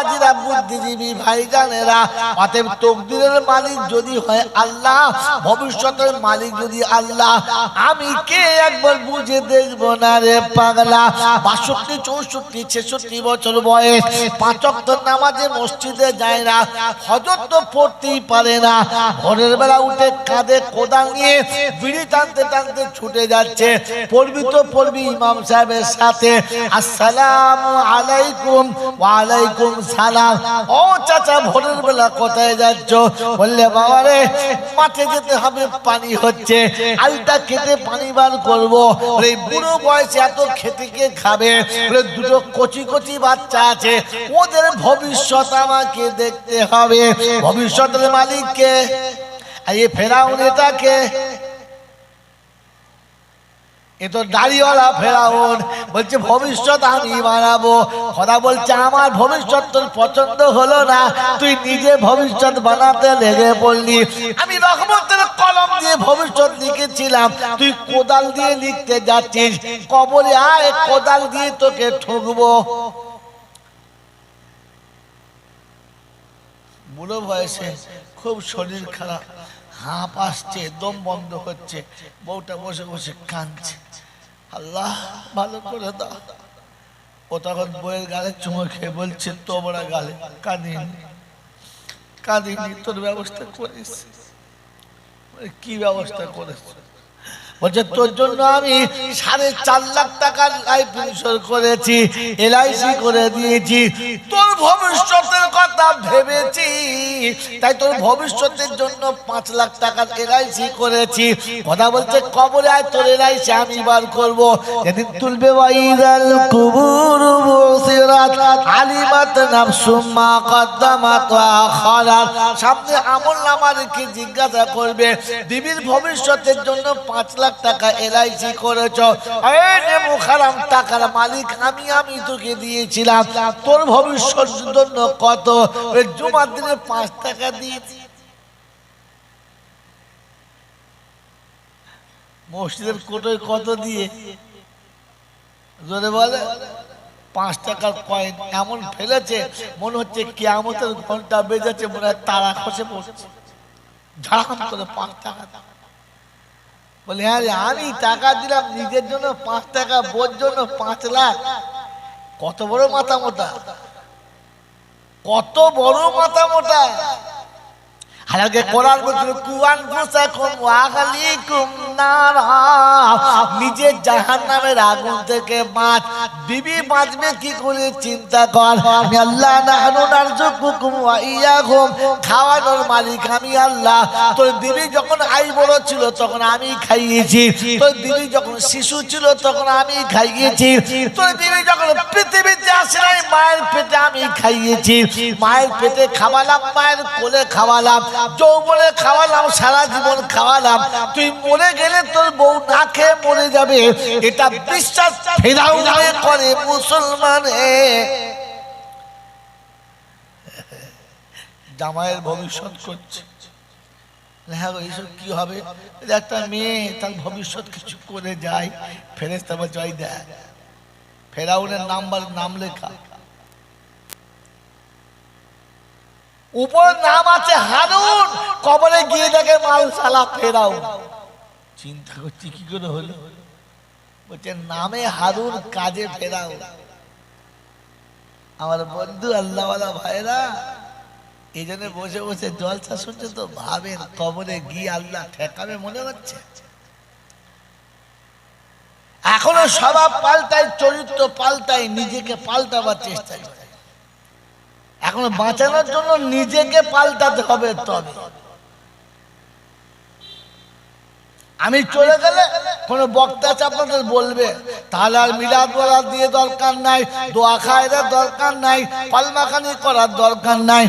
বাবাজিরা, বুদ্ধিজীবী ভাইজানেরা, অতএব তকদিরের মালিক যদি হয় আল্লাহ, ভবিষ্যতের মালিক যদি আল্লাহ, আমি কে একবার বুঝে দেখবো না রে পাগলা? 62, 64, 66 বছর বয়স, 5 ওয়াক্ত নামাজে মসজিদে যায় না, হজরত তো পড়তেই পারে না, ভোরের বেলা উঠে কাঁধে কোদাল নিয়ে বিড়ি টানতে টানতে ছুটে যাচ্ছে। পড়বি তো পড়বি ইমাম সাহেবের সাথে, আসসালামু আলাইকুম। ওয়া আলাইকুম সালাম। ও চাচা, ভোরের বেলা কোথায় যাচ্ছ? বললে বাবা রে, মাঠে যেতে হবে, পানি হচ্ছে, আলটা কেটে পানি বার করবো। এই বুড়ো বয়সে এত খেতে কে খাবে? দুটো কচি কচি বাচ্চা আছে, ওদের ভবিষ্যৎ আমাকে দেখতে হবে। ভবিষ্যতের মালিককে, এই ফেরাউন এটাকে, এ তো দাড়িওয়ালা ফেরাউন, বলছে ভবিষ্যৎ আমি বানাবো। খোদা বলছে আমার ভবিষ্যৎ তোর পছন্দ হলো না, তুই নিজে ভবিষ্যৎ বানাতে লেগে পড়লি। আমি রহমতের কলম দিয়ে ভবিষ্যৎ লিখেছিলাম, তুই কোদাল দিয়ে লিখতে যাচ্ছিস। কবরে আয়, কোদাল দিয়ে তোকে ঠুকবো। বুড়ো বয়সে খুব শরীর খারাপ, হাঁপ আসছে, দম বন্ধ হচ্ছে, বউটা বসে বসে কাঁদছে, আল্লাহ ভালো করে দাও। ও তখন বইয়ের গালে চুমো খেয়ে বলছে, তোমরা গালে কাঁদিনি, কাঁদিনি, তোর ব্যবস্থা করিস। কি ব্যবস্থা করেছ? বলছে তোর জন্য আমি 4.5 লাখ টাকার লাইফ ইন্স্যুরেন্স করেছি, এলআইসি করে দিয়েছি, তোর ভবিষ্যতের কথা ভেবেছি, তাই তোর ভবিষ্যতের জন্য 5 লাখ টাকার এলআইসি করেছি। কথা বলছে কবরে আয়, তোর এলআইসি আমি বার করবো। যেদিন তুলবে ওয়াইদাল কুবুর বুসিরাত আলিমাত নাফসুম মা কদ্দামাত ওয়া আখারাত, সামনে আমলনামা রেখে জিজ্ঞাসা করবে, বিবির ভবিষ্যতের জন্য 5 লাখ টাকা এলআইসি করেছো, এই নে মুখারাম, টাকার মালিক আমি তোকে দিয়েছিলাম, তোর ভবিষ্যতের জন্য কত? জুমার দিনে 5 টাকা দিয়েছি। মসজিদের কোটোয় কত দিয়ে? জোরে বলে 5 টাকার কয়েন এমন ফেলেছে, মনে হচ্ছে কিয়ামতের ঘন্টা বেজেছে, মনে হয় তারা খসে পড়ছে, ঝাড়াম করে 5 টাকা। বলে হ্যাঁ রে, আমি টাকা দিলাম নিজের জন্য 5 টাকা, বোর জন্য 5 লাখ। কত বড় মাথা মোটা, কত বড় মাথা মোটা। হালাকে কোরআন বলছিল কুয়ানফুসাকুম ওয়া আহলিকুম নারা, নিজের জাহান্নামের আগুন থেকে বাঁচ। বিবি বাঁচবে কি করে চিন্তা কর। আমি আল্লাহ নাহনু নারযুকুকুম ওয়া ইয়াহুম, খাওয়ানোর মালিক আমি আল্লাহ। তোর বিবি যখন বড় ছিল তখন আমি খাইয়েছি, তোর বিবি যখন শিশু ছিল তখন আমি খাইয়েছি, তোর বিবি যখন পৃথিবীতে আসে নাই মায়ের পেটে আমি খাইয়েছি, মায়ের পেটে খাওয়ালাম, মায়ের কোলে খাওয়ালাম, যৌবনে খাওয়ালাম, সারা জীবন খাওয়ালাম। তুই মরে গেলে তোর বউ না খেয়ে মরে যাবে, এটা বিশ্বাস ফেরাউন করে মুসলমান। জামাইয়ের ভবিষ্যৎ করছে, হ্যাঁ এইসব কি হবে? একটা মেয়ে তার ভবিষ্যৎ কিছু করে যায়, ফেরেশতা বলছে ওই দেখ, ফেরাউনের নাম লেখা, উপর নাম আছে হারুন, কবরে গিয়ে দেখে মালসালা ফেরাউন। চিন্তা করছি কি করে হলো? বলছে নামে হারুন, কাজে ফেরাউন। আমার বন্ধু আল্লাহওয়ালা ভাইরা, এই জন্য বসে বসে জলসা শুনছে তো ভাবেন কবরে গিয়ে আল্লাহ ঠেকাবে মনে হচ্ছে। এখনো স্বভাব পাল্টায়, চরিত্র পাল্টায়, নিজেকে পাল্টাবার চেষ্টা করে। এখন বাঁচানোর জন্য নিজেকে পাল্টাতে হবে। তবে আমি চলে গেলে কোনো বক্তা আছে আপনাদের বলবে, তাহলে আর মিলাদ বলার দিয়ে দরকার নাই, দোয়া খায়রার দরকার নাই, পালমাখানি করার দরকার নাই,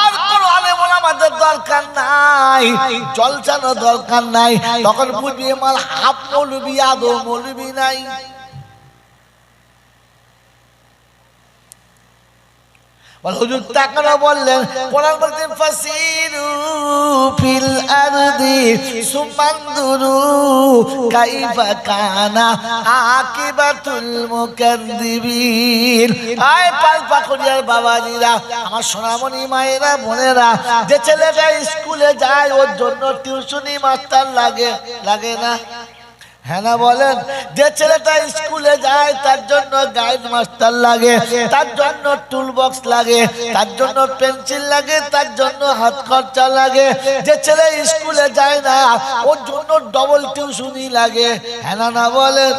আর কোনো আলেম ওলামাদের দরকার নাই, জলসানোর দরকার নাই। তখন বুঝবি আমার হাফ মৌলবি আদৌ মৌলবি নাই। হুজুর তাকানো বললেন, কোরআন বলতে ফাসিরু ফিল আরদি সুমানদুরু কাইফা কানা আকিবাতুল মুকাদ্দিবিন। আয় পাল পাকুড়িয়ার বাবাজিরা, আমার সোনামণি মায়েরা বোনেরা, যে ছেলেটা স্কুলে যায় ওর জন্য টিউশনি মাস্টার লাগে, লাগে না? হ্যাঁ না বলেন? যে ছেলেটা স্কুলে যায় তার জন্য গাইড মাস্টার লাগে, তার জন্য টুল বক্স লাগে, তার জন্য পেন্সিল লাগে, তার জন্য হাত খরচা লাগে। যে ছেলে স্কুলে যায় না ওর জন্য ডবল টিউশনি লাগে। হ্যাঁ না বলেন?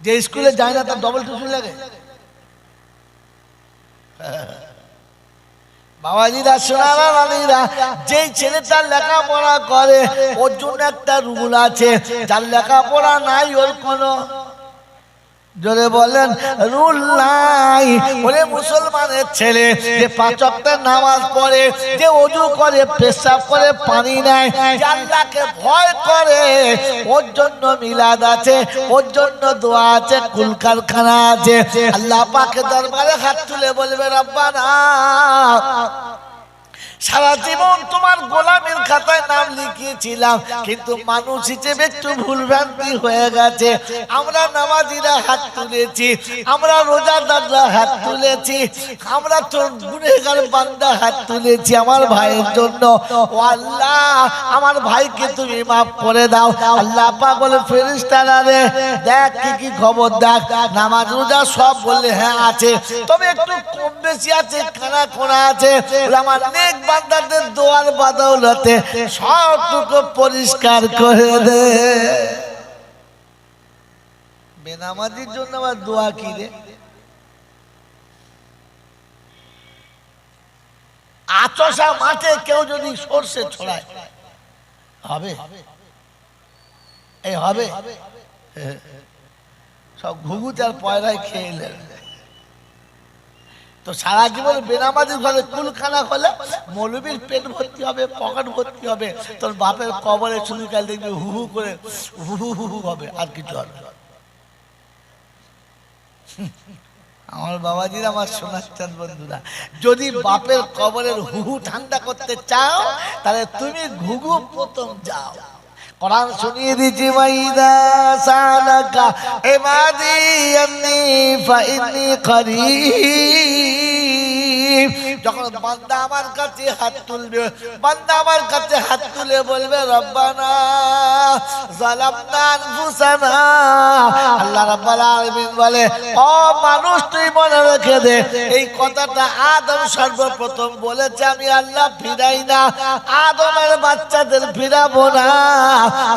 যে স্কুলে যায় না তার ডবল টিউশনি লাগে। বাবাজিরা, সোনারা, রানীরা, যেই ছেলেটা লেখাপড়া করে ওর জন্য একটা রুল আছে, যার লেখাপড়া নাই ওর কোনো, জোরে বলেন, রুল নাই। ওরে মুসলমানের ছেলে যে 5 ওয়াক্তের নামাজ পড়ে, যে ওযু করে, পেশাব করে, পানি নেয়, যে আল্লাহকে ভয় করে, ওর জন্য মিলাদ আছে, ওর জন্য দোয়া আছে, কুল কারখানা আছে। আল্লাহ পাকের দরবারে হাত তুলে বলবে, রব্বানা, সারা জীবন তোমার গোলামের খাতায় নাম লিখিয়েছিলাম, কিন্তু মানুষ হিসেবে একটু ভুলভ্রান্তি হয়ে গেছে। আমরা নামাজিরা হাত তুলেছি, আমরা রোজাদাররা হাত তুলেছি, আমরা তোর গুনেহগার বান্দা হাত তুলেছি আমার ভাইয়ের জন্য। ও আল্লাহ, আমার ভাইকে তুমি মাফ করে দাও। আল্লাহ পাক বলে, ফেরেশতারা রে, দেখ কি কি খবর, দেখ নামাজ রোজা সব বললে হ্যাঁ আছে, তবে একটু কম বেশি আছে, খানা খোনা আছে। আমার নেক বান্দাদের দোয়ার বদৌলতে সবটুকু পরিষ্কার করে দে। বেনামাজির জন্য আবার দোয়া কি রে? আচসা মাঠে কেউ যদি সরষে ছড়ায় হবে? এই হবে? সব ঘুঘুতে আর পয়রায় খেয়ে এলেন। তো সারা জীবন বেনামাজির ঘরে কুলখানা হলে মৌলবীর পেট ভর্তি হবে, পকেট ভর্তি হবে, তোর বাপের কবরে শুধু কাল দেখবি হু হু করে হু হু হু হবে, আর কিছু হবে। আমার বাবাজির, আমার সোনার চাঁদ বন্ধুরা, যদি বাপের কবরের হুহু ঠান্ডা করতে চাও তাহলে তুমি ঘুঘু প্রথম যাও। কোরআন শুনিয়ে দিয়েছি, মাইদা সালাকা ইবাদি আন্নী ফাইন্নী করিব। যখন বান্দা আমার কাছে হাত তুলবে, বান্দা আমার কাছে হাত তুলে বলবে, রব্বানা যালামনা আনফুসানা, আল্লাহ রাব্বুল আলামিন বলে, ও মানুষ তুই মনে রেখে দে, এই কথাটা আদম সর্বপ্রথম বলেছে, আমি আল্লাহ ফিরাই না, আদমের বাচ্চাদের ফিরাবো না,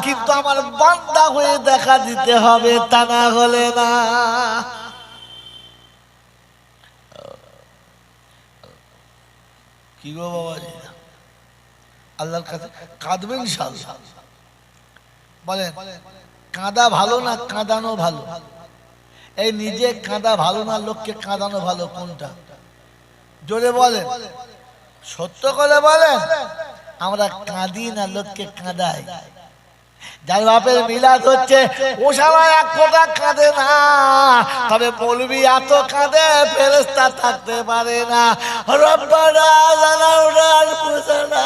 কিন্তু আমার বান্দা হয়ে দেখা দিতে হবে, তা না হলে না। কি গো বাবাজি, আল্লাহর কাছে কাঁদবেন ইনশাআল্লাহ। বলেন, কাঁদা ভালো না কাঁদানো ভালো? এই নিজে কাঁদা ভালো না লোককে কাঁদানো ভালো, কোনটা? জোরে বলেন, সত্য করে বলেন। আমরা কাঁদি না লোককে কাঁদাই। যার বাপের মিলাদ হচ্ছে ও সবাই এক ফোঁটা কাঁদে না, তবে মৌলবি এত কাঁদে ফেরেশতা থাকতে পারে না। রব্বানা যালামনা আনফুসানা,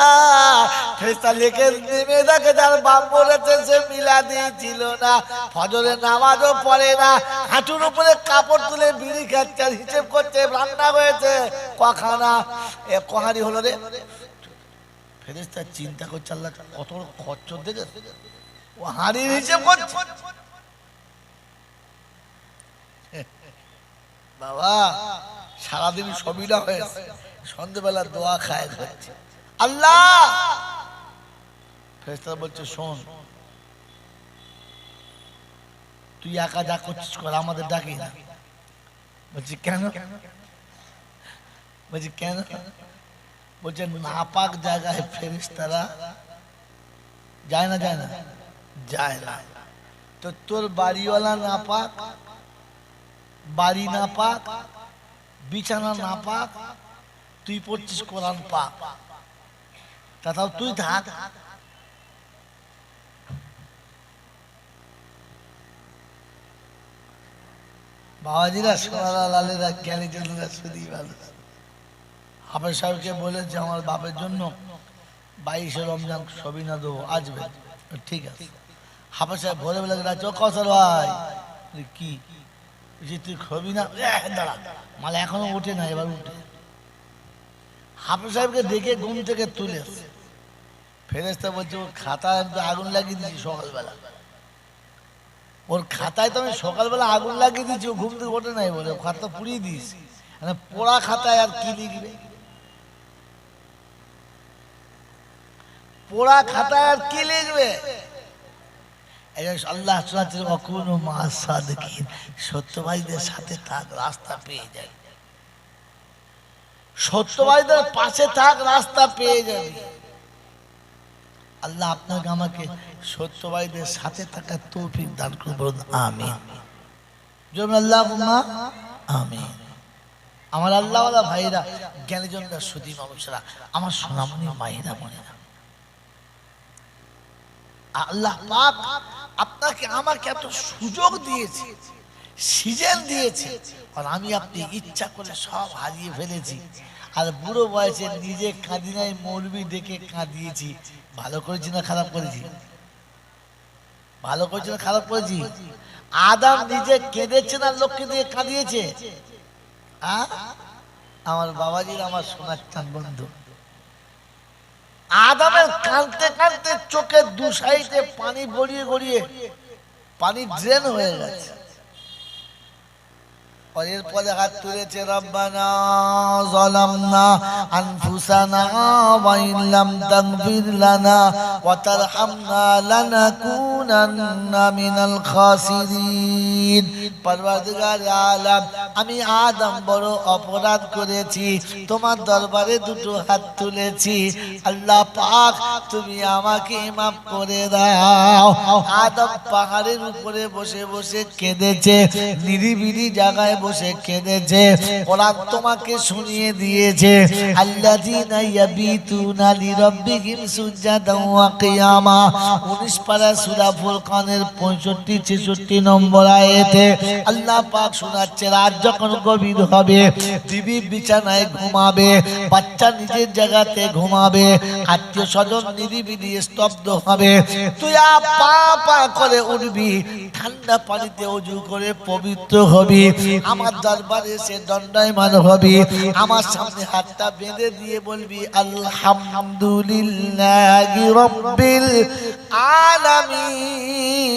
ফেরেশতা লিখে নেমে থাকে, যার বাপ মরেছে সে মিলাদই ছিল না, ফজরের নামাজও পড়ে না, হাঁটুর উপরে কাপড় তুলে বিড়ি খাচ্ছে, হিসেব করছে রান্না হয়েছে কখানা, এ কহানি হলো রে। ফেরেশতা চিন্তা করছে, আল্লাহ কত খরচ দেখে ও হাড়ির হিসেব করছে। বাবা সারাদিন সবিনা হয়েছে, সন্ধ্যেবেলা দোয়া খায় হচ্ছে, আল্লাহ। ফেরেশতা বলছে, শোন, তুই একা যা করছিস কর, আমাদের ডাকি না। বলছি কেন? বলছি কেন? বলছে নাপাক জায়গায় ফেরেশতারা যায় না, যায় না, যায় না। তো তোর বাড়িওয়ালা নাপাক, বাড়ি নাপাক, বিছানা নাপাক, তুই পড়ছিস কোরআন পাক, তাও তুই থাক। বাবাজিরা সোনারা লালেরা জ্ঞানী জনেরা শুধুই ভালো। হাফেজ সাহেবকে বলেছে আমার বাপের জন্য 22 রমজান সবিনা দেবো, আসবে? ঠিক আছে। হাফেজ সাহেব ভোরে বেলা রাখছে, ও কৌশল ভাই কি যে তুই খবি না, দাঁড়া মাল এখনো উঠে না, এবার উঠে। হাফেজ সাহেবকে ডেকে ঘুম থেকে তুলে ফেরেশতা বলছে ওর খাতায় আমি তো আগুন লাগিয়ে দিয়েছি সকালবেলা, ওর খাতায় তো আমি সকালবেলা আগুন লাগিয়ে দিয়েছি, ও ঘুম থেকে ওঠে নাই বলে খাতা পুড়িয়ে দিয়েছি। মানে পোড়া খাতায় আর কি লিখবে, পোড়া খাতায় আর কি লিখবে? আল্লাহ সত্যবাদীদের সাথে থাক, রাস্তা পেয়ে যায়। সত্যবাদীদের পাশে থাক, রাস্তা পেয়ে যাবে। আল্লাহ আপনাকে আমাকে সত্যবাদীদের সাথে থাকার তৌফিক দান করুন, আমিন। আল্লাহুম্মা আমিন। আমার আল্লাহওয়ালা ভাইরা, জ্ঞানীজনরা, সুধী মানুষরা, আমার সোনামণি মায়েরা বোনেরা, আল্লাহ পাক আপনাকে আমাকে এত সুযোগ দিয়েছে, সিজন দিয়েছে, আর আমি আপনি ইচ্ছা করে সব হারিয়ে ফেলেছি। আর বুড়ো বয়সে নিজে কাঁদি নাই, মৌলবি ডেকে কাঁদিয়েছি। ভালো করেছি না খারাপ করেছি? ভালো করেছি না খারাপ করেছি? আদম নিজে কেঁদেছে না লোককে দিয়ে কাঁদিয়েছে? আমার বাবাজির, আমার সোনার চাঁদ বন্ধু, আদমের কাঁদতে কাঁদতে চোখে দু সাইডে পানি গড়িয়ে গড়িয়ে পানি ড্রেন হয়ে গেছে। এরপরে হাত তুলেছে, রব্বানা যালামনা আনফুসানা ওয়া ইন লাম তাগফির লানা ওয়া তারহামনা লানাকুনান্না মিনাল খাসিরিন। পরওয়ারদিগার আলাম, আমি আদম বড় অপরাধ করেছি, তোমার দরবারে দুটো হাত তুলেছি, আল্লাহ পাক তুমি আমাকে মাফ করে দাও। আদম পাহাড়ের উপরে বসে বসে কেঁদেছে, নিরিবিলি জায়গায় বসে কেঁদেছে। কোরআন তোমাকে শুনিয়ে দিয়েছে, আল্লাযীনা ইয়াবিতুনা লিরাব্বিহিম সুজদান ওয়া কিয়ামা। 19 পারা সূরা ফুরকানের 65-66 নম্বর আয়াতে আল্লাহ পাক শোনাচ্ছে, রাত যখন গভীর হবে, বিবি বিছানায় ঘুমাবে, বাচ্চা নিজের জায়গাতে ঘুমাবে, আত্মীয় স্বজন নিরিবিলি স্তব্ধ হবে, তুই পা পা করে উঠবি, ঠান্ডা পানিতে ওযু করে পবিত্র হবি, আমার দরবারে এসে দণ্ডায়মান হবি, আমার সামনে হাতটা বেঁধে দিয়ে বলবি আলহামদুলিল্লাহি রাব্বিল আলামিন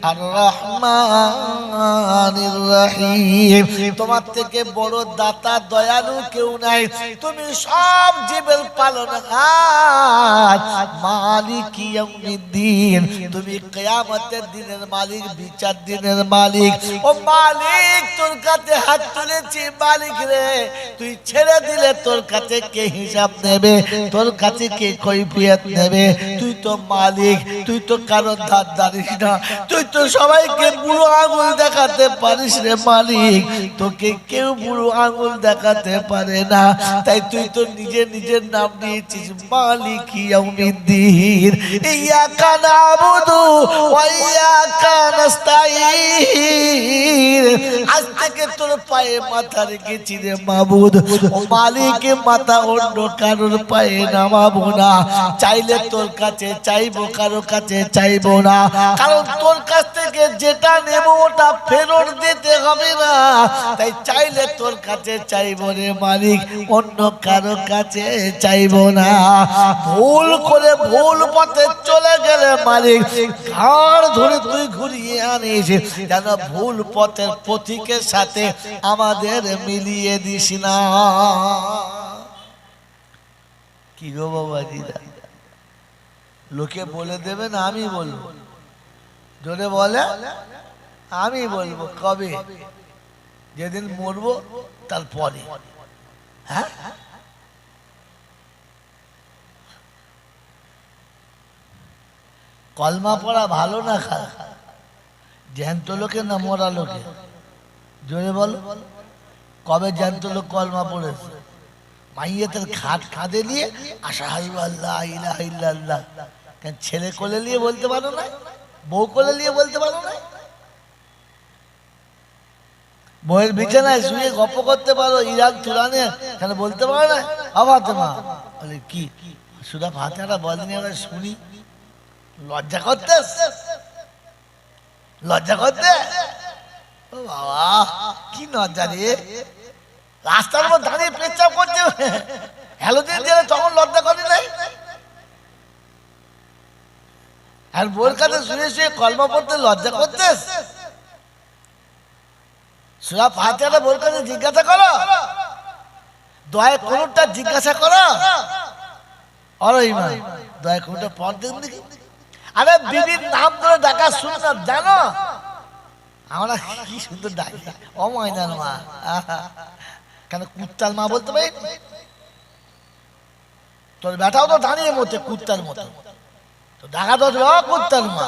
আর রহমানির রহিম। তোমার থেকে বড় দাতা দয়ালু কেউ নাই, তুমি সব জীবের পালনহার, মালিক ইয়াউমিদ্দিন, তুমি কিয়ামতের দিনের মালিক, বিচার দিনের মালিক। ও মালিক, তোর কাছে হাত তুলেছি, মালিক রে তুই ছেড়ে দিলে তোর কাছে কে হিসাব নেবে, তোর কাছে কে কৈফিয়ত নেবে? তুই তো মালিক, তুই তো কারো ধার ধারিস না, তুই তো সবাইকে বুড়ো আঙুল দেখাতে পারিস রে মালিক, তোকে কেউ বুড়ো আঙুল দেখাতে পারে না, তাই তুই তো নিজে নিজের নাম দিয়েছিস মালিক ইয়াউমিদ্দিন। ইয়াকা নাবুদু ওয়া ইয়াকা নাস্তাঈন। আজ থেকে তোর পায়ে মাথা রেখেছি রে মাবুদ, ও মালিক, মাথা অন্য কারোর পায়ে নামাবো না, চাইলে তোর কাছে চাইবো, কারো কাছে চাইবো না, কারণ তোর কাছ থেকে যেটা নেব ওটা ফেরত দিতে হবে না, তাই চাইলে তোর কাছে চাইবো রে মালিক, অন্য কারো কাছে চাইবো না। ভুল করে ভুল পথে চলে গেলে মালিক ঘাড় ধরে তুই ঘুরিয়ে আনিস, যেন ভুল পথের পথিকের সাথে আমাদের মিলিয়ে দিস না। কি গো বাবাজিরা, লোকে বলে দেবে না আমি বলবো? জোরে বলে আমি বলবো। কবে? যেদিন মরবো তারপরে। হ্যাঁ, কলমা পড়া ভালো না খারাপ? জ্যান্ত লোকে না মরা লোকে? জোরে বলো। কবে জ্যান্ত লোক কলমা পড়েছে? মাইয়াতের খাট খাদে নিয়ে আশহাদু আল্লা ইলাহা ইল্লাল্লাহ, কেন ছেলে কোলে নিয়ে বলতে পারো না? বউ কোলে নিয়ে বলতে পারো না? বইয়ের বিছানায় শুয়ে গল্প করতে পারো ইরান তুরানে, কেন বলতে পারো না ফাতেমা? বলে কি সুরা ফাতিহাটা বলেনি, আমরা শুনি। লজ্জা করতে, লজ্জা করতে। ও বাবা কি লজ্জা রে, রাস্তার মধ্যে দাঁড়িয়ে পেচ্ছাপ করছে, হ্যালোদিন দিলে তখন লজ্জা করি নাই? আর বোর কাছে শুয়ে শুয়ে কলমা পড়তে লজ্জা করতে? সূরা ফাতিহাটা বোর কাছে জিজ্ঞাসা করো, দয়া কোনটা জিজ্ঞাসা করো। আর ইমান দয়া কোনটা পড় দেন দেখি। আরে বিবির নাম ধরে ডাকা সুন্নাত জানো? আমরা কি সুন্দর ডাকি, ও ময়নার মা। কেন কুত্তার মা বলতে পারি? তোর বেটাও তো দাঁড়িয়ে মতো কুত্তার মতো, তো ডাকা তো কুত্তার মা।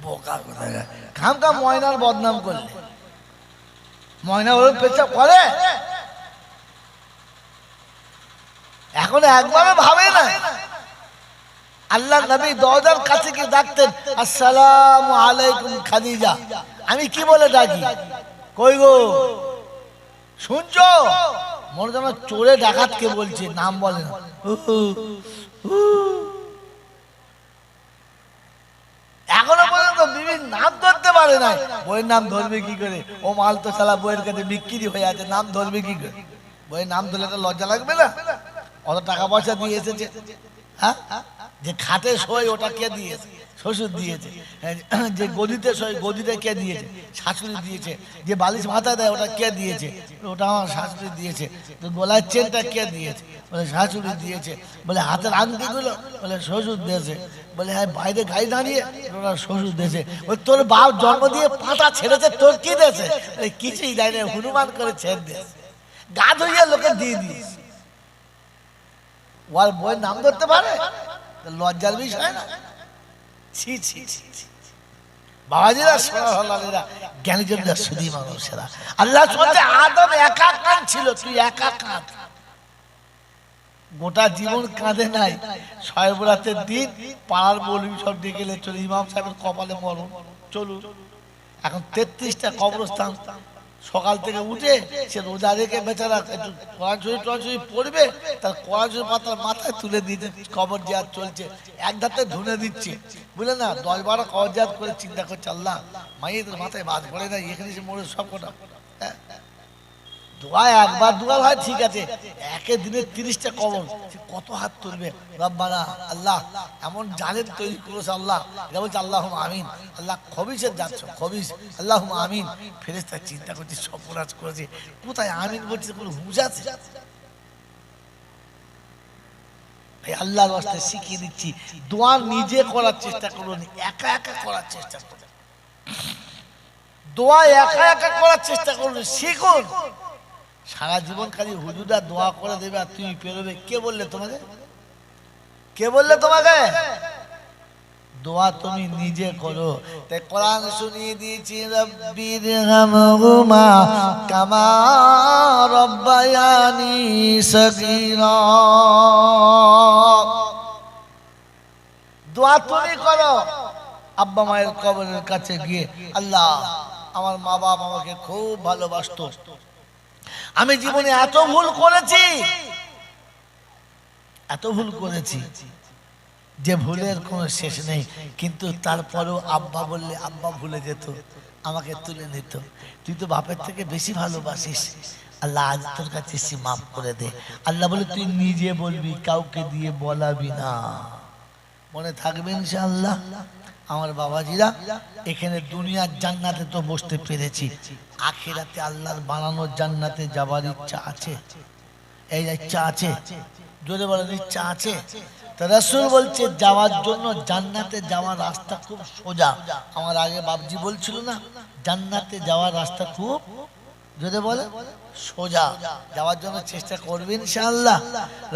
বোকা কোথায়, খাম খাম ময়নার বদনাম করলে। ময়না ওর পেছাব করে, এখন একবারও ভাবে না। আল্লাহ নবী দরজার কাছে গিয়ে ডাকতেন, আসসালামু আলাইকুম খাদিজা। আমি কি বলে ডাকি, কই গো শুনছো? মনে যেন চোরে ডাকাতকে বলছে, নাম বলে না। এখনো পর্যন্ত বিবির নাম ধরতে পারে না। বইয়ের নাম ধরবে কি করে? ও মাল তো শালা বইয়ের কাছে বিক্রি হয়ে আছে, নাম ধরবে কি করে? বইয়ের নাম ধরলে তো লজ্জা লাগবে না? অত টাকা পয়সা দিয়ে এসেছে, হ্যাঁ? যে খাটে শোয় ওটা কে দিয়েছে? শ্বশুর দিয়েছে। যে গদিতে শোয় গদিতে কে দিয়েছে? শাশুড়ি দিয়েছে। যে বালিশ মাথা দেয় ওটা কে দিয়েছে? ওটা আমার শাশুড়ি দিয়েছে। তো গলার চেনটা কে দিয়েছে? বলে শাশুড়ি দিয়েছে। বলে হাতের আংটিগুলো? বলে শ্বশুর দিয়েছে। বলে হ্যাঁ বাইরে গাড়ি দাঁড়িয়ে? ওরা শ্বশুর দিয়েছে। ওই তোর বাপ জন্ম দিয়ে পাটা ছেড়েছে, তোর কি দিয়েছে? কিছুই দেয় না, হনুমান করে ছেড়ে দিয়েছে, গা ধুইয়া লোকে দিয়ে দিয়েছে। ওর বইয়ের নাম ধরতে পারে? লজ্জার বিষয় না? ছি ছি ছি। বাবাজিরা সোনারা জ্ঞানীজনরা সুধী মানুষেরা, আল্লাহ বলতে আদম একা কাঁদছিল, তুই একা কাঁদ। গোটা জীবন কাঁদে নাই, শবে বরাতের দিন পাড়ার মৌলবি সব ডেকে চলে, ইমাম সাহেবের কপালে মরণ চলুন। এখন 33টা কবরস্থান, সকাল থেকে উঠে সে রোজা রেখে বেচারা একটু কোরআন শরীফ পড়বে, তার কোরআন শরীফ পাতার মাথায় তুলে দিতে কবর জিয়াত চলছে, এক ধাতে ধুনে দিচ্ছে, বুঝলে না? 10-12 কবর জিয়াত করে চিন্তা করছে, আল্লাহ মাইয়েদের মাথায় বাদ পড়ে না, এখানে সে মরে সব কটা। দোয়া একবার দুবার হয় ঠিক আছে, একে দিনে 30টা কবর, কত হাত তুলবে? রব্বানা আল্লাহ এমন জালেম তৈরি করেছে আল্লাহ, এটা বলছে আল্লাহুম্মা আমিন। আল্লাহ খবিসের যাচ্ছ খবিস, আল্লাহুম্মা আমিন। ফেরেশতা চিন্তা করছে সপরাজ করেছে, কোথায় আমিন বলছে, কোনো হুঁশ আছে? ভাই আল্লাহর রাস্তায় শিখিয়ে দিচ্ছি, দোয়া নিজে করার চেষ্টা করুন, একা একা করার চেষ্টা করুন। দোয়া একা একা করার চেষ্টা করুন, শিখুন। সারা জীবন খালি হুজুরা দোয়া করে দেবে আর তুমি পেরোবে। কে বললে তোমাকে? কে বললে তোমাকে? দোয়া তুমি নিজে করো। তাই কোরআন শুনিয়ে দিয়েছি, রব্বিরহামহুমা কামা রব্বায়ানি সগীরা। দোয়া তুমি করো আব্বা মায়ের কবরের কাছে গিয়ে, আল্লাহ আমার মা বাবা আমাকে খুব ভালোবাসতো, আমি জীবনে এত ভুল করেছি, এত ভুল করেছি যে ভুলের কোনো শেষ নেই, কিন্তু তারপরেও আব্বা বললে আব্বা ভুলে যেত, আমাকে তুলে নিত। তুই তো বাপের থেকে বেশি ভালোবাসিস, আল্লাহ আজ তোর কাছে এসে মাফ করে দে। আল্লাহ বলে তুই নিজে বলবি, কাউকে দিয়ে বলাবি না। মনে থাকবে ইনশাআল্লাহ। আমার বাবাজিরা, এখানে দুনিয়ার জান্নাতে তো বসতে পেরেছি, আখিরাতে আল্লাহর বানানো জান্নাতে যাবার ইচ্ছা আছে? এই ইচ্ছা আছে? জোরে বলেন, ইচ্ছা আছে? তো রাসূল বলছে যাওয়ার জন্য, জান্নাতে যাওয়ার রাস্তা খুব সোজা। আমার আগে বাবজি বলছিল না, জান্নাতে যাওয়ার রাস্তা খুব, যদি বলে সোজা যাওয়ার জন্য চেষ্টা করবেন ইনশাআল্লাহ।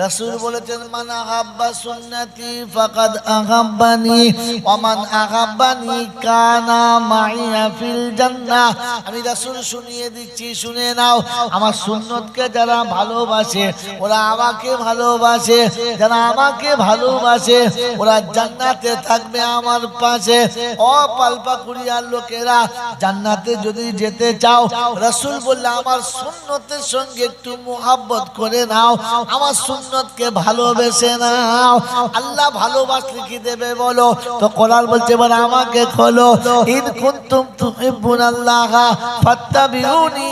রাসূল বলেছেন মান আহাব্বা সুন্নতি ফাকাদ আহাব্বানি ওয়া মান আহাব্বানি কানা মাইয়া ফিল জান্নাহ। আমি রাসূল শুনিয়ে দিচ্ছি, শুনে নাও। আমার সুন্নতকে যারা ভালোবাসে ওরা আমাকে ভালোবাসে, যারা আমাকে ভালোবাসে ওরা জান্নাতে থাকবে আমার পাশে। ও পালপাকুড়িয়ার লোকেরা, জান্নাতে যদি যেতে চাও রাসূল বললে আমার সুন্নতের সঙ্গে একটু মুহাব্বত করে নাও, আমার সুন্নতকে ভালোবেসে নাও। আল্লাহ ভালোবাসলে কি দেবে বলো? তো কোরআন বলছে বলে আমাকে খোলো, ইন কুনতুম তুহিব্বুনাল্লাহ ফাত্তাবিউনি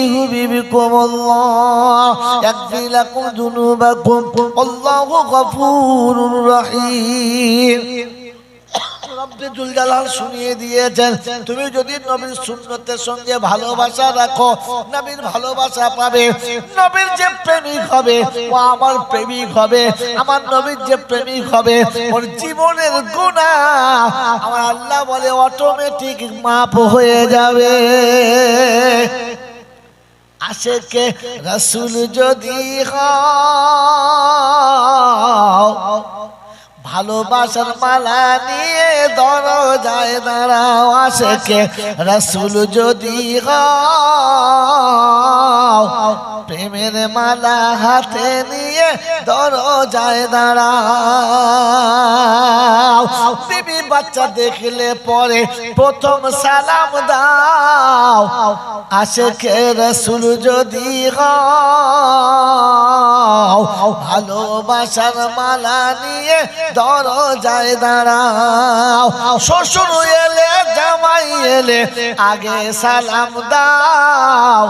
ইউহিব্বুকুমুল্লাহ ইয়াগফির লাকুম যুনুবাকুম আল্লাহু গফুরুর রহিম। রব্বুল জালাল শুনিয়ে দিয়েছেন তুমি যদি নবীর সুন্নতের সঙ্গে ভালোবাসা রাখো নবীর ভালোবাসা পাবে। নবীর যে প্রেমিক হবে ও আমার প্রেমিক হবে, আমার নবীর যে প্রেমিক হবে ওর জীবনের গুনাহ আমার আল্লাহ বলে অটোমেটিক মাফ হয়ে যাবে। আশিকে রাসূল যদি হও ভালোবাসার মালা নিয়ে দরজায় দাঁড়াও। আশিকে রাসূল যদি হও প্রেমের মালা হাতে নিয়ে দরজায় দাঁড়াও। বিবি বাচ্চা দেখলে পরে প্রথম সালাম দাও। আশিকে রাসূল যদি হও ভালোবাসার মালা নিয়ে দরজায় দাঁড়াও। শ্বশুর এলে জামাই এলে আগে সালাম দাও।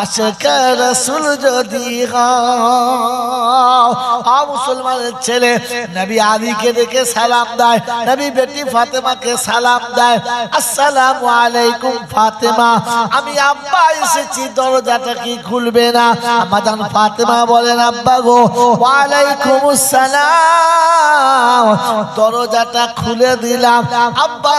আশিকে রাসূল যদি হও মুসলমানের ছেলে নবী আলীকে দেখে সালাম দেয়, নবী বেটি ফাতেমাকে সালাম দেয়, আসসালামু আলাইকুম ফাতেমা, আমি আব্বা এসেছি দরজাটা কি খুলবে না? আমাজান ফাতেমা বলেন আব্বা গো ওয়া আলাইকুমুস সালাম, দরজাটা খুলে দিলাম। আব্বা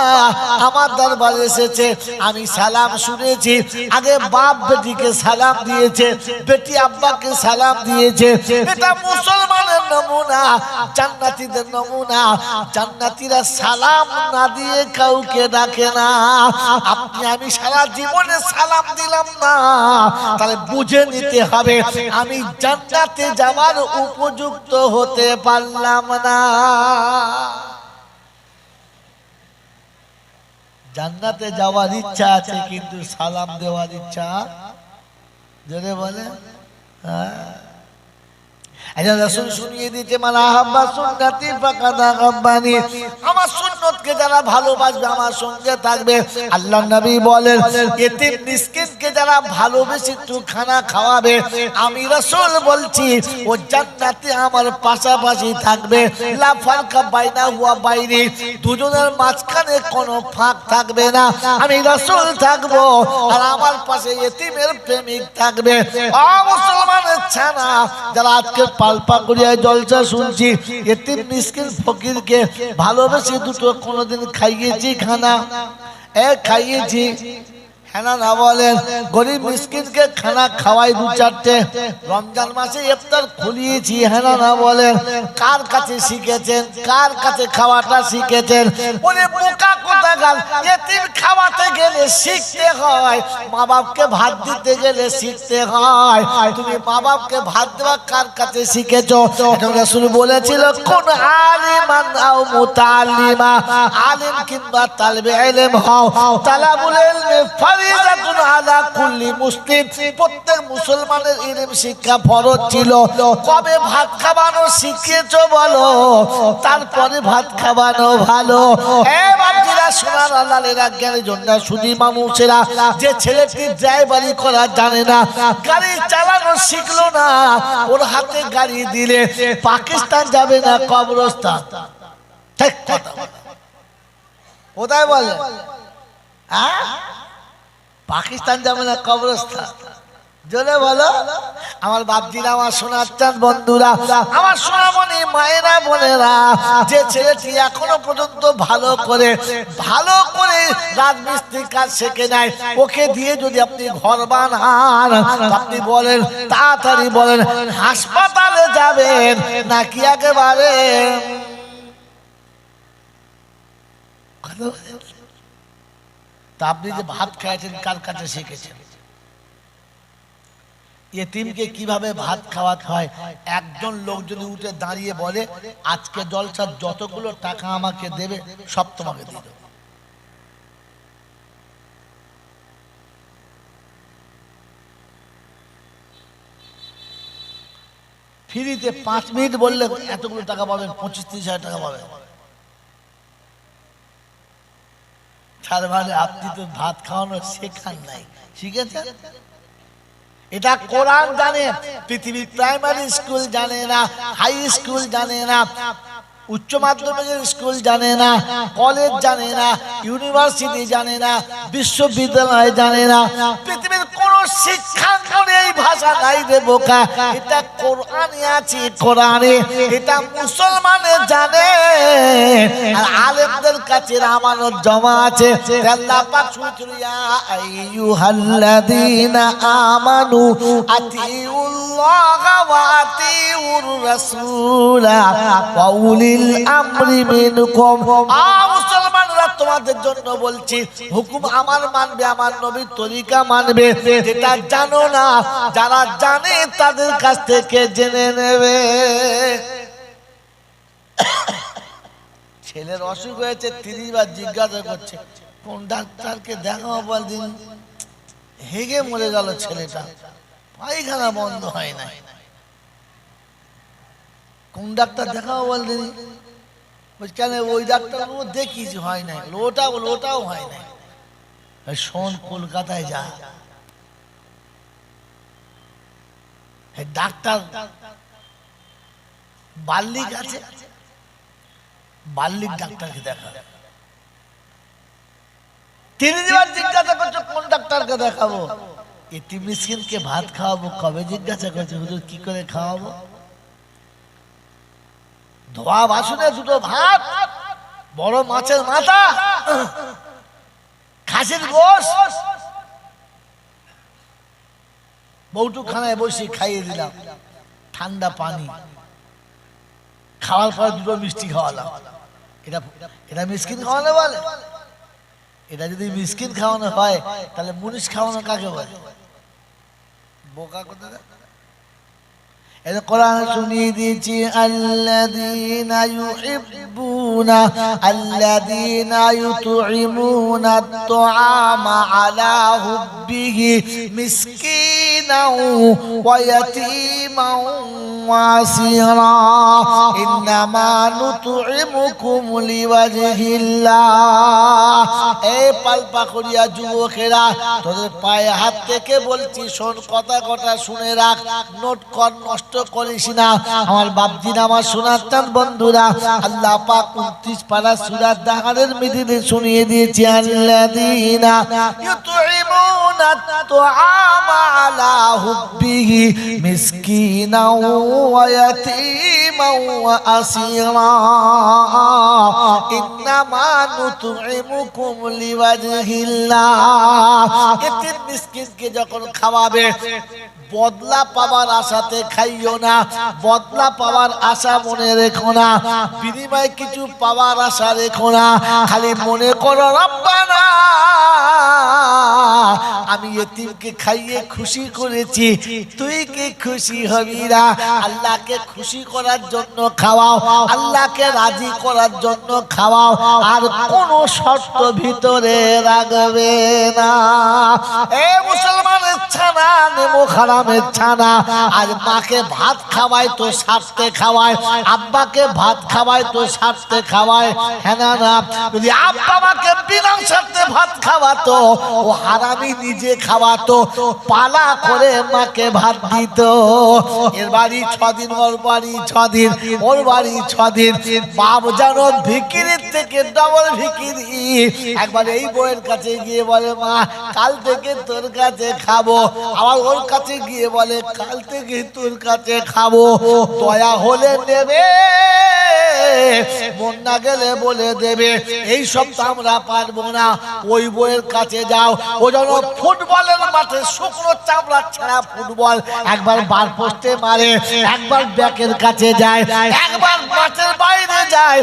আমার দরবারে এসেছে, আমি সালাম শুনেছি। আগে বাপ বেটিকে সালাম দিয়েছে, বেটি আব্বাকে সালাম দিয়েছে। এটা মুসলমানের নমুনা, জান্নাতীদের নমুনা। জান্নাতীরা সালাম না দিয়ে কাউকে ডাকে না। আপনি আমি সারা জীবনে সালাম দিলাম না, তাহলে বুঝে নিতে হবে আমি জান্নাতে যাওয়ার উপযুক্ত হতে পারলাম না। জান্নাতে যাওয়ার ইচ্ছা আছে কিন্তু সালাম দেওয়ার ইচ্ছা জোরে বলে রাসূল শুনিয়ে দিয়েছে মান আহাব্বা সুন্নতি ফাকাদ আহাব্বানি, আমার সুন্নতকে যারা ভালোবাসবে আমার সঙ্গে থাকবে। আল্লাহর নবী বলেন এতিম মিসকিনকে যারা ভালোবেসে একটু খানা খাওয়াবে আমি রাসূল বলছি ও জান্নাতে আমার পাশাপাশি থাকবে। লা ফারকা বাইনাহু ওয়া বাইনি, দুজনের মাঝখানে কোনো ফাঁক থাকবে না। আমি রাসূল থাকবো আর আমার পাশে এতিমের প্রেমিক থাকবে। ও মুসলমানের ছানা যারা আজকে পালপাকুড়িয়ায় জলসা শুনছি, এতিম মিসকিন ফকিরকে ভালোবেসে দুটো কোনোদিন খাইয়েছি খানা? খাইয়েছি খানা না বলেন? গরিব মিসকিনকে খানা খাওয়াই দু চারটে, রমজান মাসে ইফতার খুলিয়েছি হ্যাঁ না বলেন? কার কাছে শিখেছেন? কার কাছে খাওয়াটা শিখেছেন? ওরে বোকা কোথাকার, এতিম খাওয়াতে গেলে শিখতে হয়, মা বাপকে ভাত দিতে গেলে শিখতে হয়। তুমি মা বাপকে ভাত দেওয়া কার কাছে শিখেছো? রাসূল বলেছিল কোন আলিমান আও মুতাআল্লিমা, আলিম কিংবা তালিবে ইলম হও। তালাবুল ইলমি ফারিজাতুন আলা কুল্লি মুসলিম, প্রত্যেক মুসলমানের ইলম শিক্ষা ফরজ ছিল। কবে ভাত খাওয়ানো শিখেছো বলো, তারপরে ভাত খাওয়ানো ভালো। বাপজিরা সোনার আল্লাহরা জ্ঞানী জন্য সুধী মানুষেরা, যে ছেলেটি ড্রাইভারি করা জানে না, গাড়ি চালানো শিখলো না, ওর হাতে গাড়ি দিলে পাকিস্তান যাবে না কবরস্থান? ঠিক কথা কোথায় বলে? পাকিস্তান যাবে না কবরস্থান? জোরে বলো। আমার বাপজিরা, আমার সোনার চাঁদ বন্ধুরা, আমার সোনামণি মায়েরা বোনেরা, যে ছেলেটি এখনো পর্যন্ত ভালো করে রাজমিস্ত্রি কাজ শিখে নেয়, ওকে দিয়ে যদি আপনি ঘর বানান, আপনি বলেন তাড়াতাড়ি বলেন হাসপাতালে যাবেন নাকি একেবারে তা আপনি যে ভাত খাইছেন কার কাছে শিখেছেন? এতিমকে কিভাবে ভাত খাওয়াতে হয়, একজন লোক যদি উঠে দাঁড়িয়ে বলে আজকে জলসার যতগুলো টাকা আমাকে দেবে সব তোমাকে দিয়ে দেবো, ফ্রিতে 5 মিনিট বললে এতগুলো টাকা পাবেন, 25-30 হাজার টাকা পাবেন। তার মানে আপনি তো ভাত খাওয়ানো শেখান নাই, শিখেছেন? এটা কোরআন জানে, পৃথিবীর প্রাইমারি স্কুল জানে না, হাই স্কুল জানে না, উচ্চ মাধ্যমিকের স্কুল জানে না, কলেজ জানে না, ইউনিভার্সিটি জানে না, বিশ্ববিদ্যালয় জানে না, পৃথিবীর কোন শিক্ষাঙ্গনে এই ভাষা নাই রে বোকা। এটা কোরআনে আছে, কোরআনে এটা মুসলমানের জানে, আর আলেমদের কাছে আমানত জমা আছে। আল্লাহ পাক সুরিয়া আইয়ুহাল্লাযীনা আমানু আতিউল্লাহ ওয়া আতিউর রাসূলা ওয়া উলিল আমরি মিনকুম। মুসলমানরা তোমাদের জন্য বলছি, হুকুম আমার মানবে, আমার নবীর তরিকা মানবে। যেটা জানো না, যারা জানে তাদের কাছ থেকে জেনে নেবে। ছেলের অসুখ হয়েছে, 30 বার জিজ্ঞাসা করছে কোন ডাক্তারকে দেখাবো, বলদিন হেগে মরে গেল ছেলেটা, পায়খানা বন্ধ হয় না, কোন ডাক্তার দেখাবো বলদিন? কেন ওই ডাক্তার দেখিয়েছি, হয় নাই, লোটাও হয় নাই। শোন, কলকাতায় যা, ডাক্তার বাল্লিক আছে, বাল্লিক ডাক্তারকে দেখা। 30 বার জিজ্ঞাসা করছো কোন ডাক্তারকে দেখাবো? এতিম মিসকিনকে ভাত খাওয়াবো, কবে জিজ্ঞাসা করছে হুজুর কি করে খাওয়াবো? ধোয়া বাসনে 2টো ভাত, বড় মাছের মাথা, খাসির গোশ, বউটু খানায় বসে খাইয়ে দিলাম, ঠান্ডা পানি, খাওয়ার পর 2টো মিষ্টি খাওয়ালাম। এটা মিসকিন খাওয়ানো বলে? এটা যদি মিসকিন খাওয়ানো হয় তাহলে মুনিশ খাওয়ানো কাকে বলে? বোকা কথা। এই কোরআন শুনিয়ে দিয়েছি, আল্লাযীনা ইউহিব্বুনা আল্লাযীনা ইউতঈমুনা আত-তাআমা আলা হুব্বিহি মিসকিনাও ওয়া ইয়াতীমান ওয়া আসীরা ইন্নামা নুতঈমুকুম লিওয়াজহিল্লাহ। এই পালপাকড়িয়া যুবকেরা, তোদের পায়ে হাত থেকে বলছি, শোন, কথা শুনে রাখ, নোট কর, নষ্ট করিস না। আমার বাপজিরা, আমার শোনাতাম বন্ধুরা, আল্লাহ পাক 29 পারা সূরা দাহারের মিডিলে শুনিয়ে দিয়েছে, আল্লাযীনা ইউতঈমুনা আত-তাআমা আলা হুব্বিহি মিসকিনাও ওয়া ইয়াতীমান ওয়া আসীরা ইন্নামা নুতঈমুকুম লিওয়াজহিল্লাহ। এতিম মিসকিনকে যখন খাওয়াবে, বদলা পাওয়ার আশাতে খাইও না, বদলা পাওয়ার আশা মনে রেখো না, বিনিময়ে কিছু পাওয়ার আশা রেখো না। খালি মনে করো, রব্বানা আমি এতিমকে খাইয়ে খুশি করেছি, তুই কি খুশি হবি না? আল্লাহকে খুশি করার জন্য খাওয়াও, আল্লাহকে রাজি করার জন্য খাওয়াও, আর কোন শর্ত ভিতরে রাখবে না। এ মুসলমানের ছানা, নেমো খারামের ছানা, আর মাকে ভাত খাওয়ায় তো স্বার্থে খাওয়ায়, আব্বাকে ভাত খাওয়ায় তো স্বার্থে খাওয়ায়। হ্যাঁ না? যদি আব্বা মাকে বিনা স্বার্থে ভাত খাওয়াতো, ও হারামি নিজে খাওয়াতো, পালা করে মাকে ভাত দিত। এর বাড়ি 6 দিন, ওর বাড়ি 6 দিন, ওর বাড়ি 6 দিন। বাপ যেন ভিখিরির থেকে ডবল ভিখিরি। একবার এই বউয়ের কাছে গিয়ে বলে, মা কাল থেকে তোর কাছে খাবো। আবার ওর কাছে গিয়ে বলে, কাল থেকে তোর কাছে খাবো। দয়া হলে নেবে, মন না গেলে বলে দেবে। এই সব তো আমরা পারবো না। ওই বউয়ের কাছে যাও, ও যেন ফুটবলের মাঠে শুকনো চামড়া ছাড়া ফুটবল একবার বার পোস্টে মারে, একবার ব্যাকের কাছে যায়, একবার মাঠের বাইরে যায়,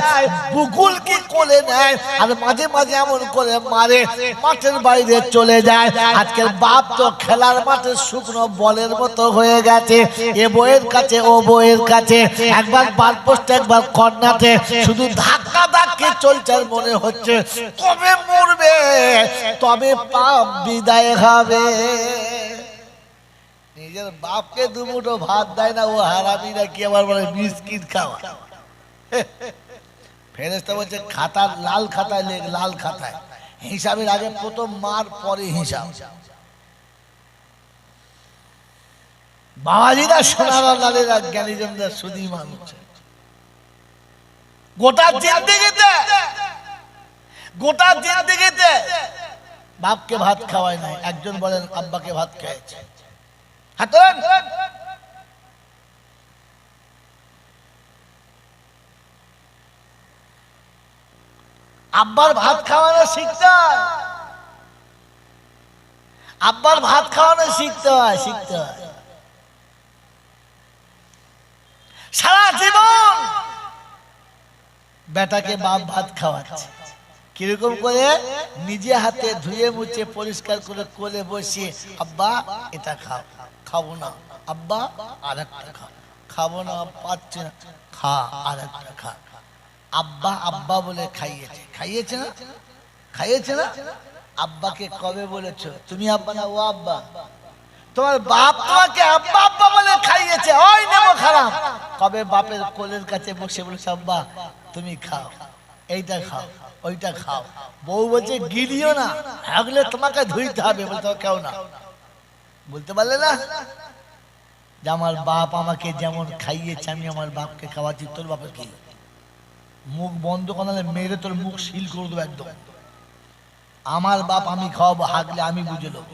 বুকুল কি কোলে নেয়, আর মাঝে মাঝে এমন করে মারে মাঠের বাইরে চলে যায়। আজকের বাপ তো খেলার মাঠে শুকনো বলের মতো হয়ে গেছে। এ বউয়ের কাছে, ও বউয়ের কাছে, একবার বার পোস্টে, একবার কর্নাতে, শুধু ধাক্কা ধাক্কি চলছে। মনে হচ্ছে কবে মরবে, তবে পাপ বিদায় হবে। নিজের বাপকে দুমুঠো ভাত দেয় না, ও হারামিরা কি আবার বলে বিস্কিট খাওয়া। ফেরেশতা বলছে খাতার লাল খাতায় লেখ, লাল খাতায় হিসাবের আগে প্রথম মার, পরে হিসাব। বাবাজিরা, সোনার লালেরা, জ্ঞানীজনরা, সুধী মানুষ, গোটা জিন্দেগিতে বাপকে ভাত খাওয়ায় নাই। একজন বলেন আব্বাকে ভাত খাইয়েছে। আব্বার ভাত খাওয়ানো শিখতে হয়, আব্বার ভাত খাওয়ানো শিখতে হয়, শিখতে হয়। সারা জীবন বেটাকে বাপ ভাত খাওয়াচ্ছে। কিরকম করে? নিজে হাতে ধুয়ে মুছে পরিষ্কার করে কোলে বসিয়ে, আব্বা এটা খাও, খাবো না আব্বা আর একটা খা, খাবো না পাচ্ছি না, খা আর একটা খা। আব্বা আব্বা বলে খাইয়েছে, খাইয়েছে না, খাইয়েছে না? আব্বাকে কবে বলেছো তুমি আব্বা না ও আব্বা? তোমার বাপ তোমাকে আব্বা আব্বা বলে খাইয়েছে, ওই নেবো খারাপ। কবে বাপের কোলের কাছে বসে বলেছে আব্বা তুমি খাও, এইটা খাও, ওইটা খাও। বউ বলছে গিলিও না, আগলে তোমাকে ধুইতে হবে। বলতে কেউ না, বলতে পারলে না যে আমার বাপ আমাকে যেমন খাইয়েছে আমি আমার বাপকে খাওয়াচ্ছি, তোর বাপের কি? মুখ বন্ধ করলে মেরে তোর মুখ সিল করে দেবো একদম। আমার বাপ আমি খাওয়াবো, হাগলে আমি বুঝে নেব।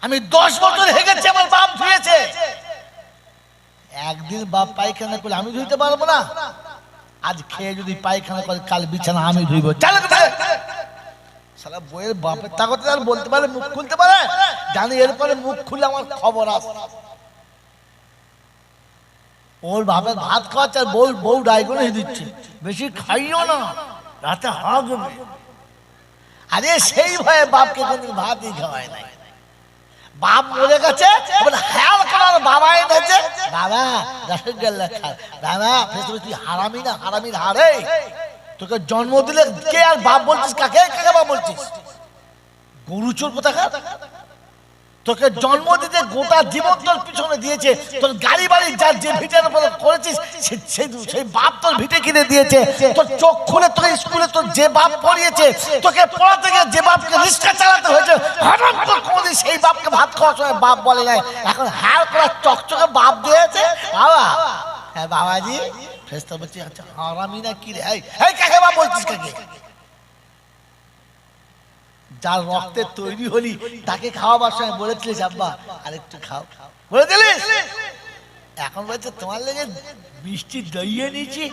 আমি 10 বছর হেগেছি, আমার বাপ ধুয়েছে। একদিন বাপ পায়খানা করলে আমি ধুইতে পারবো না? আজ খেয়ে যদি পায়খানা করে কাল বিছানা আমি ধুইব। সারা বইয়ের বাপের তাগতে আর বলতে পারে, মুখ খুলতে পারে, জানি এরপরে মুখ খুললে আমার খবর আছে। ওর বাপের ভাত খাওয়াচ্ছে আর বউ ডাইগনে দিচ্ছে, বেশি খাইও না, রাতে হবে। আরে সেই ভয়ে বাপকে কোনদিন ভাতই খাওয়ায় নাই। বাপ মরে গেছে, বাবা এনেছে, বাবা রসগোল্লা খা, বাবা তুই হারামি না, হারামির হারে। তোকে জন্ম দিলে কে আর বাপ বলছিস? কাকে কাকে বাপ বলছিস? গরু চোর কোথাকার। তোকে জন্ম দিতে গোটা জীবন তোর পিছনে দিয়েছে, তোর গাড়ি বাড়ি যার যে ভিটের উপরে করেছিস সেই বাপ তোর ভিটে কিনে দিয়েছে। তোর চোখ খুলে তোকে স্কুলে তোর যে বাপ পড়িয়েছে, তোকে পড়াতে গিয়ে যে বাপকে রিক্সা চালাতে হয়েছে, হঠাৎ করে কোনদিন সেই বাপকে ভাত খাওয়ার সময় বাপ বলে নাই। এখন হার করা চকচকে বাপ দিয়েছে বাবা। হ্যাঁ বাবাজি, ফেরেশতা বলছি আচ্ছা হারামি না কি রে? এই কাকে বাপ বলছিস? কাকে? যার রক্তে তৈরি হলি তাকে খাওয়াবার সময় বলেছিলিস আব্বা আরেকটু খাও, বলেছিলিস? এখন বলছে তোমার লেগে মিষ্টি দইয়ে নিয়েছি।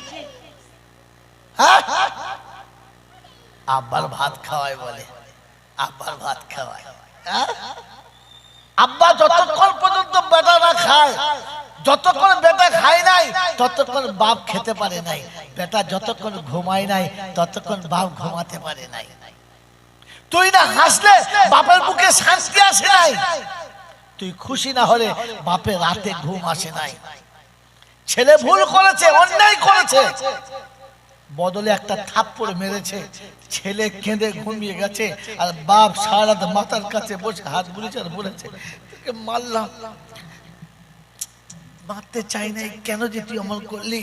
আব্বার ভাত খাওয়ায় বলে, আব্বার ভাত খাওয়ায়। আব্বা যতক্ষণ পর্যন্ত বেটা না খায়, যতক্ষণ বেটা খায় নাই ততক্ষণ বাপ খেতে পারে নাই। বেটা যতক্ষণ ঘুমায় নাই ততক্ষণ বাপ ঘুমাতে পারে নাই। তুই না হাসলে বাপের বুকে শান্তি আসে নাই, তুই খুশি না হলে বাপের রাতে ঘুম আসে নাই। ছেলে ভুল করেছে, অন্যায় করেছে, বদলে একটা থাপ্পড় মেরেছে, ছেলে কেঁদে ঘুমিয়ে গেছে, আর বাপ সারা রাত মাথার কাছে বসে হাত বুলিয়েছে আর বলেছে মারলাম মারতে চাই নাই, কেন যে তুই অমল করলি?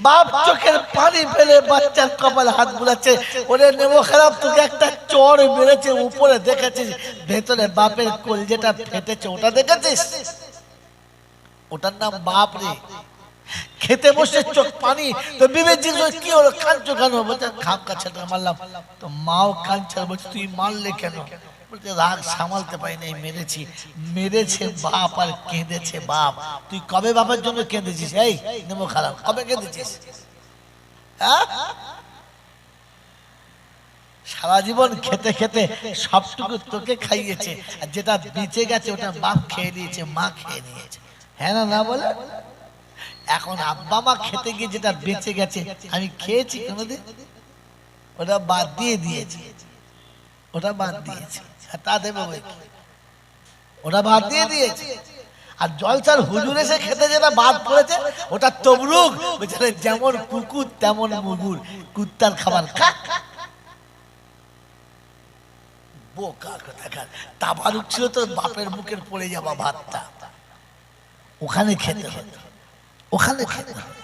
বাপ চোখের পানি ফেলে বাচ্চার কপালে হাত বুলাচ্ছে, ওরে নেবো খারাপ, তোকে একটা চড় মেরেছে উপরে, দেখেছিস ভেতরে বাপের কলজেটা ফেটেছে, ওটা দেখেছিস? ওটার নাম বাপ রে। খেতে বসে চোখ পানি, তো বিবেক জিজ্ঞেস কি হলো, কাঁদছো কেন? বলছে খাম কাছাটা মারলাম। তো মাও কাঁদছে, বলছে তুই মারলে কেন? বলছে রাগ সামালতে পারি নাই, মেরেছি। মেরেছে বাপ আর কেঁদেছে বাপ। তুই কবে বাপের জন্য কেঁদেছিস? এই নেমো খারাপ, কবে কেঁদেছিস? হ্যাঁ, সারা জীবন খেতে খেতে সবটুকু তোকে খাইয়েছে, আর যেটা বেঁচে গেছে ওটা বাপ খেয়ে নিয়েছে, মা খেয়ে নিয়েছে। হ্যাঁ না না বলে? এখন আব্বা মা খেতে গিয়ে যেটা বেঁচে গেছে আমি খেয়েছি কোনোদিন? ওটা বাদ দিয়ে দিয়েছি, ওটা বাদ দিয়েছি। তা দেবে বই, ওটা বাদ দিয়ে দিয়েছে। আর জলসার হুজুর এসে খেতে যেটা বাদ পড়েছে ওটা তবরুক, বেচারে যেমন কুকুর তেমন মুগুর, কুত্তার খাবার খা। বোকা কোথাকার, তাবারুক ছিল তোর বাপের মুখের পড়ে যাওয়া ভাতটা, ওখানে খেতে হতো, ওখানে খেতে হতো।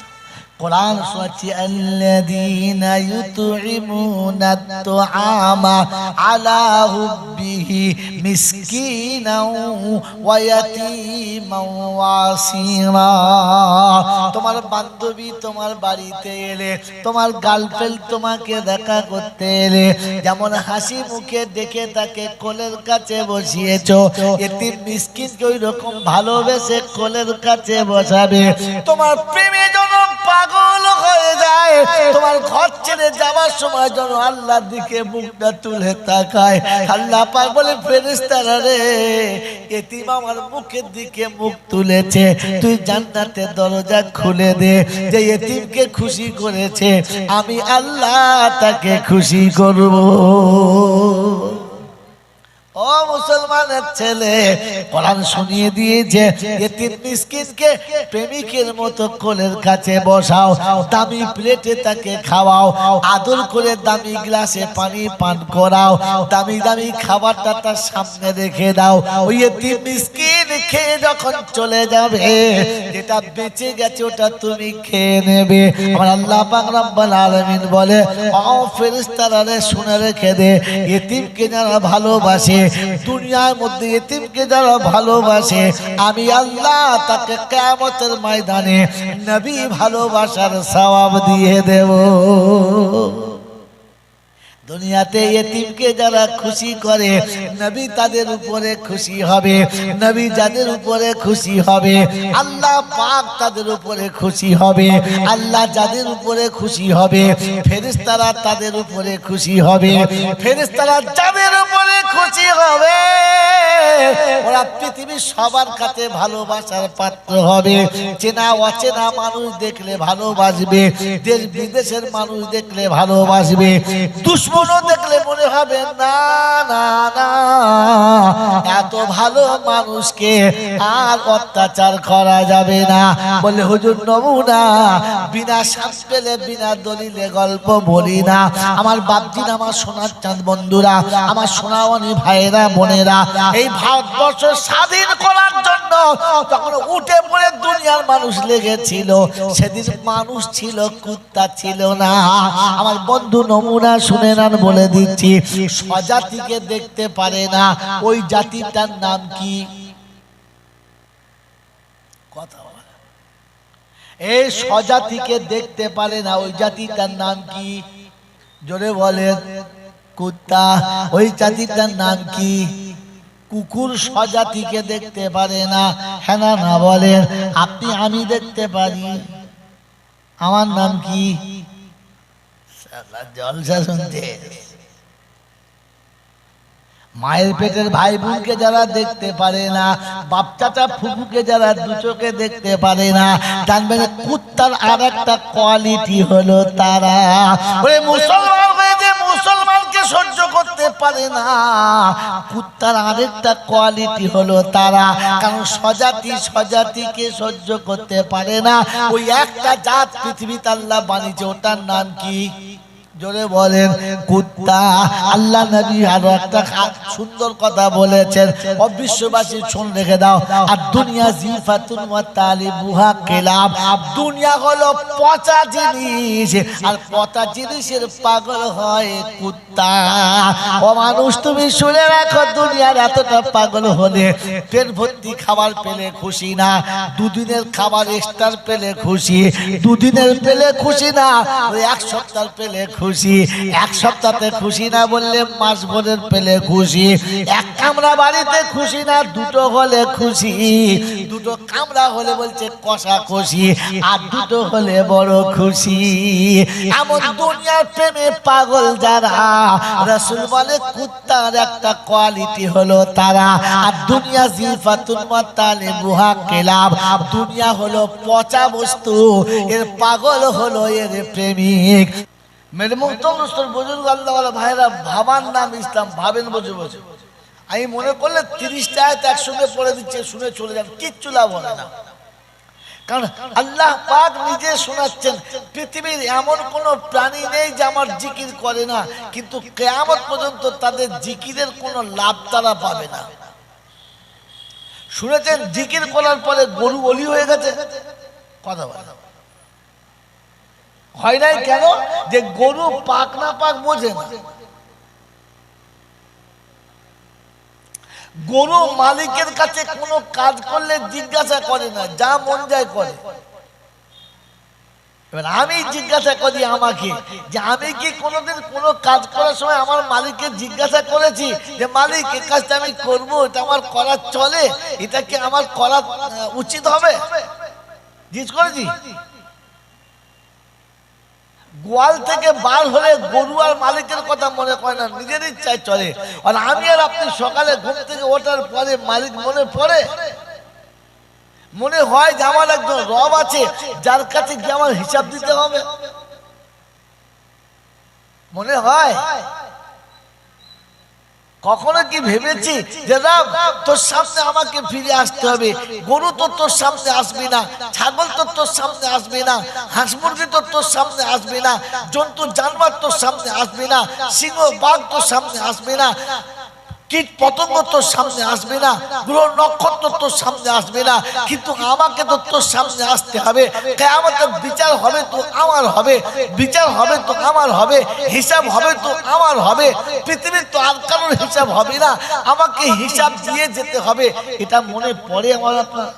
কোরআন শোনাচ্ছে আল্লাযীনা ইউতঈমুনা আত-তুআমা আলা হুব্বিহি মিসকিনাও ওয়া ইয়াতীমান ওয়া আসীরা। তোমার বান্ধবী তোমার বাড়িতে এলে, তোমার গার্লফ্রেন্ড তোমাকে দেখা করতে এলে, যেমন হাসি মুখে ডেকে তাকে কোলের কাছে বসিয়েছো, এতিম মিসকিনকে ওই রকম ভালোবেসে কোলের কাছে বসাবে। তোমার প্রেমে যেন পাগল হয়ে যায়, তোমার ঘর ছেড়ে যাওয়ার সময় যেন আল্লাহর দিকে মুখটা তুলে তাকায়। আল্লাহ পাক বলে ফেরেশতারা রে, এতিম আমার মুখের দিকে মুখ তুলেছে, তুই জান্নাতের দরজা খুলে দে। যে এতিমকে খুশি করেছে আমি আল্লাহ তাকে খুশি করব। ও মুসলমানের ছেলে, কোরআন শুনিয়ে দিয়েছে এতিম মিসকিনকে প্রেমিকের মতো কোলের কাছে বসাও, দামি প্লেটে তাকে খাওয়াও, আদর করে দামি গ্লাসে পানি পান করাও, দামি দামি খাবারটা তার সামনে রেখে দাও। ওই এতিম মিসকিন খেয়ে যখন চলে যাবে, যেটা বেঁচে গেছে ওটা তুমি খেয়ে নেবে। আমার আল্লাহ পাক রব্বুল আলামিন বলে, ও ফেরেশতারা রে শুনে রেখে দে, এতিমকে যারা ভালোবাসে, দুনিয়ার মধ্যে এতিমকে যারা ভালোবাসে, আমি আল্লাহ তাকে কিয়ামতের ময়দানে নবী ভালোবাসার সওয়াব দিয়ে দেব। দুনিয়াতে এতিমকে যারা খুশি করে, নবী তাদের উপরে খুশি হবে। নবী যাদের উপরে খুশি হবে, আল্লাহ পাক তাদের উপরে খুশি হবে। আল্লাহ যাদের উপরে খুশি হবে, ফেরেশতারা তাদের উপরে খুশি হবে। ফেরেশতারা যাদের উপরে খুশি হবে, ওরা পৃথিবীর সবার কাছে ভালোবাসার পাত্র হবে। চেনা অচেনা মানুষ দেখলে ভালোবাসবে, দেশ বিদেশের মানুষ দেখলে ভালোবাসবে, দুশ্মনও দেখলে মনে হবে না না না, এত ভালো মানুষকে আর অত্যাচার করা যাবে না। বলে হুজুর নমুনা, বিনা শ্বাস পেলে বিনা দলিলে গল্প বলি না। আমার বাপজিন, আমার সোনার চাঁদ বন্ধুরা, আমার সোনাওয়ানি ভাইয়েরা বোনেরা, এই ভারতবর্ষ স্বাধীন করার জন্য তখন উঠে পড়ে দুনিয়ার মানুষ লেগেছিল, সেদিন মানুষ ছিল, কুত্তা ছিল না। আমার বন্ধু নমুনা শুনে নেন, বলে দিচ্ছি, স্বজাতিকে দেখতে পারে না, ওই জাতিটার নাম কি? কথা বলে, এই স্বজাতিকে দেখতে পারে না, ওই জাতিটার নাম কি? জোরে বলেন। কুত্তা। ওই জাতিটার নাম কি? কুকুর। স্বজাতিকে দেখতে পারে না, হ্যাঁ না না বলেন? আপনি আমি দেখতে পারি। আমার নাম কি? জলসা শুনতে। মায়ের পেটের ভাই বোনকে যারা দেখতে পারে না, বাপ চাচা ফুফুকে যারা দু চোখে দেখতে পারে না, জানবেন কুত্তার আর একটা কোয়ালিটি হলো তারা। ওরে মুসলমান হয়ে যে মুসলমানকে সহ্য করতে পারে না, কুত্তার আরেকটা কোয়ালিটি হলো তারা। কারণ স্বজাতি স্বজাতিকে সহ্য করতে পারে না। ওই একটা জাত পৃথিবীতে আল্লাহ বানিয়েছে, ওটার নাম কি? জোরে বলেন কুত্তা। আল্লাহ নবী আরো একটা সুন্দর কথা বলেছেন, বিশ্ববাসী শুন রেখে দাও। আর দুনিয়া জিফাতুন ওয়া তালিবুহা কিলাব, দুনিয়া হলো পচা জিনিস, আর পচা জিনিসের পাগল হয় কুত্তা। ও মানুষ তুমি শুনে রাখো, দুনিয়ার এতটা পাগল হলে পেট ভর্তি খাবার পেলে খুশি না, দুদিনের খাবার এক্সট্রা পেলে খুশি, দুদিনের পেলে খুশি না, এক সপ্তাহ পেলে খুশি, এক সপ্তাহে খুশি না বললে মাস ভরের পেলে খুশি, এক কামরা বাড়িতে খুশি না, দুটো হলে খুশি, দুটো কামরা হলে বলছে কষা খুশি, আর দুটো হলে বড় খুশি। এমন দুনিয়ার প্রেমে পাগল যারা, রাসূল বলে কুত্তার একটা কোয়ালিটি হলো তারা। আর দুনিয়া জিফাতুন ওয়া তালিবুহা কিলাব, দুনিয়া হলো পচা বস্তু, এর পাগল হলো এর প্রেমিক। মেরে মুহতরম বুজুর্গ আল্লাহ ওয়ালা ভাইরা, ভাবার নাম ইসলাম, ভাবেন বসে বসে। আমি মনে করলে 30টা আয়াত একসঙ্গে পড়ে দিচ্ছে, শুনে চলে যান, কিচ্ছু লাভ হবে না। কারণ আল্লাহ পাক নিজে শোনাচ্ছেন, পৃথিবীর এমন কোন প্রাণী নেই যে আমার জিকির করে না, কিন্তু কিয়ামত পর্যন্ত তাদের জিকিরের কোনো লাভ তারা পাবে না। শুনেছেন জিকির করার পরে গরু অলি হয়ে গেছে? কথা বলে হয় নাই কেন? যে গরু পাক না পাক বোঝে না। গরু মালিকের কাছে কোনো কাজ করলে জিজ্ঞাসা করে না, যা মন যায় করে। এবার আমি জিজ্ঞাসা করি আমাকে, যে আমি কি কোনোদিন কোনো কাজ করার সময় আমার মালিককে জিজ্ঞাসা করেছি যে মালিক এই কাজটা আমি করব, এটা আমার করা চলে, এটা কি আমার করা উচিত হবে? জিজ্ঞেস করেছি? গোয়াল থেকে বার হলে গরু আর মালিকের কথা মনে করে না, নিজের ইচ্ছায় চলে। আর আমি আর আপনি সকালে ঘুম থেকে ওঠার পরে মালিক মনে পড়ে? মনে হয় যে আমার একজন রব আছে যার কাছে গিয়ে আমার হিসাব দিতে হবে? মনে হয়? কখনো কি ভেবেছি যে রব তোর সামনে আমাকে ফিরে আসতে হবে? গরু তো তোর সামনে আসবে না, ছাগল তো তোর সামনে আসবে না, হাঁস মুরগি তো তোর সামনে আসবে না, জন্তু জানোয়ার তোর সামনে আসবে না, সিংহ বাঘ তোর সামনে আসবে না, কীট পতঙ্গ তোর সামনে আসবে না, গ্রহ নক্ষত্র তোর সামনে আসবে না, কিন্তু আমাকে তো তোর সামনে আসতে হবে। কিয়ামতের বিচার হবে তো আমার হবে, বিচার হবে তো আমার হবে, হিসাব হবে তো আমার হবে। পৃথিবীর তো আর কারোর হিসাব হবে না, আমাকে হিসাব দিয়ে যেতে হবে। এটা মনে পড়ে আমার আপনার?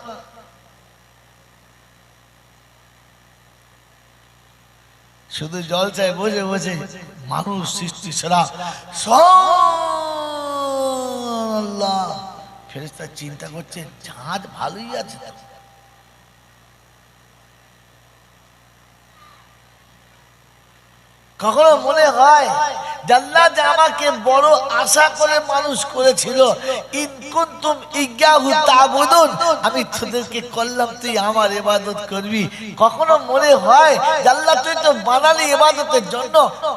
শুধু জলসায় বসে বসে মানুষ সৃষ্টি সেরা আল্লাহ। ফেরেশতা চিন্তা করছে চাঁদ ভালোই আছে। কখনো মনে হয় আল্লাহ যে আমাকে বড় আশা করে মানুষ করেছিল, ইন কুনতুম ইয়্যাহু তা'বুদুন, আমি তোদেরকে করলাম তুই আমার ইবাদত করবি। কখনো মনে হয় আল্লাহ তুই তো বানালি ইবাদতের জন্য,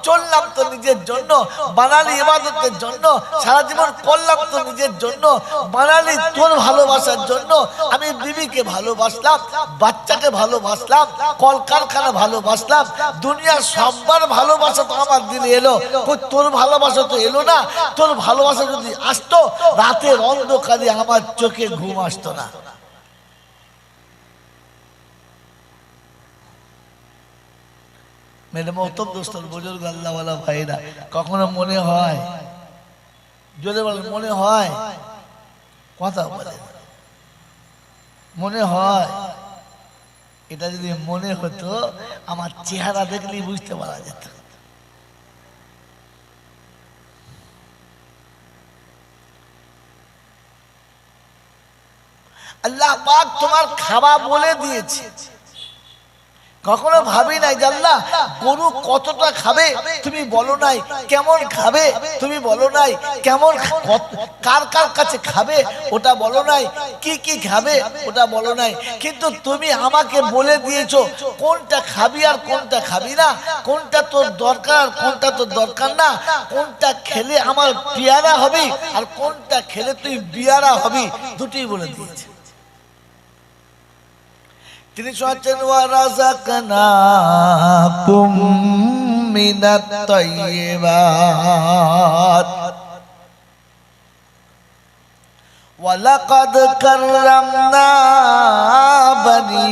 চললাম তো নিজের জন্য, বানালি ইবাদতের জন্য, সারা জীবন করলাম তো নিজের জন্য, বানালি তোর ভালোবাসার জন্য। আমি বিবিকে ভালোবাসলাম, বাচ্চাকে ভালোবাসলাম, কলকারখানা ভালোবাসলাম, দুনিয়ার সবার ভালোবাসা তো আমার দিলে এলো, তোর ভালোবাসা তো এলো না। তোর ভালোবাসা যদি আসতো, রাতের অন্ধকারে আমার চোখে ঘুম আসতো না। মেরে মহতব দোস্তর বুজুর্গ আল্লাহ ওয়ালা ভাইরা, কখনো মনে হয়, জোরে বলেন মনে হয়, কথা বলে মনে হয়, এটা যদি মনে হতো আমার চেহারা দেখলেই বুঝতে পারা যেত। আল্লাহ পাক তোমার খাওয়া বলে দিয়েছে। কখনো ভাবি নাই যে আল্লাহ গরু কতটা খাবে তুমি বলো নাই, কেমন খাবে তুমি বলো নাই, কেমন কার কার কাছে খাবে ওটা বলো নাই, কি কি খাবে ওটা বলো নাই, কিন্তু তুমি আমাকে বলে দিয়েছো কোনটা খাবি আর কোনটা খাবি না, কোনটা তোর দরকার আর কোনটা তোর দরকার না, কোনটা খেলে আমার পেয়ারা হবে আর কোনটা খেলে তুই বিয়ারা হবি, দুটোই বলে দিয়েছে। তিনি শোনাচ্ছেন ওয়া রাযাকনাকুম মিনাত তাইয়্যিবাত ওয়ালাকাদ কাররামনা বনি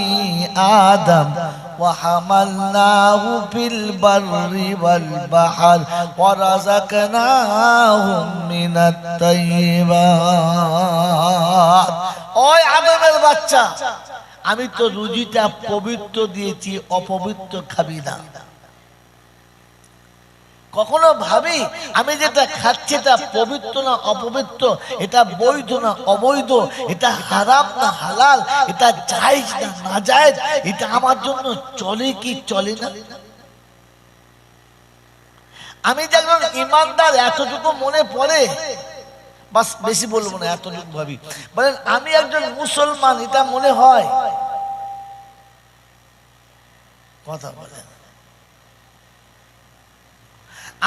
আদম وحملناه في البر والبحر ورزقناهم من الطيبات ওই আদমের বাচ্চা আমি তো রুজিটা পবিত্র দিয়েছি অপবিত্র খাবি না কখনো ভাবি আমি যেটা খাচ্ছি এটা পবিত্র না অপবিত্র এটা বৈধ না অবৈধ এটা হারাম না হালাল এটা জায়েজ না নাজায়েজ এটা আমার জন্য চলে কি চলে না আমি যখন ইমানদার এতটুকু মনে পড়ে বাস বেশি বলবো না এতটুকু ভাবি বলেন আমি একজন মুসলমান এটা মনে হয় কথা বলেন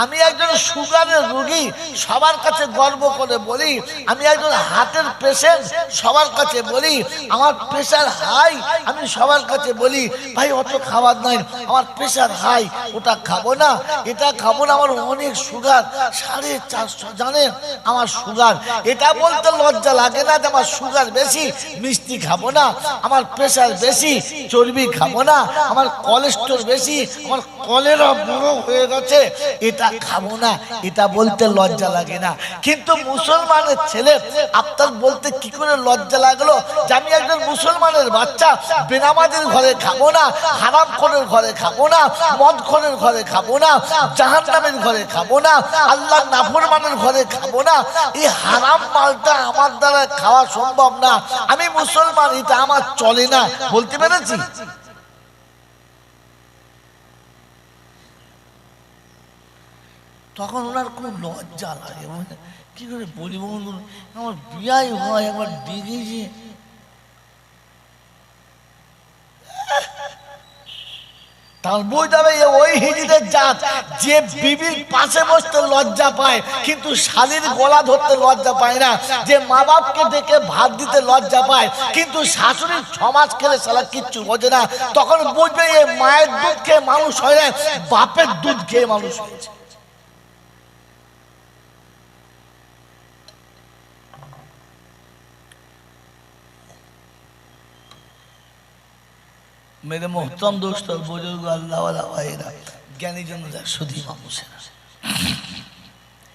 আমি একজন সুগারের রোগী সবার কাছে গর্ব করে বলি আমি একজন হার্টের পেশেন্ট সবার কাছে বলি আমার প্রেসার হাই আমি সবার কাছে বলি ভাই অত খাবার নাই আমার প্রেসার হাই ওটা খাবো না এটা খাবো না আমার অনেক সুগার 450 জানেন আমার সুগার এটা বলতে লজ্জা লাগে না যে আমার সুগার বেশি মিষ্টি খাবো না আমার প্রেসার বেশি চর্বি খাবো না আমার কোলেস্টেরল বেশি আমার কলেরা বড় হয়ে গেছে এটা খাবো না এটা বলতে লজ্জা লাগে না কিন্তু মুসলমানের ছেলে আপনার বলতে কি করে লজ্জা লাগলো যে আমি একজন মুসলমানের বাচ্চা বেনামাজির ঘরে খাবো না হারামখোরের ঘরে খাবো না মদখোরের ঘরে খাবো না জাহান্নামের ঘরে খাবো না আল্লাহর নাফরমানের ঘরে খাবো না এই হারাম মালটা আমার দ্বারা খাওয়া সম্ভব না আমি মুসলমান এটা আমার চলে না বলতে পেরেছি তখন ওনার খুব লজ্জা লাগে কি করে বলি বন্ধু আমার বিয়াই হয় একবার দেখেছি তার বই যাবে ওই হিজড়ের জাত যে বিবির পাশে বসতে লজ্জা পায় কিন্তু শালীর গলা ধরতে লজ্জা পায় না যে মা বাপকে ডেকে ভাত দিতে লজ্জা পায় কিন্তু শাশুড়ির সমাজ খেলে শালা কিচ্ছু বোঝে না তখন বুঝবে এই মায়ের দুধ খেয়ে মানুষ হয় না বাপের দুধ খেয়ে মানুষ হয়েছে मेरे मोहतरम दोस्त और बुजुर्ग अल्लाह वाला भाईरा ज्ञानी जन सुधी মানুষেরা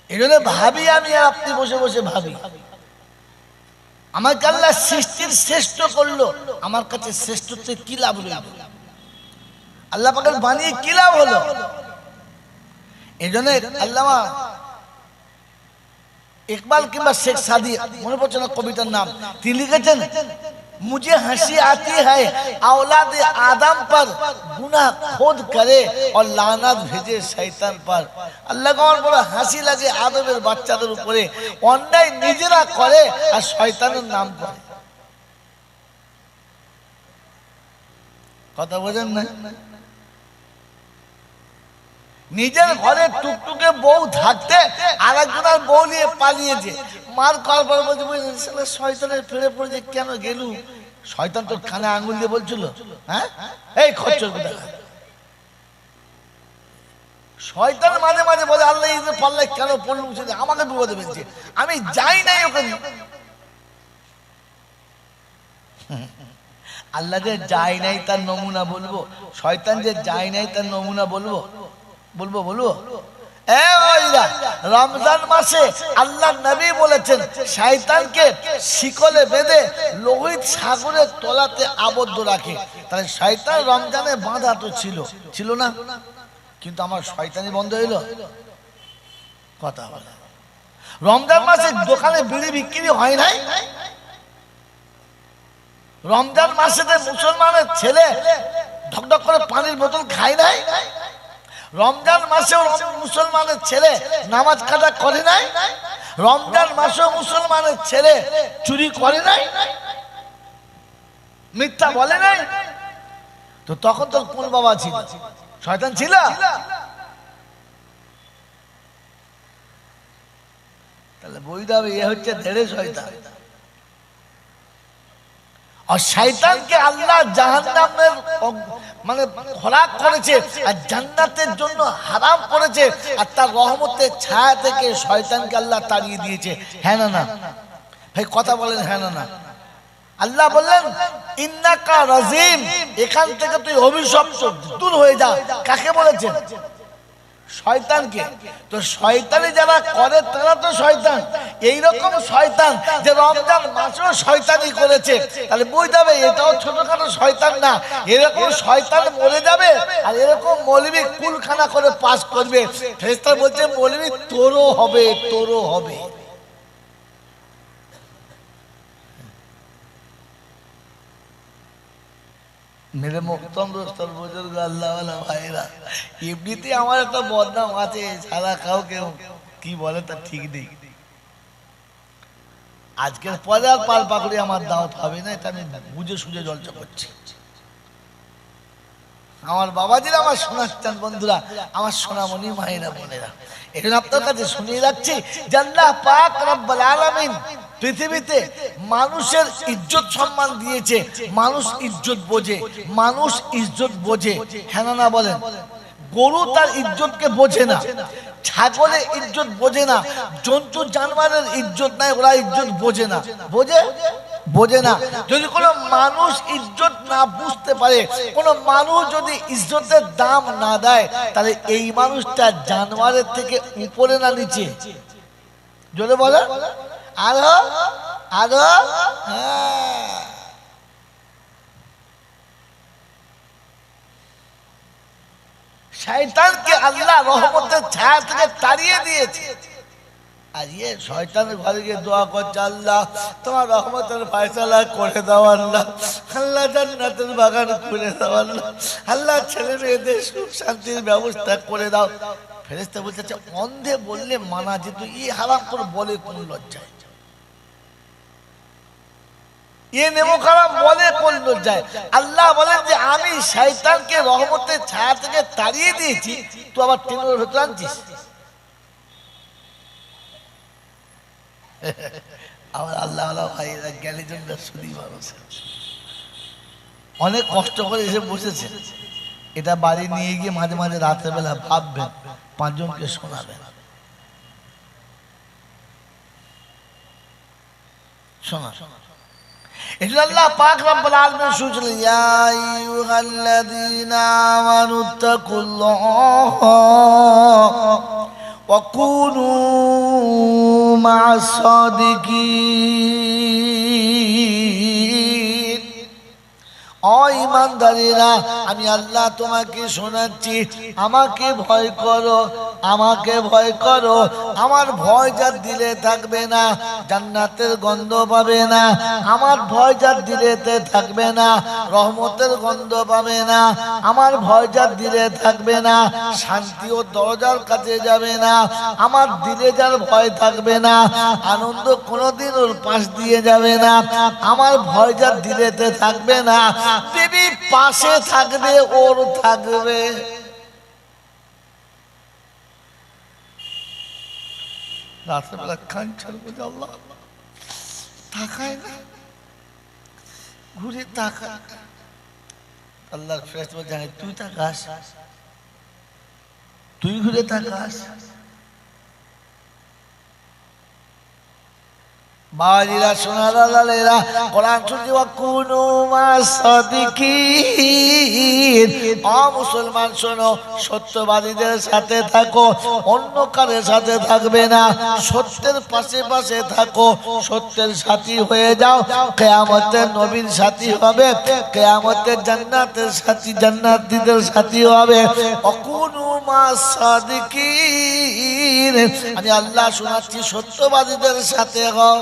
এজন্য ভাবি আমি আর আপনি বসে বসে ভাবি আমাকে আল্লাহ সৃষ্টির শ্রেষ্ঠ করলো আমার কাছে শ্রেষ্ঠত্বে কি লাভ হলো আল্লাহ পাকের বানিয়ে কি লাভ হলো এজন্য আল্লামা ইকবাল কিংবা শেখ সাদি মনে পড়ছে না কবিতার নাম তিনি লিখেছেন मुझे हंसी आती है औलाद आदम पर गुनाह खुद करे और लानत भेजे शैतान पर अल्लाह को बड़ा हंसी लगे आदमेर বাচ্চাদের উপরে অন্যায় নিজেরা করে আর শয়তানের নাম করে কথা বোঝেন না নিজের ঘরে টুকটুকে বউ থাকতে আরেকজনের বউ নিয়ে পালিয়েছে মার কলবার বলছে শয়তানের ফেরে পড়েছে কেন গেল শয়তান তোর কানে আঙ্গুল দিয়ে বলছিল হ্যাঁ এই খচ্চর শয়তান মাঝে মাঝে বলে আল্লাহ ঈদের পাল্লায় কেন পড়ল আমাকে বিপদে ফেলছে আমি যাই নাই ওখানে আল্লাহ যে যাই নাই তার নমুনা বলবো শয়তান যে যাই নাই তার নমুনা বলবো বলবো বলবো রমজান মাসে আল্লাহ নবী বলেছেন শয়তানকে শিকলে বেঁধে লোহিত সাগরের তলাতে আবদ্ধ রাখে তাহলে শয়তান রমজানে বাঁধা তো ছিল না কিন্তু আমার শয়তানি বন্ধ হইলো কথা বলে রমজান মাসে দোকানে বিড়ি বিক্রি হয় নাই রমজান মাসে মুসলমানের ছেলে ঢকঢক করে পানির বোতল খায় নাই রমজান মাসেও মুসলমানের ছেলে নামাজ কাজা করে নাই রমজান মাসেও মুসলমানের ছেলে চুরি করে নাই মিথ্যা বলে নাই তো তখন তো কোন বাবা ছিল শয়তান ছিল তাহলে বই দাবে এ হচ্ছে ধেড়ে শয়তান और शैतान के अल्लाह जहन्नम में মানে খোরাক করেছে আর জান্নাতের জন্য হারাম করেছে, আর তার রহমতের ছায়া থেকে শয়তানকে আল্লাহ তাড়িয়ে দিয়েছে। হ্যাঁ না না ভাই, কথা বলেন হ্যাঁ না না? আল্লাহ বললেন ইন্নাকা রাজিম, এখান থেকে তুই অভিশপ্ত, দূর হয়ে যা। কাকে বলেছেন? শয়তানকে। তো শয়তানি যারা করে তারা তো শয়তান। এইরকম শয়তান যে রমজান মাসেও শয়তানি করেছে, তাহলে বুঝতে হবে এটাও ছোটখাটো শয়তান না। এরকম শয়তান মরে যাবে আর এরকম মৌলবি কুলখানা করে পাস করবে। ফেরেশতা বলছে মৌলবি তোরও হবে, তোরও হবে। মেরে মোহতরম দোস্তর বুজুর্গ আল্লাহওয়ালা ভাইরা, এমনিতে আমার একটা বদনাম আছে, সারা কাউকে কি বলে তা ঠিক নেই। আজকের পরে আর পাল পাকড়ি আমার দাওয়াত হবে না, এটা আমি বুঝে সুঝে জলচা করছি। আমার বাবাজিরা আমার শোনাচ্ছেন, বন্ধুরা আমার সোনামণি মায়েরা বোনেরা, এখন আপনার কাছে শুনিয়ে রাখছি যে আল্লাহ পাক রব্বুল আলামিন পৃথিবীতে মানুষের ইজ্জত সম্মান দিয়েছে। মানুষ ইজ্জত বোঝে, মানুষ ইজ্জত বোঝে, হ্যাঁ না বলেন? গরু তার ইজ্জতকে বোঝে না, ছাগলের ইজ্জত বোঝে না, জন্তু জানোয়ারের ইজ্জত নাই, ওরা ইজ্জত বোঝে না। বোঝে? বোঝে না। যদি কোনো মানুষ ইজ্জত না বুঝতে পারে, কোনো মানুষ যদি ইজ্জতের দাম না দেয়, তাহলে এই মানুষটা জানোয়ারের থেকে উপরে না নিচে? জোরে বলে আরো আরো। শয়তানকে আল্লাহ রহমতের ছায়া থেকে তাড়িয়ে দিয়েছে। আর ইয়ে শয়তানের ঘরে গিয়ে দোয়া করছে, আল্লাহ তোমার রহমতের ফয়সালা করে দাও, আল্লাহ আল্লাহ জান্নাতের বাগান খুলে দাও, আল্লাহ আল্লাহ ছেলে মেয়েদের সুখ শান্তির ব্যবস্থা করে দাও। ফেরেশতা বলছে অন্ধে বললে মানা যেত, ই হারাম করে বলে কোন লজ্জায়? এ নেমো খারাপ বলে কোন লজ্জায়? আল্লাহ বলেন যে আমি শয়তানকে রহমতের ছায়া থেকে তাড়িয়ে দিয়েছি, তুই আবার টেনের ভেতর আনছিস। আমার আল্লাহ ভাইরা জ্ঞানী জন্য শুধু মানুষ অনেক কষ্ট করে এসে বসেছে। এটা বাড়ি নিয়ে গিয়ে মাঝে মাঝে রাতের বেলা ভাববেন, পাঁচজনকে শোনাবেন। শোনা এটা আল্লাহ পাক রব্বুল আলামিন শুনলেন, ইয়া আইয়ুহাল্লাযীনা আমানুত্তাকুল্লাহ ওয়া কুনু মা'আস সাদিকিন। ও ঈমানদারেরা, আমি আল্লাহ তোমাকে শোনাচ্ছি, আমাকে ভয় করো, আমাকে ভয় করো। আমার ভয় যার দিলে থাকবে না, জান্নাতের গন্ধ পাবে না। আমার ভয় যার দিলেতে থাকবে না, রহমতের গন্ধ পাবে না। আমার ভয় যার দিলে থাকবে না, শান্তি ও দরজার কাছে যাবে না। আমার দিলে যার ভয় থাকবে না, আনন্দ কোনোদিন ওর পাশ দিয়ে যাবে না। আমার ভয় যার দিলেতে থাকবে না, দেবী পাশে থাকবে, ওর থাকবে। রাত্রেবেলা কাঞ্চার বলে আল্লাহ তাকায় না, ঘুরে তাকায়। আল্লাহর ফেরেশতা বলছে তুই তাকাস, তুই ঘুরে তাকাস। বাজিরা সোনারা লালেরা, কোরআন শুনছি ওয়া কুনু মা'আস সাদিকিন। ও মুসলমান শোনো, সত্যবাদীদের সাথে থাকো, অন্য কারোর সাথে থাকবে না। সত্যের পাশে পাশে থাকো, সত্যের সাথী হয়ে যাও। কিয়ামতে নবীর সাথী হবে, কিয়ামতে জান্নাতের সাথী, জান্নাতীদের সাথী হবে। ওয়া কুনু মা'আস সাদিকিন, আমি আল্লাহ শোনাচ্ছি সত্যবাদীদের সাথে হও।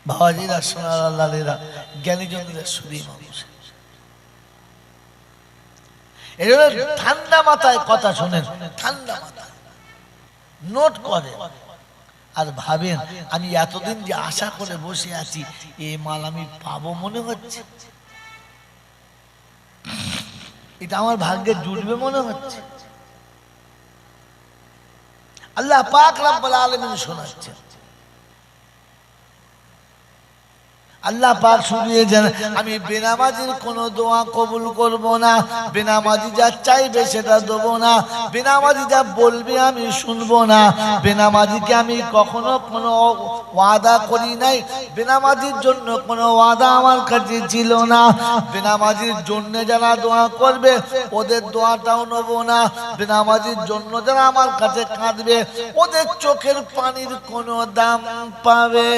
বাবাজিরা সোনারা লালেরা, জ্ঞানীজনেরা শুধুই মানুষ। এই জন্য ঠান্ডা মাথায় কথা শোনেন, ঠান্ডা মাথায় নোট করে আর ভাবেন আমি এতদিন যে আশা করে বসে আছি, এই মাল আমি পাবো মনে হচ্ছে, এটা আমার ভাগ্যে জুটবে মনে হচ্ছে। আল্লাহ পাক রব্বুল আলামিন শোনাচ্ছেন। আল্লাহ পাক শুনিয়েছেন আমি বেনামাজির কোনো দোয়া কবুল করব না, বেনামাজি যা চাইবে সেটা দেবো না, বেনামাজি যা বলবে আমি শুনবো না। বেনামাজিকে আমি কখনো কোনো ওয়াদা করি নাই, বেনামাজির জন্য কোনো ওয়াদা আমার কাছে ছিল না। বেনামাজির জন্য যারা দোয়া করবে ওদের দোয়াটাও নেব না। বেনামাজির জন্য যারা আমার কাছে কাঁদবে ওদের চোখের পানির কোনো দাম পাবে।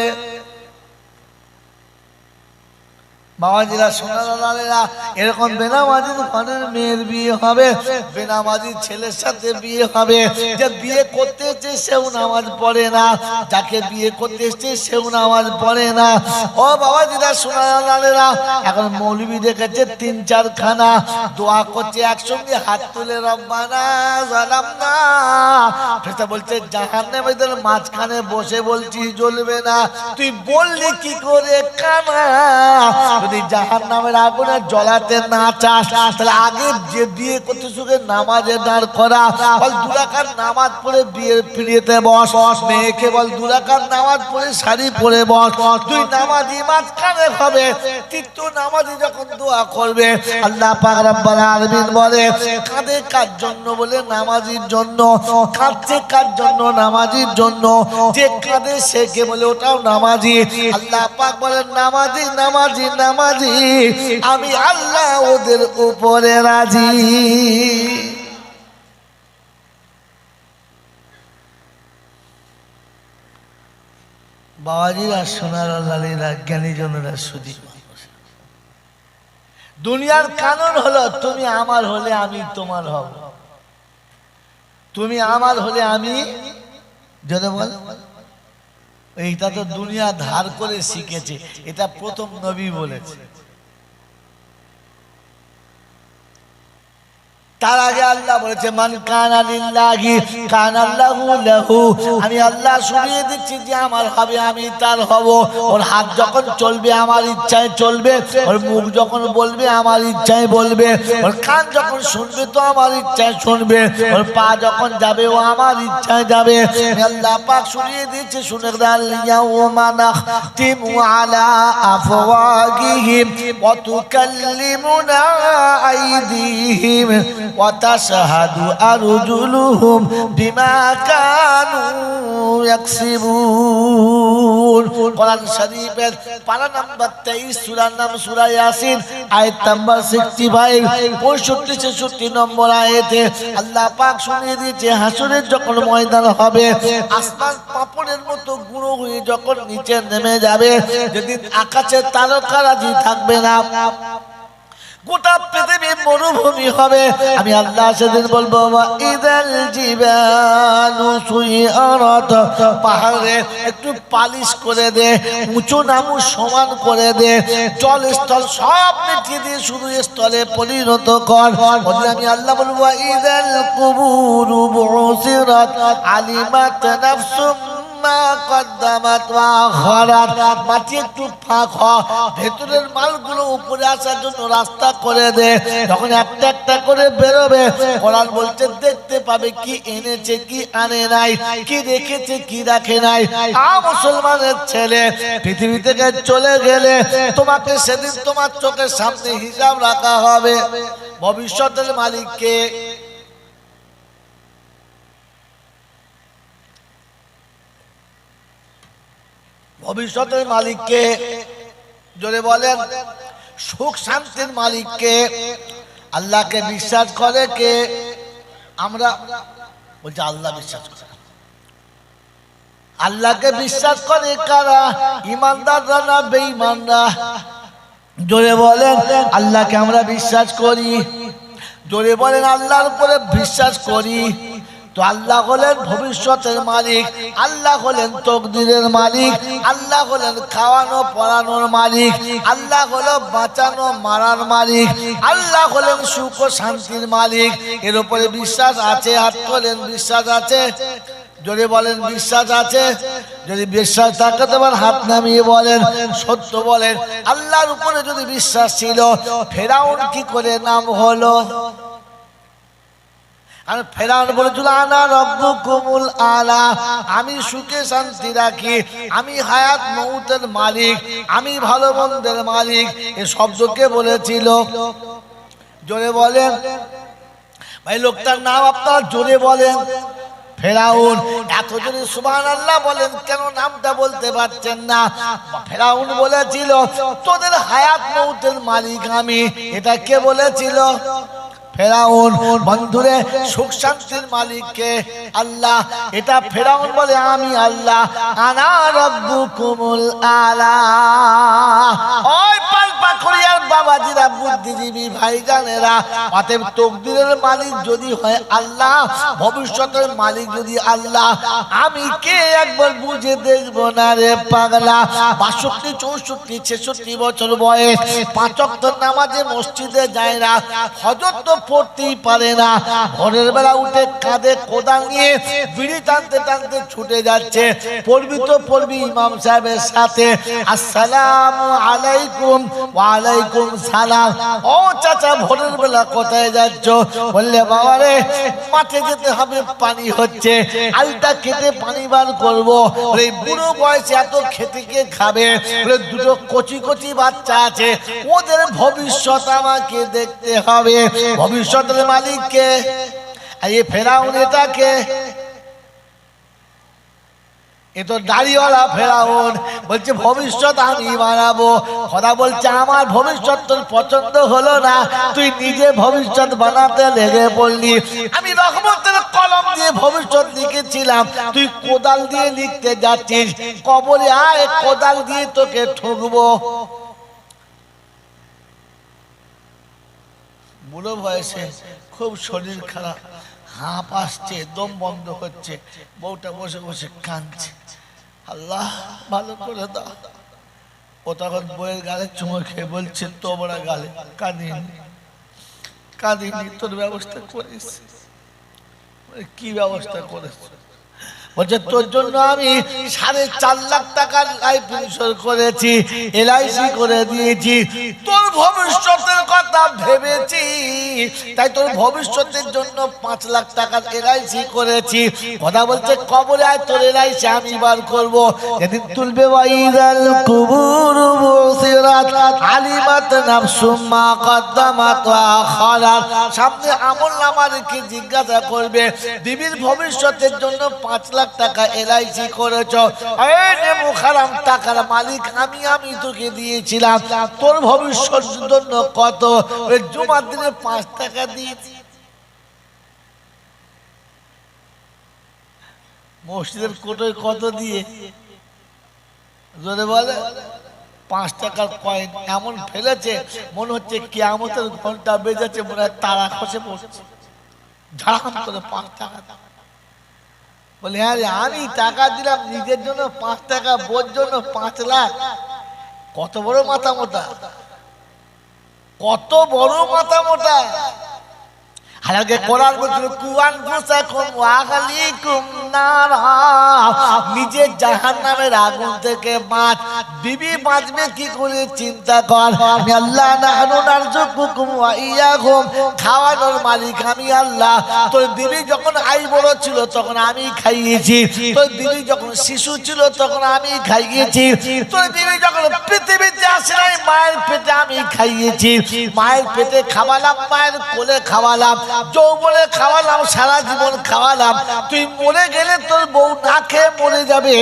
বাবাজিরা সোনারা এরকম বেনামাজির ঘরের মেয়ের বিয়ে হবে, বেনামাজির ছেলের সাথে বিয়ে হবে। যে বিয়ে করতে এসছে সেও নামাজ পড়ে না, যাকে বিয়ে করতে এসছে সেও নামাজ পড়ে না। ও বাবাজিরা সোনারা এখন মৌলবি দেখেছে ৩-৪ খানা দোয়া করছে একসঙ্গে হাত তুলে রব্বানা জালামনা। সেটা বলছে জাহান্নামীদের মাঝখানে বসে বলছি জ্বলবে না, তুই বললি কি করে কানা? যদি জাহান্নামের আগুনে জ্বলাতে না চাস তাহলে আগে যে বিয়ে করতে সুখে নামাজে দাঁড় করা, বল 2 রাকাত নামাজ পড়ে বিয়ের পিড়িতে বস। মেয়েকে বল 2 রাকাত নামাজ পড়ে শাড়ি পরে বস। তুই নামাজি মাঝখানে হবে, তৃতীয় নামাজি যখন দোয়া করবে আল্লাহ পাক রব্বুল আলামিন বলে কাঁদে কার জন্য? বলে নামাজির জন্য। কাঁদছে কার জন্য? নামাজির জন্য। যে কাঁদে সে কে? বলে ওটাও নামাজি। আল্লাহ পাক বলে নামাজি নামাজি নামাজি, আমি আল্লাহ ওদের উপরে রাজি। বাবাজিরা সোনার লালীরা জ্ঞানীজনেরা সুধী, দুনিয়ার কানুন হলো তুমি আমার হলে আমি তোমার হব, তুমি আমার হলে আমি যদি বল। এইটা তো দুনিয়া ধার করে শিখেছে, এটা প্রথম নবী বলেছে। তার আগে আল্লাহ বলেছে মান কানা লিল্লাহি কানা আল্লাহু লাহু। আমি আল্লাহ শুনিয়ে দিচ্ছি যে আমার হবে আমি তার হব। ওর হাত যখন চলবে আমার ইচ্ছায় চলবে, ওর মুখ যখন বলবে আমার ইচ্ছায় বলবে, ওর কান যখন শুনবে তো আমার ইচ্ছায় শুনবে, ওর পা যখন যাবে ও আমার ইচ্ছায় যাবে। আল্লাহ পাক শুনিয়ে দিচ্ছে, শুনে রাল ইয়াউমা নাখতিমু আলা আফওয়াহিহিম ওয়া তুকাল্লিমুনা আইদিহিম ওয়াতাশহাদু আরজুলুহুম বিমা কানু ইয়াকসিবুন। কোরআন শরীফের পারা নাম্বার 23 সূরার নাম সূরা ইয়াসিন, আয়াত নাম্বার 65 65-66 নম্বর আয়াতে আল্লাহ পাক শুনিয়ে দিয়েছে হাসরের যখন ময়দান হবে, আসমান পাপড়ের মতো গুঁড়ো হয়ে যখন নিচে নেমে যাবে, যেদিন আকাশে তারকারাজি থাকবে না, গোটা পৃথিবী মরুভূমি হবে, আমি আল্লাহ সেদিন বলবো ইদাল জিবালু সুইরাত, পাহাড়ে একটু পালিশ করে দে, উঁচু নামু সমান করে দে, জল স্থল সব মিটিয়ে দিয়ে শুধু স্থলে পরিণত কর। আমি আল্লাহ বলবো ইদাল কুবুরু বুসিরাত আলিমাত নাফসুম মাটি একটু ফাঁক ভেতরের মালগুলো উপরে আসার জন্য রাস্তা করে দে, যখন একটা একটা করে বেরোবে কোরআন বলছে দেখতে পাবে কি এনেছে কি আনে নাই, কি রেখেছে কি রাখে নাই। মুসলমানের ছেলে পৃথিবী থেকে চলে গেলে তোমাকে সেদিন তোমার চোখের সামনে হিসাব রাখা হবে। ভবিষ্যতের মালিককে, ভবিষ্যতের মালিককে জোরে বলেন, সুখ শান্তির মালিককে, আল্লাহকে বিশ্বাস করে কে? আমরা বলছি আল্লাহ বিশ্বাস করে। আল্লাহকে বিশ্বাস করে কারা? ইমানদাররা না বেঈমানরা? জোরে বলেন আল্লাহকে আমরা বিশ্বাস করি। জোরে বলেন আল্লাহর উপরে বিশ্বাস করি। তো আল্লাহ হলেন ভবিষ্যতের মালিক, আল্লাহ হলেন তকদিরের মালিক, আল্লাহ হলেন খাওয়ানো পড়ানোর মালিক, আল্লাহ হলো বাঁচানো মারার মালিক, আল্লাহ হলেন সুখ ও শান্তির মালিক। এর উপরে বিশ্বাস আছে? হাত তোলেন। বিশ্বাস আছে? যদি বলেন বিশ্বাস আছে। যদি বিশ্বাস থাকে তোমার হাত নামিয়ে বলেন সত্য বলেন। আল্লাহর উপরে যদি বিশ্বাস ছিল ফেরাউন কি করে নাম হলো? আর ফেরাউন বলেছিল আনা রব্বুকুমুল আলা, আমি সুখে শান্তি রাখি, আমি হায়াত মউতের মালিক, আমি ভালো মন্দের মালিক। এ শব্দকে বলেছিল। জোরে বলেন ভাই, লোকটার নাম আপনারা জোরে বলেন। ফেরাউন। এত জোরে সুবহানাল্লাহ বলেন কেন, নামটা বলতে পারছেন না? ফেরাউন বলেছিল তোদের হায়াত মউতের মালিক আমি। এটা কে বলেছিল? ফেরাউন। বন্ধুরে, সুখ শান্তির মালিক কে? আল্লাহ। এটা ফেরাউন বলে আমি আল্লাহ, আনা রব্বুকুমুল আলা। ওই পালপাখরিয়ার বাবাজিরা, বুদ্ধিজীবী ভাইজানেরা, অতএব তকদিরের মালিক যদি হয় আল্লাহ, ভবিষ্যতের মালিক যদি আল্লাহ, আমি কে একবার বুঝে দেখবো না রে পাগলা? ৬২, ৬৪, ৬৬ বছর বয়স, ৫ ওয়াক্ত নামাজে মসজিদে যায় না, ফজর তো পড়তেই পারে না, ভোরের বেলা উঠে কাঁধে কোদাল নিয়ে বিড়ি টানতে টানতে ছুটে যাচ্ছে। পড়বি তো পড়বি ইমাম সাহেবের সাথে, আসসালামু আলাইকুম। ওয়া আলাইকুম সালাম। ও চাচা, ভোরের বেলা কোথায় যাচ্ছ? বললে বাবা রে, মাঠে যেতে হবে, পানি হচ্ছে, আলটা কেটে পানি বার করবো। এই বুড়ো বয়সে এত খেতে কে খাবে? দুটো কচি কচি বাচ্চা আছে, ওদের ভবিষ্যৎ আমাকে দেখতে হবে। ভবিষ্যতের মালিককে। আর এ ফেরাউন, এটাকে, এ তো দাড়িওয়ালা ফেরাউন, বলছে ভবিষ্যৎ আমি বানাবো। খোদা বলছে আমার ভবিষ্যৎ তোর পছন্দ হলো না, তুই নিজে ভবিষ্যৎ বানাতে লেগে পড়লি। আমি রহমতের কলম দিয়ে ভবিষ্যৎ লিখেছিলাম, তুই কোদাল দিয়ে লিখতে যাচ্ছিস। কবরে আয়, কোদাল দিয়ে তোকে ঠুকবো। বুড়ো বয়সে খুব শরীর খারাপ, হাঁপ আসছে, দম বন্ধ হচ্ছে, বউটা বসে বসে কাঁদছে, আল্লাহ ভালো করে দাও। ও তখন বইয়ের গালে চুমো খেয়ে বলছে, তোমরা গালে কাঁদিনি, কাঁদিনি, তোর ব্যবস্থা করিস। কি ব্যবস্থা করেছ? বলছে তোর জন্য আমি ৪.৫ লাখ টাকার লাইফ ইন্স্যুরেন্স করেছি, এলআইসি করে দিয়েছি, তোর ভবিষ্যতের কথা ভেবেছি, তাই তোর ভবিষ্যতের জন্য ৫ লাখ টাকার এলআইসি করেছি। কথা বলছে কবরে আয়, তোর এলআইসি আমি বার করবো। যেদিন তুলবে ওয়াইদাল কুবুর বুসিরাত আলিমাত নাফসুম মা কদ্দামাত ওয়া আখারাত, সামনে আমলনামা রেখে জিজ্ঞাসা করবে বিবির ভবিষ্যতের জন্য ৫ লাখ টাকা এলআইসি করেছ, মুখারাম টাকার মালিক আমি তোকে দিয়েছিলাম, তোর ভবিষ্যতের জন্য কত? জুমার দিনে ৫ টাকা দিয়েছি। মসজিদের কোটোয় কত দিয়ে? জোরে বলে ৫ টাকার কয়েন এমন ফেলেছে, মনে হচ্ছে কিয়ামতের ঘন্টা বেজেছে, মনে হয় তারা খসে পড়ছে, ঝাড়াম করে ৫ টাকা। বলে হ্যাঁ রে, আমি টাকা দিলাম নিজের জন্য ৫ টাকা, বোর জন্য ৫ লাখ। কত বড় মাথা মোটা, কত বড় মাথা মোটা। আগে কোরআন বলছিল কুয়ান ফুসাকুম ওয়া আহলিকুম নারা, নিজে জাহান্নামের আগুন থেকে বাঁচ। বিবি বাঁচবে কি করে চিন্তা কর। আমি আল্লাহ নাহনু নারযুকুকুম ওয়া ইয়াহুম, খাওয়ানোর মালিক আমি আল্লাহ। তোর বিবি যখন আই বড় ছিল তখন আমি খাইয়েছি, তোর বিবি যখন শিশু ছিল তখন আমি খাইয়েছি, তোর বিবি যখন পৃথিবীতে আসে নাই মায়ের পেটে আমি খাইয়েছি, মায়ের পেটে খাওয়ালাম, মায়ের কোলে খাওয়ালাম, যৌবনে খাওয়ালাম, সারা জীবন খাওয়ালাম। তুই মরে গেলে তোর বউ না খেয়ে মরে যাবে,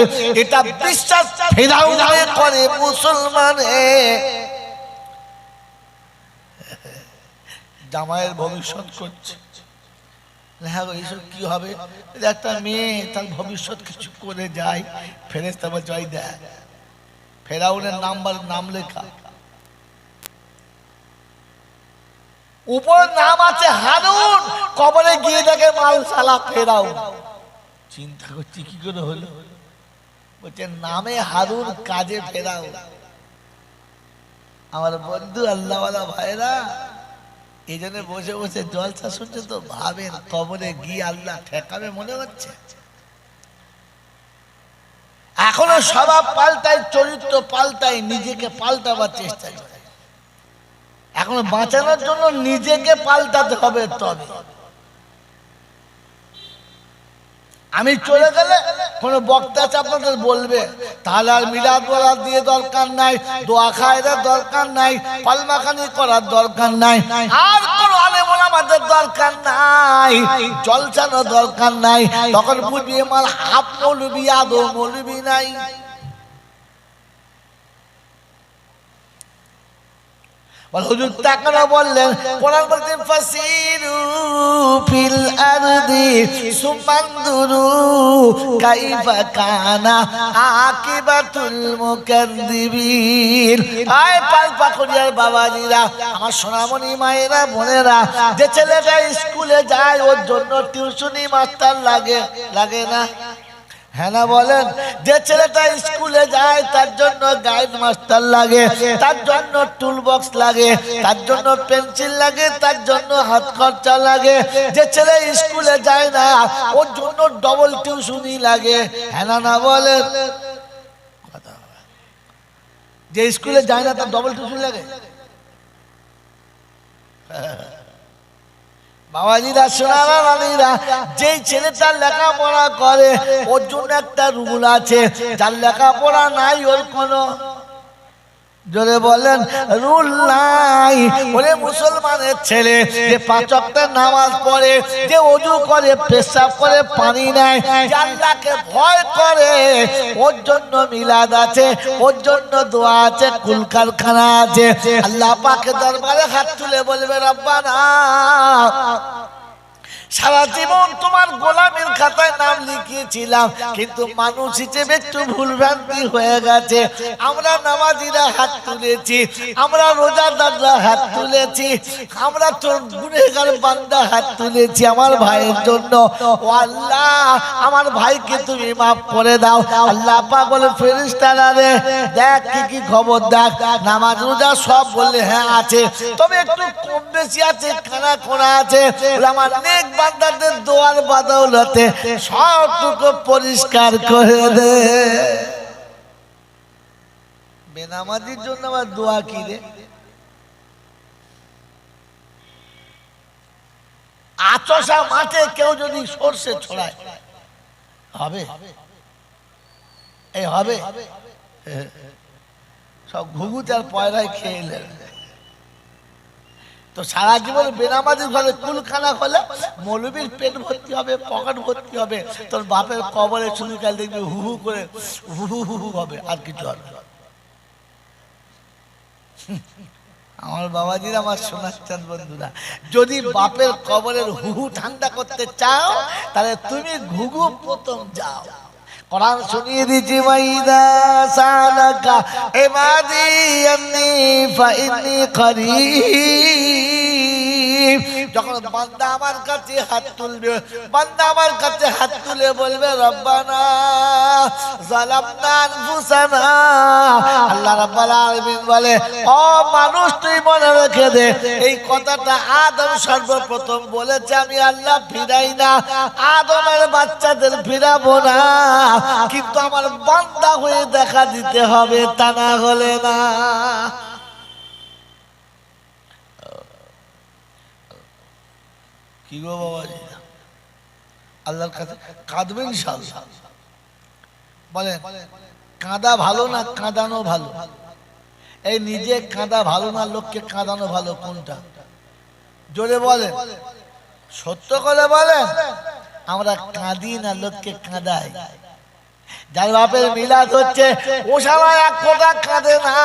এটা বিশ্বাস ফেরাউন করে মুসলমান। জামাইয়ের ভবিষ্যৎ করছে, হ্যাঁ এইসব কি হবে? একটা মেয়ে তার ভবিষ্যৎ কিছু করে যায়, ফেরেশতা বলছে ওই দেখ ফেরাউনের নাম লেখা, উপর নাম আছে হারুন, কবরে গিয়ে দেখে মালসালা ফেরাউন। চিন্তা করছি কি করে হলো? বলছে নামে হারুন, কাজে ফেরাউন। আমার বন্ধু আল্লাহওয়ালা ভাইরা এই জন্য বসে বসে জলসা শুনছে তো ভাবেন কবরে গিয়ে আল্লাহ ঠেকাবে মনে হচ্ছে। এখনো স্বভাব পাল্টায়, চরিত্র পাল্টায়, নিজেকে পাল্টাবার চেষ্টা করে। এখন বাঁচানোর জন্য নিজেকে পাল্টাতে হবে। তবে আমি চলে গেলে কোন বক্তা আছে আপনাদের বলবে, তাহলে আর মিলাদ বলার দিয়ে দরকার নাই, দোয়া খায়রার দরকার নাই, পালমাখানি করার দরকার নাই, আর কোন আলেম ওলামাদের দরকার নাই, জলসানো দরকার নাই। তখন বুঝবি আমার হাফ মৌলবি আদৌ মৌলবি নাই। হুজুর তাকরা বললেন, কোরআন বলতে ফাসিরু ফিল আরদি সুমানদুরু কাইফা কানা আকিবাতুল মুকাদ্দিবিন। আয় পালপা করিয়ার বাবাজিরা, আমার সোনামণি মায়েরা বোনেরা, যে ছেলেটা স্কুলে যায় ওর জন্য টিউশনি মাস্টার লাগে, লাগে না? হ্যাঁ না বলেন? যে ছেলেটা স্কুলে যায় তার জন্য গাইড মাস্টার লাগে, তার জন্য টুল বক্স লাগে, তার জন্য পেন্সিল লাগে, তার জন্য হাত খরচা লাগে। যে ছেলে স্কুলে যায় না ওর জন্য ডবল টিউশনি লাগে। হ্যাঁ না বলেন? যে স্কুলে যায় না তার ডবল টিউশন লাগে। বাবাজিরা, সোনারা, রানীরা, যেই ছেলেটা লেখাপড়া করে ওর জন্য একটা রুল আছে, যার লেখাপড়া নাই ওর কোনো, জোরে বলেন, রুল নাই। ওরে মুসলমানের ছেলে যে 5 ওয়াক্তের নামাজ পড়ে, যে ওযু করে, পেশাব করে, পানি নেয়, যে আল্লাহকে ভয় করে, ওর জন্য মিলাদ আছে, ওর জন্য দোয়া আছে, কুল কারখানা আছে। আল্লাহ পাকের দরবারে হাত তুলে বলবে, রব্বানা সারা জীবন তোমার গোলামের খাতায় নাম লিখিয়েছিলাম, কিন্তু মানুষ হিসেবে একটু ভুলভ্রান্তি হয়ে গেছে। আমরা নামাজিরা হাত তুলেছি, আমরা রোজাদাররা হাত তুলেছি, আমরা তোর গুনেহগার বান্দা হাত তুলেছি আমার ভাইয়ের জন্য। ও আল্লাহ, আমার ভাইকে তুমি মাফ করে দাও। আল্লাহ পাক বলে, ফেরেশতারা রে, দেখ কি কি খবর, দেখ নামাজ রোজা সব বললে হ্যাঁ আছে, তবে একটু কম বেশি আছে, খানা খোনা আছে। আমার নেক বান্দাদের দোয়ার বদৌলতে সবটুকু পরিষ্কার করে দে। বেনামাজির জন্য আবার দোয়া কি রে? আচসা মাঠে কেউ যদি সরষে ছড়ায় হবে? এই হবে? সব ঘুঘুতে আর পয়রায় খেয়ে এলেন। তো সারা জীবন বেনামাজির ঘরে কুলখানা হলে মৌলবীর পেট ভর্তি হবে, পকেট ভর্তি হবে, তোর বাপের কবরে শুধু কাল দেখবি হু হু করে হু হু হু হবে, আর কিছু হবে। আমার বাবাজির, আমার সোনার চাঁদ বন্ধুরা, যদি বাপের কবরের হু হু ঠান্ডা করতে চাও তাহলে তুমি ঘুঘু প্রথম যাও। কোরআন শুনিয়ে দিচ্ছি, মাইদা সালাকা ইবাদি আন্নি ফাইন্নি করিব। যখন বান্দা আমার কাছে হাত তুলবে, বান্দা আমার কাছে হাত তুলে বলবে, রব্বানা যালামনা আনফুসানা, আল্লাহ রাব্বুল আলামিন বলে, ও মানুষ তুই মনে রেখে দে, এই কথাটা আদম সর্বপ্রথম বলেছে, আমি আল্লাহ ফিরাই না, আদমের বাচ্চাদের ফিরাবো না, কিন্তু আমার বান্দা হয়ে দেখা দিতে হবে, তা না হলে না। কি গো বাবাজি, আল্লাহর কাছে কাঁদবেন ইনশাআল্লাহ। বলেন, কাঁদা ভালো না কাঁদানো ভালো? এই নিজে কাঁদা ভালো না লোককে কাঁদানো ভালো, কোনটা? জোরে বলেন, সত্য করে বলেন। আমরা কাঁদি না, লোককে কাঁদাই। যার বাপের মিলাদ হচ্ছে ও সারা এক ফোঁটা কাঁদে না,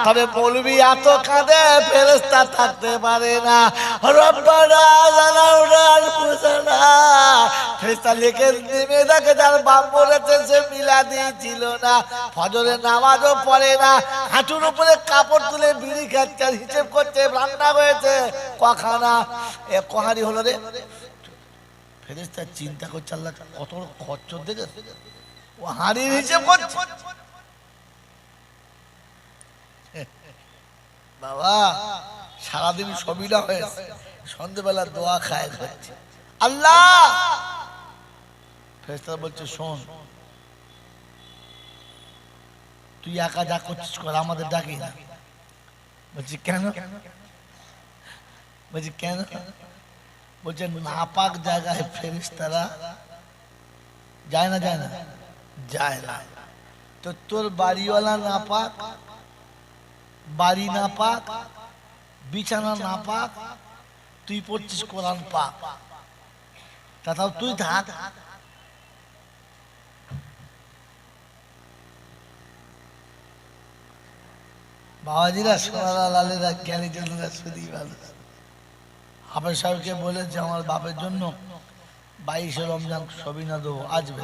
তবে মৌলবি এত কাঁদে ফেরেশতা থাকতে পারে না। রব্বানা যালামনা আনফুসানা, ফেরেশতা লিখে নেমে দেখে যার বাপ মরেছে সে মিলাদই ছিল না, ফজরের নামাজও পড়ে না, হাঁটুর উপরে কাপড় তুলে বিড়ি খাচ্ছে, হিসেব করছে রান্না হয়েছে কখানা, এ কহারি হলো রে। ফেরেশতা চিন্তা করছে, আল্লাহ কত খচ্চর দেখে ও হাড়ির হিসেব করছে। বাবা সারাদিন সবিলা হয়েছে, সন্ধ্যেবেলা দোয়া খায় খাচ্ছে, আল্লাহ। ফেরেশতা বলছে, শোন, তুই একা যা করছিস কর, আমাদের ডাকি না। বলছি কেন? বলছি কেন? বলছে নাপাক জায়গায় ফেরেশতারা যায় না যায় না? যায় না। তো তোর বাড়িওয়ালা না পাক, বাড়ি না পাক, বিছানা না পাক, তুই পড়ছিস কোরআন পাক, তাও তুই থাক। বাবাজিরা, সোনারা, লালেরা, জ্ঞানী জনেরা শুধু ভালো। হাফেজ সাহেবকে বলেছে আমার বাপের জন্য 22শে রমজান সবিনা দেবো, আসবে?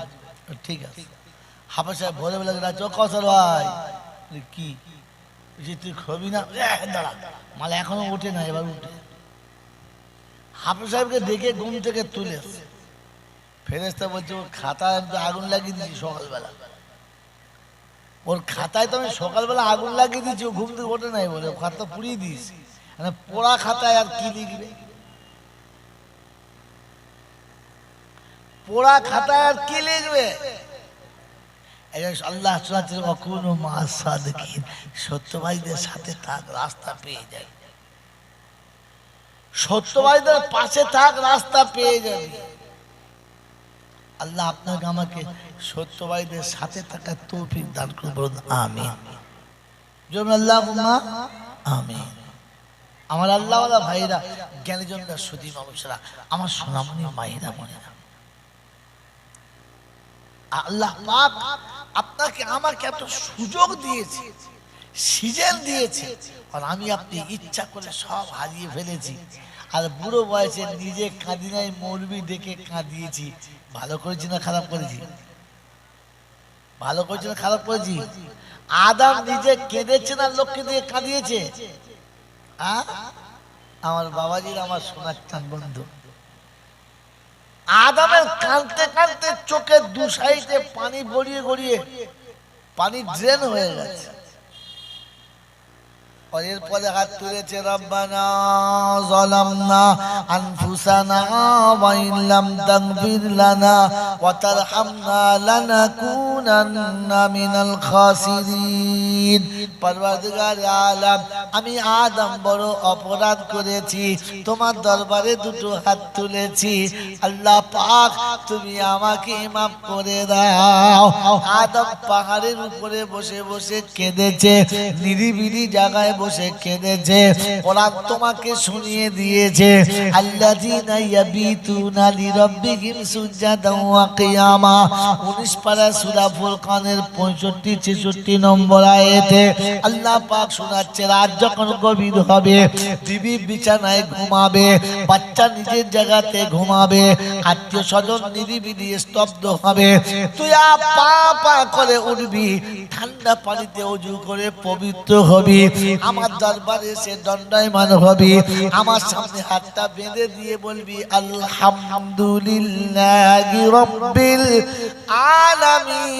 ঠিক আছে। হাফেজ সাহেব ভোরে বেলা রাখছে, ও কৌশল ভাই কি তুই খবি না? দাঁড়া, মাল এখনো ওঠে না, এবার উঠে। হাফেজ সাহেবকে দেখে ঘুম থেকে তুলে ফেরেশতা বলছে, ওর খাতায় আমি তো আগুন লাগিয়ে দিয়েছি সকালবেলা, ওর খাতায় তো আমি সকালবেলা আগুন লাগিয়ে দিয়েছি, ও ঘুম থেকে ওঠে নাই বলে খাতা পুড়িয়ে দিয়েছি। মানে পোড়া খাতায় আর কি লিখবে? পোড়া খাতায় আর কি লিখবে? আল্লাহ সত্যবাদীদের সাথে থাক, রাস্তা পেয়ে যায়। সত্যবাদীদের পাশে থাক, রাস্তা পেয়ে যাবে। আল্লাহ আপনাকে আমাকে সত্যবাদীদের সাথে থাকার তৌফিক দান করুন, আমিন। আমিন। আমার আল্লাহওয়ালা ভাইরা, জ্ঞানীজনরা, সুধী মানুষরা, আমার সোনামণি মায়েরা, মনেরা, আল্লাহ পাক আপনাকে আমাকে এত সুযোগ দিয়েছে, সিজন দিয়েছে, আর আমি আপনি ইচ্ছা করে সব হারিয়ে ফেলেছি। আর বুড়ো বয়সে নিজে কাঁদি নাই, মৌলবি ডেকে কাঁদিয়েছি। ভালো করেছি না খারাপ করেছি? ভালো করেছি না খারাপ করেছি? আদম নিজে কেঁদেছে না লোককে দিয়ে কাঁদিয়েছে? আমার বাবাজির, আমার সোনার চাঁদ বন্ধু, আদমের কাঁদতে কাঁদতে চোখের দু সাইডে পানি গড়িয়ে গড়িয়ে পানি ড্রেন হয়ে গেছে। और এরপরে হাত তুলেছে, রব্বানা যালামনা আনফুসানা ওয়া ইন লাম তাগফির লানা ওয়া তারহামনা লানাকুনান্না মিনাল খাসিরিন। পরওয়ারদিগারে আলাম, আমি আদম বড় অপরাধ করেছি, তোমার দরবারে দুটো হাত তুলেছি, আল্লাহ পাক তুমি আমাকে মাফ করে দাও। আদম পাহাড়ের উপরে বসে বসে কেঁদেছে, নিরিবিলি জায়গায় বসে কেঁদেছে। কোরআন তোমাকে শুনিয়ে দিয়েছে, আল্লাযীনা ইয়াবিতুনা লিরাব্বিহিম সুজদান ওয়া কিয়ামা। 19 পারা সূরা ফুরকানের 65-66 নম্বর আয়াতে আল্লাহ পাক শোনাচ্ছে, রাত যখন গভীর হবে, বিবি বিছানায় ঘুমাবে, বাচ্চা নিজের জায়গাতে ঘুমাবে, আত্মীয় স্বজন নিরিবিলি স্তব্ধ হবে, তুই পা পা করে উঠবি, ঠান্ডা পানিতে ওযু করে পবিত্র হবি, আমার দরবারে এসে দণ্ডায়মান হবি, আমার সামনে হাতটা বেঁধে দিয়ে বলবি, আলহামদুলিল্লাহি রাব্বিল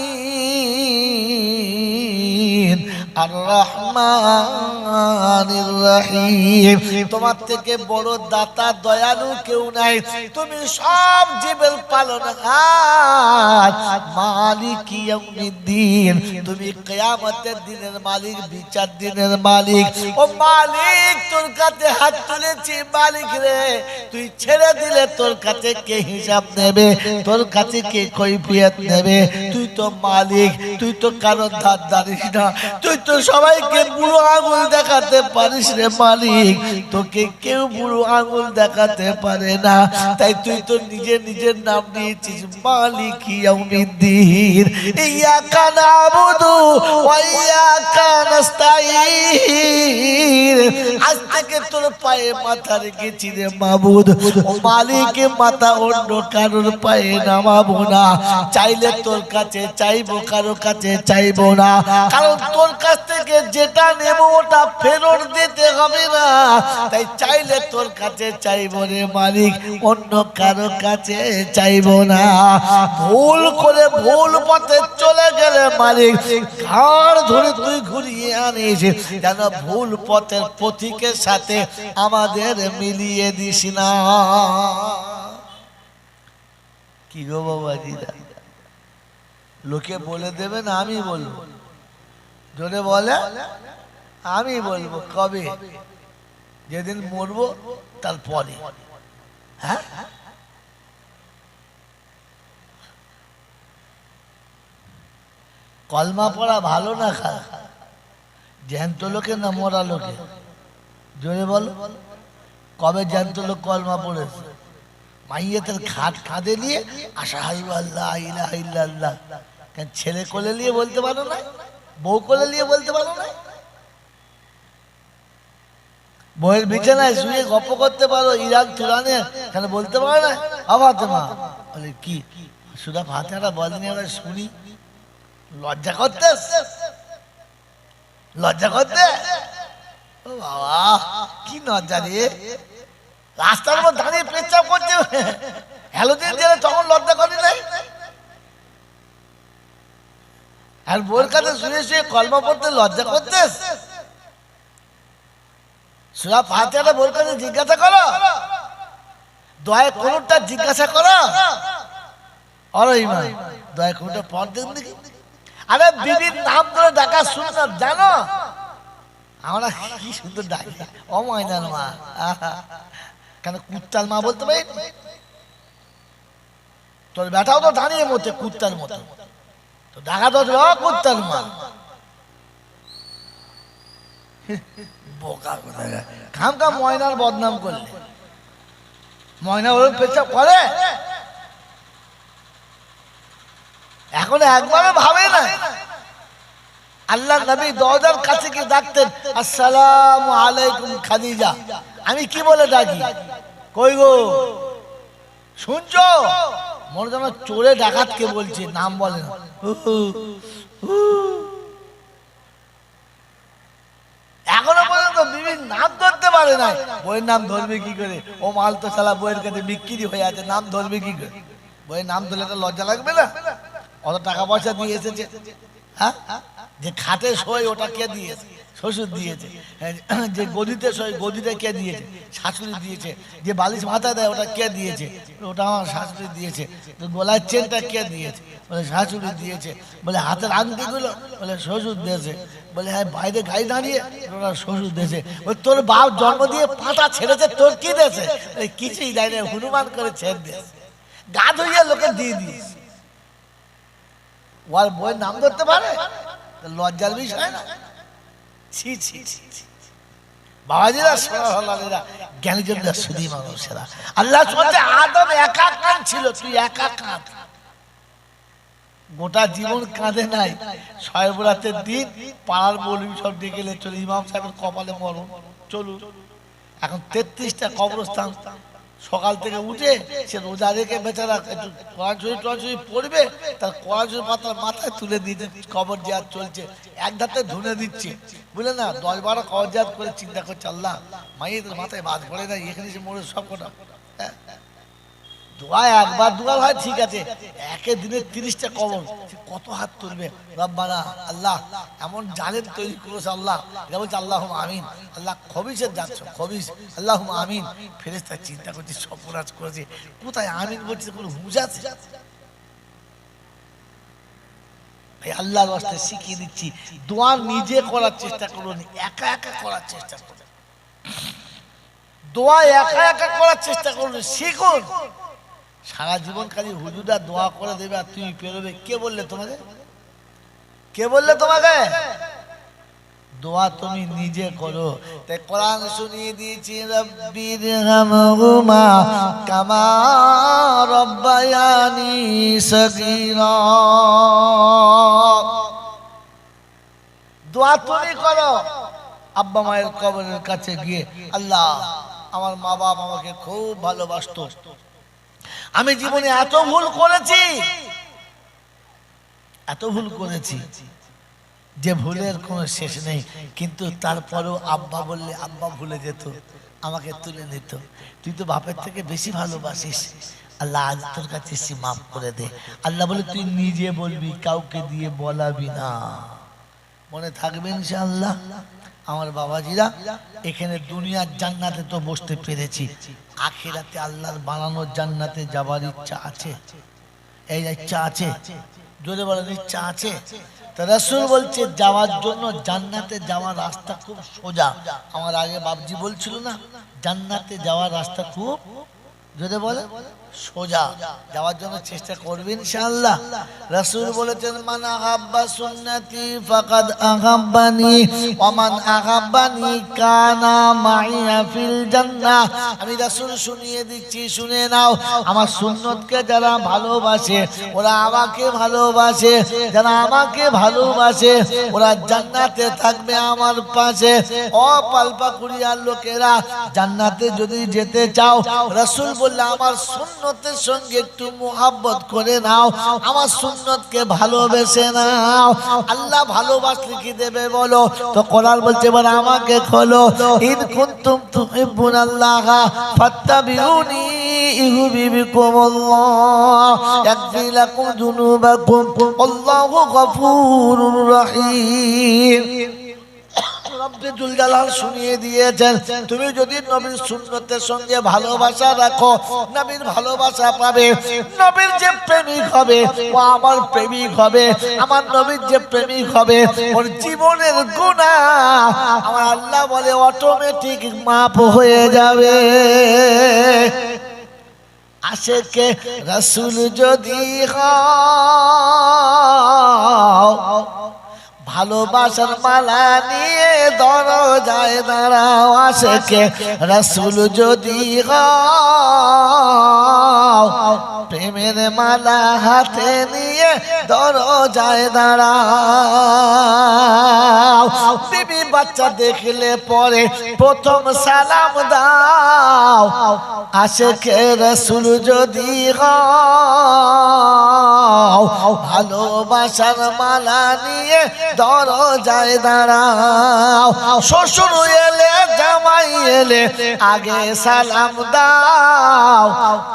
আলামিন আর রহমানির রহিম। তোমার থেকে বড় দাতা দয়ালু কেউ নাই, তুমি সব জীবের পালনহার, মালিক ইয়াউমিদ্দিন, তুমি কিয়ামতের দিনের মালিক, বিচার দিনের মালিক। ও মালিক, তোর কাছে হাত তুলেছি, মালিক রে, তুই ছেড়ে দিলে তোর কাছে কে হিসাব নেবে? তোর কাছে কে কৈফিয়ত নেবে? তুই তো মালিক, তুই তো কারো ধার ধারিস না, তুই তো সবাইকে বুড়ো আঙুল দেখাতে পারিস রে মালিক, তোকে কেউ বুড়ো আঙুল দেখাতে পারে না। তাই তুই তো নিজে নিজের নাম দিয়েছিস, মালিক ইয়াউমিদ্দিন, ইয়াকা নাবুদু ওয়া ইয়াকা নাস্তাঈন। আজ থেকে তোর পায়ে মাথা রেখেছি রে মাবুদ, ও মালিক, মাথা অন্য কারোর পায়ে নামাবো না, চাইলে তোর কাছে চাইবো, কারো কাছে চাইবো না, কারণ তোর কাছ থেকে যেটা নেব ওটা ফেরত দিতে হবে না, তাই চাইলে তোর কাছে চাইবো রে মালিক, অন্য কারো কাছে চাইবো না। ভুল করে ভুল পথে চলে গেলে মালিক, ঘাড় ধরে তুই ঘুরিয়ে আনিস, যেন ভুল পথের পথিকের সাথে আমাদের মিলিয়ে দিস না। কি গো বাবাজিরা, লোকে বলে দেবে না আমি বলবো? জোরে বলে, আমি বলবো। কবে? যেদিন মরবো তারপরে। হ্যাঁ, কলমা পড়া ভালো না খারাপ? জ্যান্ত লোকে না মরা লোকে? জোরে বলো। কবে জ্যান্ত লোক কলমা পড়েছে? মাইয়েতের খাট কাঁধে নিয়ে আশহাদু আল্লা ইলাহা ইল্লাল্লাহ। কেন ছেলে কোলে নিয়ে বলতে পারো না? বউ কোলে নিয়ে বলতে পারো না? বউয়ের বিছানায় শুয়ে গপ্প করতে পারো ইরান তুরানে, কেন বলতে পারো না? ফাতেমা বলে কি সুরা ফাতিহাটা বলেনি, আমরা শুনি। লজ্জা করতে, লজ্জা করতে। ও বাবা কি লজ্জা রে! রাস্তার উপর দাঁড়িয়ে পেচ্ছাপ করছে, হ্যালোদিন দিলে তখন লজ্জা করি নাই? আর বউর কাছে শুয়ে শুয়ে কলমা পড়তে লজ্জা করতে? সূরা ফাতিহাটা বউর কাছে জিজ্ঞাসা করো, দয়া কোনটা জিজ্ঞাসা করো। আরে ইমান দয়া কোনটা পড় দেন দেখি। আরে বিবির নাম ধরে ডাকা সুন্নাত জানো? আমরা কি সুন্দর ডাকি, ও ময়নার মা। কেন কুত্তার মা বলতে পারি? তোর বেটাও তো দাঁড়িয়ে মতে কুত্তার মতো, তো ডাকা তো কুত্তার মা। বোকা কোথায়, খাম খাম ময়নার বদনাম করলে। ময়না ওর পেছাব করে, এখন একবারও ভাবে না। আল্লাহ নবী দরজার কাছে গিয়ে ডাকতেন, আসসালামু আলাইকুম খাদিজা। আমি কি বলে ডাকি? কই গো শুনছো? মনে যেন চোরে ডাকাতকে বলছে, নাম বলে না। এখনো পর্যন্ত বিবির নাম ধরতে পারে না। বইয়ের নাম ধরবে কি করে? ও মাল তো শালা বইয়ের কাছে বিক্রি হয়ে আছে, নাম ধরবে কি করে? বইয়ের নাম ধরলে তো লজ্জা লাগবে না? অত টাকা পয়সা দিয়ে এসেছে, হ্যাঁ? যে খাটে শোয় ওটা কে দিয়েছে? শ্বশুর দিয়েছে। যে গদিতে শোয় গদিতে কে দিয়েছে? শাশুড়ি দিয়েছে। যে বালিশ মাথায় দেয় ওটা কে দিয়েছে? ওটা আমার শাশুড়ি দিয়েছে। তো গলার চেনটা কে দিয়েছে? বলে শাশুড়ি দিয়েছে। বলে হাতের আংটিগুলো? বলে শ্বশুর দিয়েছে। বলে হ্যাঁ বাইরে গাড়ি দাঁড়িয়ে? ওরা শ্বশুর দিয়েছে। ওই তোর বাপ জন্ম দিয়ে পাটা ছেড়েছে, তোর কি দিয়েছে? কিছুই দেয় না, হনুমান করে ছেড়ে দিয়েছে। গা ধুইয়ে লোকে দিয়ে দিয়েছে। ওর বইয়ের নাম ধরতে পারে? লজ্জার বিষয় না? ছি ছি ছি ছি। বাবাজিরা সোনারা জ্ঞানীজনরা সুধী মানুষেরা, আল্লাহ বলতে আদম একা কাঁদ ছিল, তুই একা কাঁদ। গোটা জীবন কাঁদে নাই। শবে বরাতের দিন পাড়ার মৌলবি সব ডেকে চলে, ইমাম সাহেবের কপালে মরণ চলুন। এখন 33টা কবরস্থান। সকাল থেকে উঠে সে রোজা রেখে বেচারা একটু কোরআন শরীফ পড়বে, তার কোরআন শরীফ পাতার মাথায় তুলে দিতে কবর জিয়ারত চলছে, এক ধাতে ধুনে দিচ্ছে, বুঝলে না? 10-12 কবর জিয়ারত করে চিন্তা করছে, আল্লাহ মাইয়েদের মাথায় বাজ পড়ে না, এখানে সে মরে সব কটা। দোয়া একবার দুবার হয় ঠিক আছে, একে দিনে 30টা কবর, কত হাত তুলবে? রব্বানা আল্লাহ এমন জালেম তৈরি করেছে আল্লাহ। এটা বলছে আল্লাহুম্মা আমিন। আল্লাহ খবিসের যাচ্ছ খবিস, আল্লাহুম্মা আমিন। ফেরেশতা চিন্তা করছে সপরাজ করেছে, কোথায় আমিন বলছে? কোনো হুঁশ আছে? ভাই আল্লাহর ওয়াস্তে শিখিয়ে দিচ্ছি, দোয়া নিজে করার চেষ্টা করুন, একা একা করার চেষ্টা করুন। দোয়া একা একা করার চেষ্টা করুন, শিখুন। সারা জীবন খালি হুজুরা দোয়া করে দেবে আর তুমি পেরোবে। কে বললে তোমাকে? কে বললে তোমাকে? দোয়া তুমি নিজে করো। তাই কোরআন শুনিয়ে দিয়েছি, রব্বিরহামহুমা কামা রব্বায়ানি সগীরা। দোয়া তুমি করো। আব্বা মায়ের কবরের কাছে গিয়ে, আল্লাহ আমার মা বাপ আমাকে খুব ভালোবাসতো, আমি জীবনে এত ভুল করেছি, এত ভুল করেছি যে ভুলের কোনো শেষ নেই, কিন্তু তারপরেও আব্বা বললে আব্বা ভুলে যেত, আমাকে তুলে নিত। তুই তো বাপের থেকে বেশি ভালোবাসিস, আল্লাহ আজ তোর কাছে এসে মাফ করে দে। আল্লাহ বলে তুই নিজে বলবি, কাউকে দিয়ে বলাবি না। মনে থাকবে ইনশাআল্লাহ। আমার বাবাজিরা, এখানে দুনিয়ার জান্নাতে তো বসতে পেরেছি, আখিরাতে আল্লাহর বানানোর জান্নাতে যাবার ইচ্ছা আছে? এই ইচ্ছা আছে? জোরে বলেন, ইচ্ছা আছে? তো রাসূল বলছে যাওয়ার জন্য, জান্নাতে যাওয়ার রাস্তা খুব সোজা। আমার আগে বাবজি বলছিল না, জান্নাতে যাওয়ার রাস্তা খুব, জোরে বলে সোজা যাওয়ার জন্য চেষ্টা করবেন ইনশাআল্লাহ। রাসূল বলেছেন মান আহাব্বা সুন্নতি ফাকাদ আহাব্বানি ওয়া মান আহাব্বানি কানা মাইয়া ফিল জান্নাহ। আমি রাসূল শুনিয়ে দিচ্ছি, শুনে নাও। আমার সুন্নতকে যারা ভালোবাসে ওরা আমাকে ভালোবাসে, যারা আমাকে ভালোবাসে ওরা জান্নাতে থাকবে আমার পাশে। ও পালপাকুড়িয়ার লোকেরা, জান্নাতে যদি যেতে চাও রাসূল বললেন আমার সুন্নতের সঙ্গে একটু মুহাব্বত করে নাও, আমার সুন্নতকে ভালোবেসে নাও। আল্লাহ ভালোবাসলে কি দেবে বলো? তো কোরআন বলছে এবার আমাকে খোলো, ইন কুনতুম তুহিব্বুনাল্লাহ ফাত্তাবিউনি ইউহিব্বুকুমুল্লাহ ইয়াগফির লাকুম যুনুবাকুম আল্লাহু গফুরুর রহিম। রব্বুল জালাল শুনিয়ে দিয়েছেন তুমি যদি নবীর সুন্নতের সঙ্গে ভালোবাসা রাখো নবীর ভালোবাসা পাবে। নবীর যে প্রেমিক হবে ও আমার প্রেমিক হবে, আমার নবীর যে প্রেমিক হবে ওর জীবনের গুনাহ আমার আল্লাহ বলে অটোমেটিক মাফ হয়ে যাবে। আশিকে রাসূল যদি হও ভালোবাসার মালা নিয়ে দরজায় দাঁড়াও। আশিকে রাসূল যদি হও প্রেমের মালা হাতে নিয়ে দরজায় দাঁড়াও। বিবি বাচ্চা দেখলে পরে প্রথম সালাম দাও। আশিকে রাসূল যদি হও ভালোবাসার মালা নিয়ে দরজায় দাঁড়াও। শ্বশুর এলে জামাই এলে আগে সালাম দাও।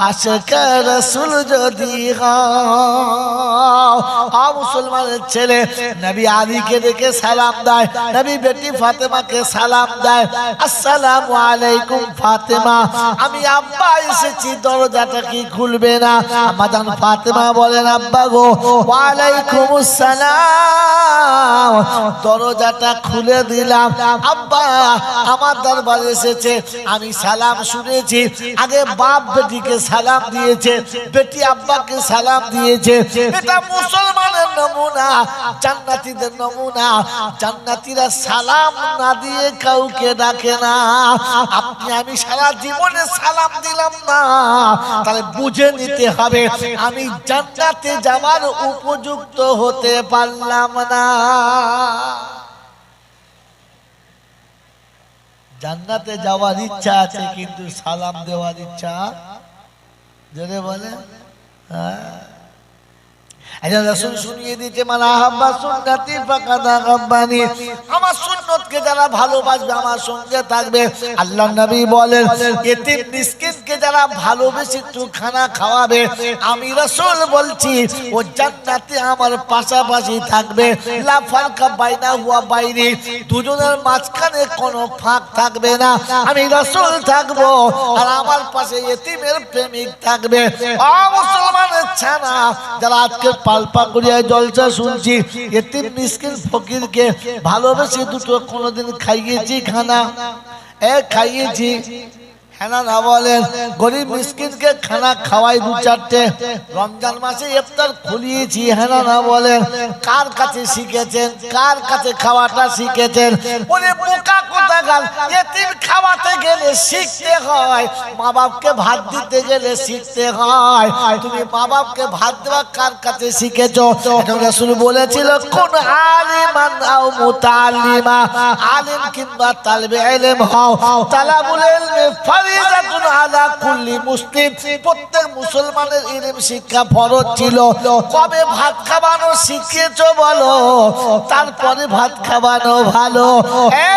আশিকে রাসূল যদি হও মুসলমানের ছেলে নবী আলীকে দেখে সালাম দেয়, নবী বেটি ফাতেমাকে সালাম দেয়, আসসালামু আলাইকুম ফাতেমা, আমি আব্বা এসেছি দরজাটা কি খুলবে না? আমাদান ফাতেমা বলেন আব্বা গো ওয়া আলাইকুমুস সালাম, দরজাটা খুলে দিলাম। আব্বা আমার দরবারে এসেছে, আমি সালাম শুনেছি। আগে বাপ বেটিকে সালাম দিয়েছে, বেটি আব্বাকে সালাম দিয়েছে। এটা মুসলমানের নমুনা, জান্নাতীদের নমুনা। জান্নাতীরা সালাম না দিয়ে কাউকে ডাকে না। আপনি আমি সারা জীবনে সালাম দিলাম না, তাহলে বুঝে নিতে হবে আমি জান্নাতে যাওয়ার উপযুক্ত হতে পারলাম না। জান্নাতে যাওয়ার ইচ্ছা আছে কিন্তু সালাম দেওয়ার ইচ্ছা জোরে বলে রাসূল শুনিয়ে দিতে মানা আহাব্বা সুন্নতি ফাকাদ আহাব্বানি, আমার সুন্নতকে যারা ভালোবাসবে আমার সঙ্গে থাকবে। আল্লাহর নবী বলেন এতিম মিসকিনকে যারা ভালোবেসে একটু খানা খাওয়াবে আমি রাসূল বলছি ও জান্নাতে আমার পাশাপাশি থাকবে। লা ফারকা বাইনাহু ওয়া বাইনি, দুজনের মাঝখানে কোনো ফাঁক থাকবে না। আমি রাসূল থাকবো আর আমার পাশে এতিমের প্রেমিক থাকবে। ও মুসলমানের ছানা যারা আজকে পালপাকুড়িয়ায় জলসা শুনছি, এতিম মিসকিন ফকিরকে ভালোবেসে দুটো কোনোদিন খাইয়েছি খানা? খাইয়েছি হ্যাঁ না বলেন? গরিব মিসকিনকে খানা খাওয়াই দু চারটে, রমজান মাসে ইফতার খুলিয়েছি হ্যাঁ না বলেন? কার কাছে শিখেছেন? কার কাছে খাওয়াটা শিখেছেন? ওরে বোকা কোথাকার, এতিম খাওয়াতে গেলে শিখতে হয়, মা বাপকে ভাত দিতে গেলে শিখতে হয়। তুমি মা বাপকে ভাত দেওয়া কার কাছে শিখেছো? রাসূল বলেছিল কোন আলিমান আও মুতাআল্লিমা, আলিম কিংবা তালিবে ইলম হও। তালাবুল ইলমি ফারিজাতুন আলা কুল্লি মুসলিম, প্রত্যেক মুসলমানের ইলম শিক্ষা ফরজ ছিল। কবে ভাত খাওয়ানো শিখেছো বলো, তারপরে ভাত খাওয়ানো ভালো।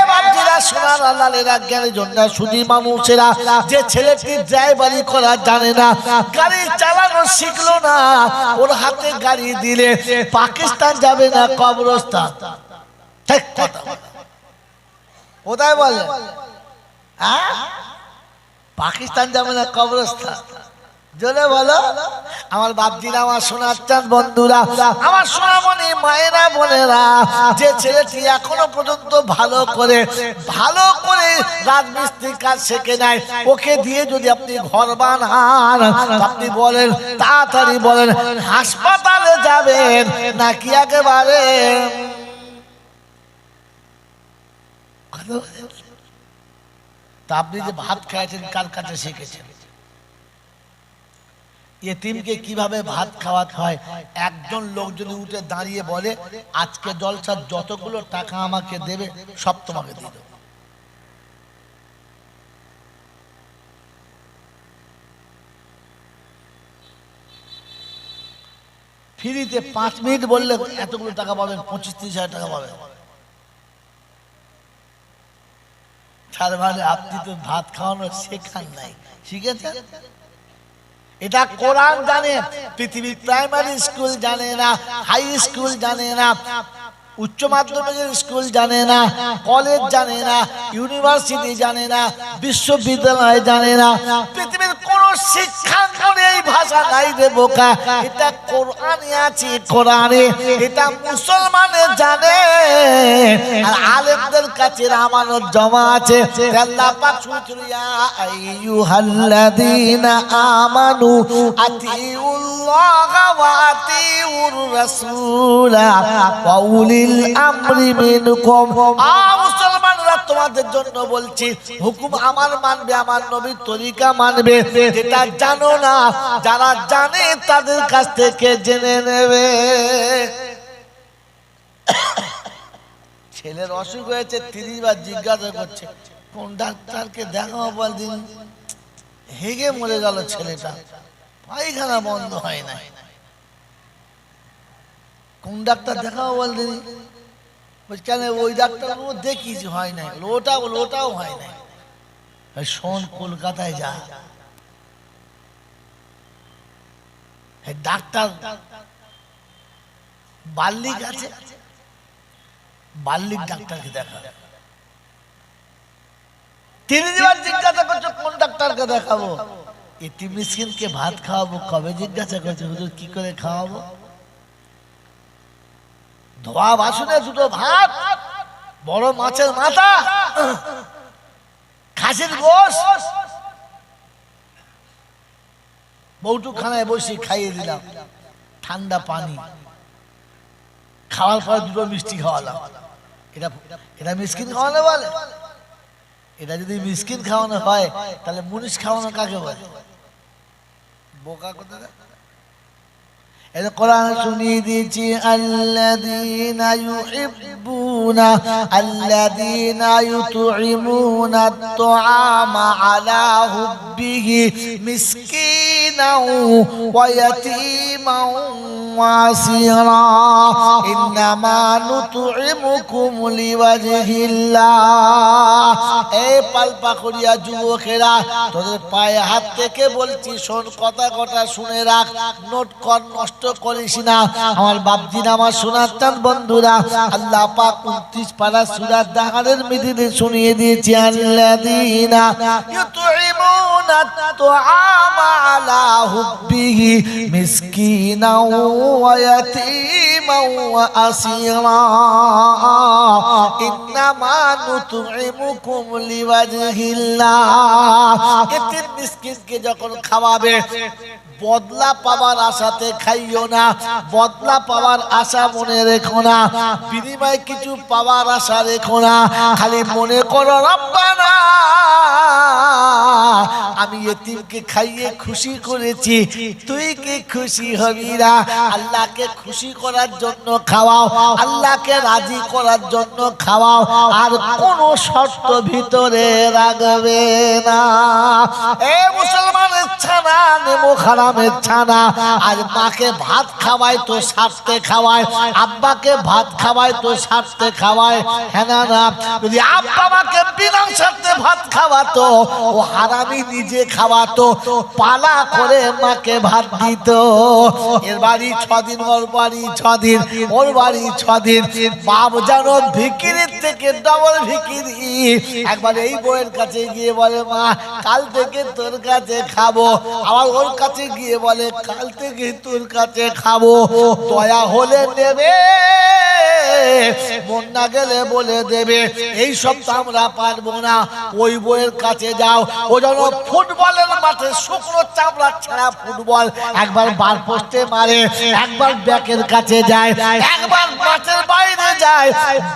বাপজিরা সোনার আল্লাহরা জ্ঞানী জনরা সুধী মানুষেরা, যে ছেলেটি ড্রাইভারি করা জানে না, গাড়ি চালানো শিখলো না, ওর হাতে গাড়ি দিলে পাকিস্তান যাবে না কবরস্থান? ঠিক কথা কোথায় বলে? পাকিস্তান যাবে না কবরস্থান? জোরে বলো। আমার বাপজিরা, আমার সোনার চাঁদ বন্ধুরা, আমার সোনামণি মায়েরা বোনেরা, যে ছেলেটি এখনো পর্যন্ত ভালো করে রাজমিস্ত্রির কাজ শেখে নাই, ওকে দিয়ে যদি আপনি ঘর বানান, আপনি বলেন তাড়াতাড়ি বলেন হাসপাতালে যাবেন নাকি একেবারে তা আপনি যে ভাত খাইছেন কার কাছে শিখেছেন? এতিমকে কিভাবে ভাত খাওয়াতে হয়, একজন লোক যদি উঠে দাঁড়িয়ে বলে আজকে জলসার যতগুলো টাকা আমাকে দেবে সব তোমাকে দিয়ে দেবো, ফ্রিতে 5 মিনিট বললে এতগুলো টাকা পাবেন, 25-30 হাজার টাকা পাবেন। তার মানে আপনি তো ভাত খাওয়ানো শেখান নাই, শিখেছেন? এটা কোরআন জানে, পৃথিবীর প্রাইমারি স্কুল জানে না, হাই স্কুল জানে না, উচ্চ মাধ্যমিকের স্কুল জানে না, কলেজ জানে না, ইউনিভার্সিটি জানে না, বিশ্ববিদ্যালয় জানে না, পৃথিবীর কোন শিক্ষাঙ্গনে এই ভাষা নাই রে বোকা। এটা কোরআনে আছে, কোরআনে এটা মুসলমানে জানে, আর আলেমদের কাছে আমানত জমা আছে। আল্লাহ পাক শুনছেন, ইয়া আইয়ুহাল্লাযীনা আমানু আতিউল্লাহ ওয়া আতিউর রাসূলা ওয়া উলিল আমরি মিনকুম। মুসলমানরা তোমাদের জন্য বলছি, হুকুম আমার মানবে, আমার নবীর তরিকা মানবে। যেটা জানো না, যারা জানে তাদের কাছ থেকে জেনে নেবে। ছেলের অসুখ হয়েছে, 30 বার জিজ্ঞাসা করছে কোন ডাক্তারকে দেখাবো, বলদিন হেগে মরে গেল ছেলেটা, পায়খানা বন্ধ হয় না, কোন ডাক্তার দেখাবো বলদিন? কেন ওই ডাক্তার দেখিস হয় নাই, ওটাও হয় নাই। শোন, কলকাতায় যা, ডাক্তার বাল্লিক আছে, বাল্লিক ডাক্তারকে দেখা। 30 বার জিজ্ঞাসা করছো কোন ডাক্তারকে দেখাবো? এতিম মিসকিনকে ভাত খাওয়াবো, কবে জিজ্ঞাসা করছো হুজুর কি করে খাওয়াবো? ধোয়া বাসনে 2টো ভাত, বড় মাছের মাথা, খাসির গোশত, বউটু খানায় বসে খাইয়ে দিলাম, ঠান্ডা পানি, খাওয়ার পর 2টো মিষ্টি খাওয়ালাম। এটা মিসকিন খাওয়ানো বলে? এটা যদি মিসকিন খাওয়ানো হয় তাহলে মুনিশ খাওয়ানো কাকে বলে? বোকা কোথায়। এটা কোরআন শুনিয়ে দিয়েছি, আল্লাযীনা ইউহিব্বুনা আল্লাযীনা ইউতঈমুনা আত-তাআমা আলা হুব্বিহি মিসকিনাও ওয়া ইয়াতীমান ওয়া আসীরা ইন্নামা নুতঈমুকুম লিওয়াজহিল্লাহ। এই পালপাকুড়িয়া যুবকেরা, তোদের পায়ে হাত থেকে বলছি, শোন, কথা শুনে রাখ, নোট কর, নষ্ট করিস না। আমার বাপজিরা, আমার সোনার চাঁদ বন্ধুরা, আল্লাহ পাক 29 পারা সূরা দাহারের মিডিলে শুনিয়ে দিয়েছে, আল্লাযীনা ইউতঈমুনা আত-তাআমা আলা হুব্বিহি মিসকিনাও ওয়া ইয়াতীমান ওয়া আসীরা ইন্নামা নুতঈমুকুম লিওয়াজহিল্লাহ। এতিম মিসকিনকে যখন খাওয়াবে, বদলা পাওয়ার আশাতে খাইও না, বদলা পাওয়ার আশা মনে রেখো না, বিনিময়ে কিছু পাওয়ার আশা রেখো না। খালি মনে করো, রব্বানা আমি এতিমকে খাইয়ে খুশি করেছি, তুই কি খুশি হবি না? আল্লাহকে খুশি করার জন্য খাওয়াও, আল্লাহকে রাজি করার জন্য খাওয়াও, আর কোনো শর্ত ভিতরে রাখবে না। এ মুসলমানের ছানা, নেমো খারামের ছানা, আজ মাকে ভাত খাওয়ায় তো স্বার্থে খাওয়ায়, আব্বাকে ভাত খাওয়ায় তো স্বার্থে খাওয়ায়। হ্যাঁ না? যদি আব্বা মাকে বিনা স্বার্থে ভাত খাওয়াতো, ও হারামি নিজে খাওয়াতো, পালা করে মাকে ভাত দিত। এর বাড়ি 6 দিন, ওর বাড়ি 6 দিন, ওর বাড়ি 6 দিন। বাপ জানো ভিখিরির থেকে ডবল ভিখিরি। একবার এই বউয়ের কাছে গিয়ে বলে মা কাল থেকে তোর কাছে খাবো, আবার ওর কাছে গিয়ে বলে কাল থেকে তোর কাছে খাবো। দয়া হলে নেবে, মন না গেলে বলে দেবে। এই সব তো আমরা পারবো না। ওই বউয়ের কাছে যাও, ও যেন ফুটবলের মাঠে শুকনো চামড়া ছাড়া ফুটবল একবার বার পোস্টে মারে, একবার ব্যাকের কাছে যায়, একবার মাঠের বাইরে যায়,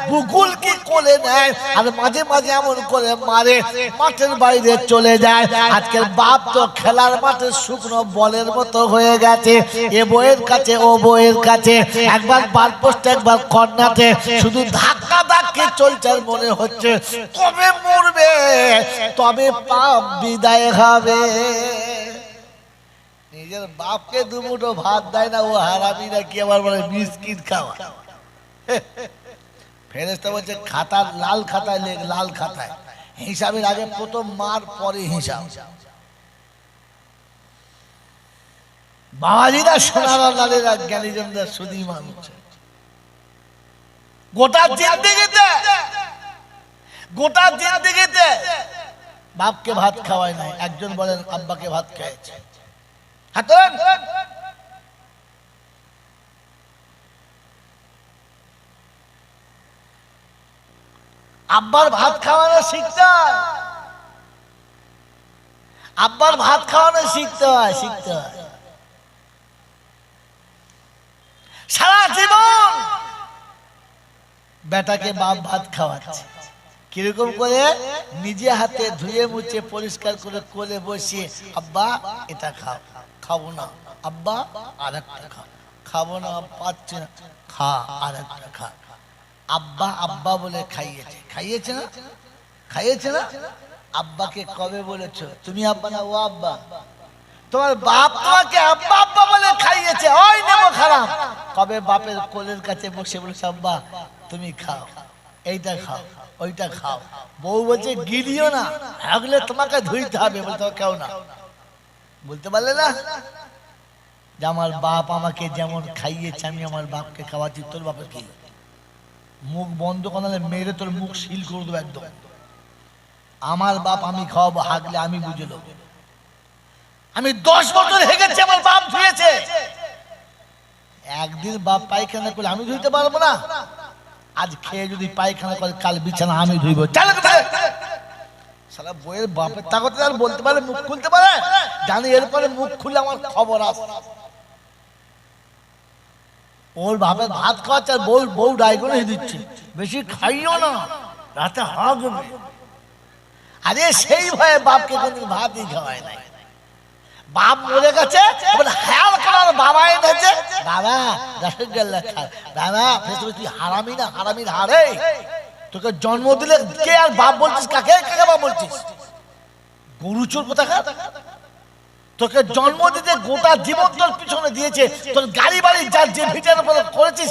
বুকুল কি কোলে নেয়, আর মাঝে মাঝে এমন করে মারে মাঠের বাইরে চলে যায়। আজকের বাপ তো খেলার মাঠে শুকনো বলের মতো হয়ে গেছে। এ বউয়ের কাছে ও বউয়ের কাছে, একবার বার পোস্টে একবার কর্নাতে, শুধু ধাক্কা ধাক্কি চলছে। মনে হচ্ছে কবে মরবে তবে পাপ বিদায় হবে। নিজের বাপকে দুমুঠো ভাত দেয় না, ও হারামি নাকি আবার বলে বিস্কিট খাওয়া। ফেরেশতা বলছে খাতার লাল খাতায় লেখ, লাল খাতায় হিসাবের আগে প্রথম মার পরে হিসাব। বাবাজিরা সোনারা লালেরা জ্ঞানীজনরা সুদী মানুষ। গোটা জিন্দেগিতে বাপকে ভাত খাওয়ায় নাই। একজন বলেন আব্বাকে ভাত খাইয়েছে। আব্বার ভাত খাওয়ানো শিখতে হয়, আব্বার ভাত খাওয়ানো শিখতে হয়, শিখতে হয়। সারা জীবন বেটাকে বাপ ভাত খাওয়াচ্ছে। কিরকম করে? নিজে হাতে ধুয়ে মুছে পরিষ্কার করে কোলে বসিয়ে, আব্বা এটা খাও, খাবো না আব্বা আর একটা খাও, খাবো না পাচ্ছি না, খা আর একটা খা। আব্বা আব্বা বলে খাইয়েছে, খাইয়েছে না? খাইয়েছে না? আব্বাকে কবে বলেছো তুমি আব্বা না ও আব্বা? তোমার বাপ তোমাকে আব্বা আব্বা বলে খাইয়েছে, ওই নেমো খারাপ। কবে বাপের কোলের কাছে বসে বলেছে আব্বা তুমি খাও, এইটা খাও, ওইটা খাও। বউ বলছে গিলিও না, আগলে তোমাকে ধুইতে হবে। বলতে কেউ না, বলতে পারলে না যে আমার বাপ আমাকে যেমন খাইয়েছে আমি আমার বাপকে খাওয়াচ্ছি, তোর বাপের কি? মুখ বন্ধ করলে মেরে তোর মুখ সিল করে দেবো একদম। আমার বাপ আমি খাওয়াবো, হাগলে আমি বুঝে নেবো। আমি 10 বছর হেগেছি, আমার বাপ ধুয়েছে। একদিন বাপ পায়খানা করলে আমি ধুইতে পারবো না? আজ খেয়ে যদি পায়খানা করে কাল বিছানা আমি ধুইব। সারা বইয়ের বাপের তাগতে আর বলতে পারে, মুখ খুলতে পারে, জানি এরপরে মুখ খুলে আমার খবর আছে। ওর বাপের ভাত খাওয়াচ্ছে আর বউ ডাইগনে দিচ্ছে, বেশি খাইও না রাতে হাগবে। আরে সেই ভয়ে বাপকে কোনদিন ভাতই খাওয়ায় নাই। বাপ মরে গেছে, হেয়াল করার বাবা এনেছে, বাবা রসগোল্লা খা, বাবা তুই হারামি না, হারামির হারে তোকে জন্ম দিলে কে আর বাপ বলছিস? কাকে কাকে বাপ বলছিস? গরু চোর কোথাকার। তোকে জন্ম দিতে গোটা জীবন তোর পিছনে দিয়েছে, তোর গাড়ি বাড়ি যার যে ভিটের উপর করেছিস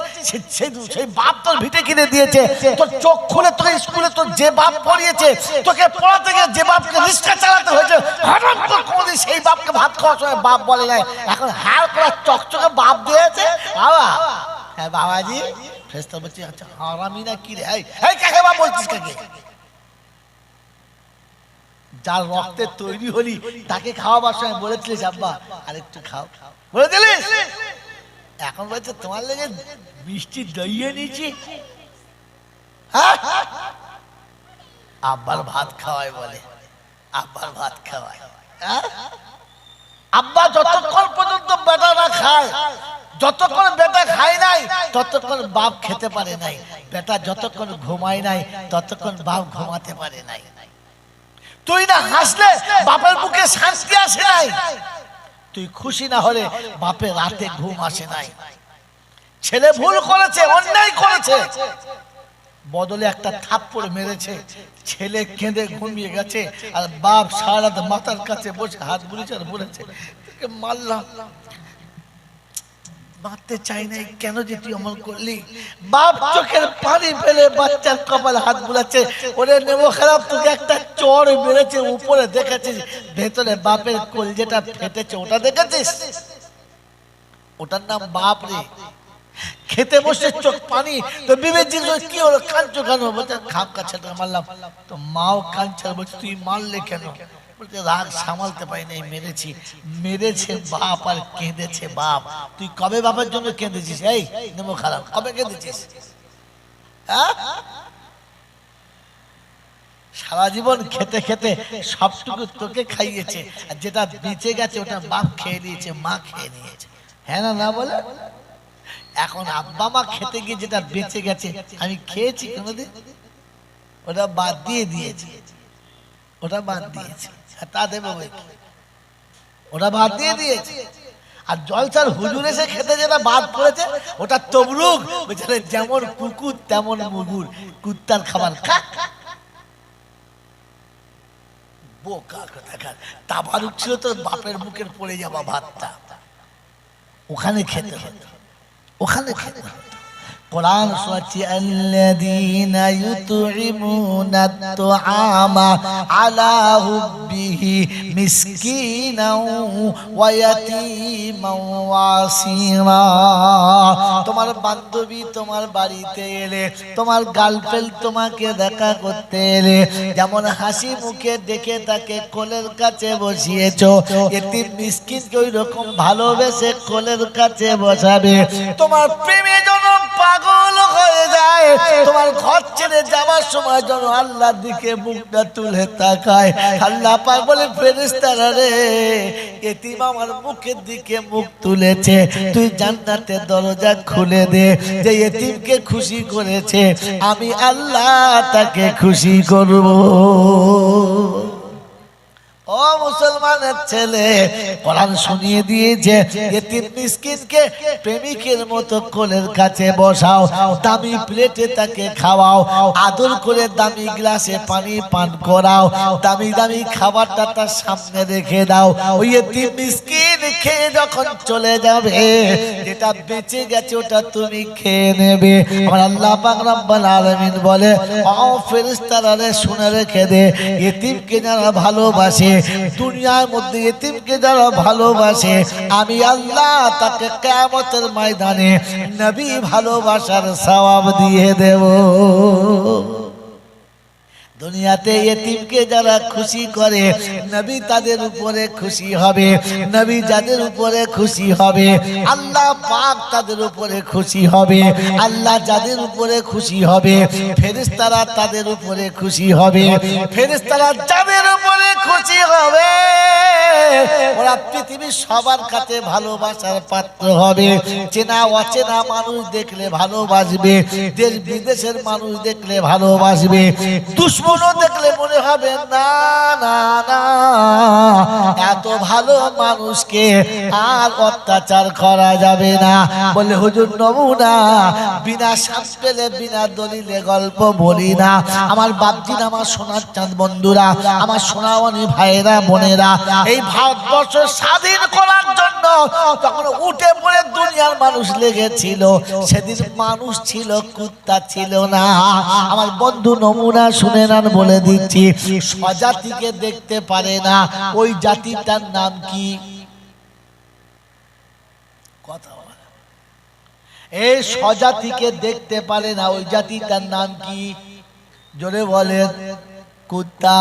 সেই বাপ তোর ভিটে কিনে দিয়েছে। তোর চোখ খুলে তোকে স্কুলে তোর যে বাপ পড়িয়েছে, তোকে পড়াতে গিয়ে যে বাপকে রিক্সা চালাতে হয়েছে, হঠাৎ করে কোনদিন সেই বাপকে ভাত খাওয়ার সময় বাপ বলে নাই। এখন হার করা চকচকে বাপ দিয়েছে বাবা। হ্যাঁ বাবাজি, ফেরেশতা বলছে আচ্ছা হারামি না কি রে? এই কাকে বাপ বলছিস? কাকে? যার রক্তে তৈরি হলি তাকে খাওয়াবার সময় বলেছিলিস আব্বা আরেকটু খাও, বলেছিলিস? এখন বলছে তোমার লেগে মিষ্টি দইয়ে নিয়েছি। আব্বার ভাত খাওয়ায় বলে, আব্বার ভাত খাওয়ায়। আব্বা যতক্ষণ পর্যন্ত বেটা না খায়, যতক্ষণ বেটা খায় নাই ততক্ষণ বাপ খেতে পারে নাই। বেটা যতক্ষণ ঘুমায় নাই ততক্ষণ বাপ ঘুমাতে পারে নাই। তুই না হাসলে বাপের মুখে শান্তি আসে নাই, তুই খুশি না হলে বাপের রাতে ঘুম আসে নাই। ছেলে ভুল করেছে, অন্যায় করেছে, বদলে একটা থাপ্পড় মেরেছে, ছেলে কেঁদে ঘুমিয়ে গেছে, আর বাপ সারা রাত মাথার কাছে বসে হাত বুলিছে আর বলেছে মারলাম বাঁধতে চাই নাই, কেন যে তুই অমল করলি? বাপ চোখের পানি ফেলে বাচ্চার কপালে হাত বুলাচ্ছে, ওরে নেবো খারাপ, তোকে একটা চড় মেরেছে, উপরে দেখেছিস, ভেতরে বাপের কলজেটা ফেটেছে, ওটা দেখেছিস? ওটার নাম বাপ রে। খেতে বসে চোখ পানি, তো বিবেক জিজ্ঞেস কি হলো, কাঁদছো কেন? বলছে খাম কাছাটা মারলাম। তো মাও কাঁদছে, বলছে তুই মারলে কেন? বলছে রাগ সামালতে পারি নাই, মেরেছি। মেরেছে বাপ আর কেঁদেছে বাপ। তুই কবে বাপের জন্য কেঁদেছিস? এই নেমো খারাপ, কবে কেঁদেছিস? সারা জীবন খেতে খেতে সবটুকু তোকে খাইয়েছে, আর যেটা বেঁচে গেছে ওটা বাপ খেয়ে নিয়েছে, মা খেয়ে নিয়েছে। হ্যাঁ না না বলে? এখন আব্বা মা খেতে গিয়ে যেটা বেঁচে গেছে আমি খেয়েছি কোনোদিন? ওটা বাদ দিয়ে দিয়েছি, ওটা বাদ দিয়েছি। তা দেবো ওটা বাদ দিয়ে দিয়েছি। আর জলসার হুজুর এসে খেতে যেটা বাদ পড়েছে ওটা তবরুক। বেচারে যেমন কুকুর তেমন মুগুর, কুত্তার খাবার খা। বোকা কোথাকার, তাবারুক ছিল তোর বাপের মুখের পড়ে যাওয়া ভাতটা, ওখানে খেতে হতো, ওখানে খেতে হতো। কোরআন সূরা আল্লাযীনা ইউতঈমুনা আত-তুআমা আলা হুব্বিহি মিসকিনাও ওয়া ইয়াতীমান ওয়া আসীরা। তোমার বান্ধবী তোমার বাড়িতে এলে, তোমার গার্লফ্রেন্ড তোমাকে দেখা করতে এলে, যেমন হাসি মুখে ডেকে তাকে কোলের কাছে বসিয়েছো, এতিম মিসকিনকে ওই রকম ভালোবেসে কোলের কাছে বসাবে। তোমার প্রেমে যেন পাগল হয়ে যায়, তোমার ঘর ছেড়ে যাওয়ার সময় যেন আল্লাহর দিকে মুখটা তুলে তাকায়। আল্লাহ পাক বলে ফেরেশতারা রে, এতিম আমার মুখের দিকে মুখ তুলেছে, তুই জান্নাতের দরজা খুলে দে। যে এতিমকে খুশি করেছে আমি আল্লাহ তাকে খুশি করব। ও মুসলমানের ছেলে, কোরআন শুনিয়ে দিয়েছে এতিম মিসকিনকে প্রেমিকের মতো কোলের কাছে বসাও, দামি প্লেটে তাকে খাওয়াও, আদর করে দামি গ্লাসে পানি পান করাও, দামি দামি খাবারটা তার সামনে রেখে দাও। ওই এতিম মিসকিন খেয়ে যখন চলে যাবে, যেটা বেঁচে গেছে ওটা তুমি খেয়ে নেবে। আমার আল্লাহ পাক রব্বুল আলামিন বলে, ও ফেরেশতারা রে শুনে রেখে দে, এতিমকে যারা ভালোবাসে, দুনিয়ার মধ্যে এতিমকে যারা ভালোবাসে, আমি আল্লাহ তাকে কিয়ামতের ময়দানে নবী ভালোবাসার সওয়াব দিয়ে দেব। দুনিয়াতে এতিমকে যারা খুশি করে, নবী তাদের উপরে খুশি হবে। নবী যাদের উপরে খুশি হবে, আল্লাহ পাক তাদের উপরে খুশি হবে। আল্লাহ যাদের উপরে খুশি হবে, ফেরেশতারা তাদের উপরে খুশি হবে। ফেরেশতারা যাদের উপরে খুশি হবে, ওরা পৃথিবীর সবার কাছে ভালোবাসার পাত্র হবে। চেনা অচেনা মানুষ দেখলে ভালোবাসবে, দেশ বিদেশের মানুষ দেখলে ভালোবাসবে, দুশ্মন দেখলে মনে হবে না না না, এত ভালো মানুষকে আর অত্যাচার করা যাবে না। বলে হুজুর নমুনা, বিনা শ্বাস পেলে বিনা দলিলে গল্প বলি না। আমার বাপজি, আমার সোনার চাঁদ বন্ধুরা, আমার সোনামণি ভাইয়েরা বোনেরা, এই ভারতবর্ষ স্বাধীন করার জন্য তখন উঠে পড়ে দুনিয়ার মানুষ লেগেছিল, সেদিন মানুষ ছিল, কুত্তা ছিল না। আমার বন্ধু নমুনা শুনে না বলে দিচ্ছি, স্বজাতিকে দেখতে পারে না, ওই জাতিটার নাম কি? কথা বলে, এই স্বজাতিকে দেখতে পারে না, ওই জাতিটার নাম কি? জোরে বলেন। কুত্তা।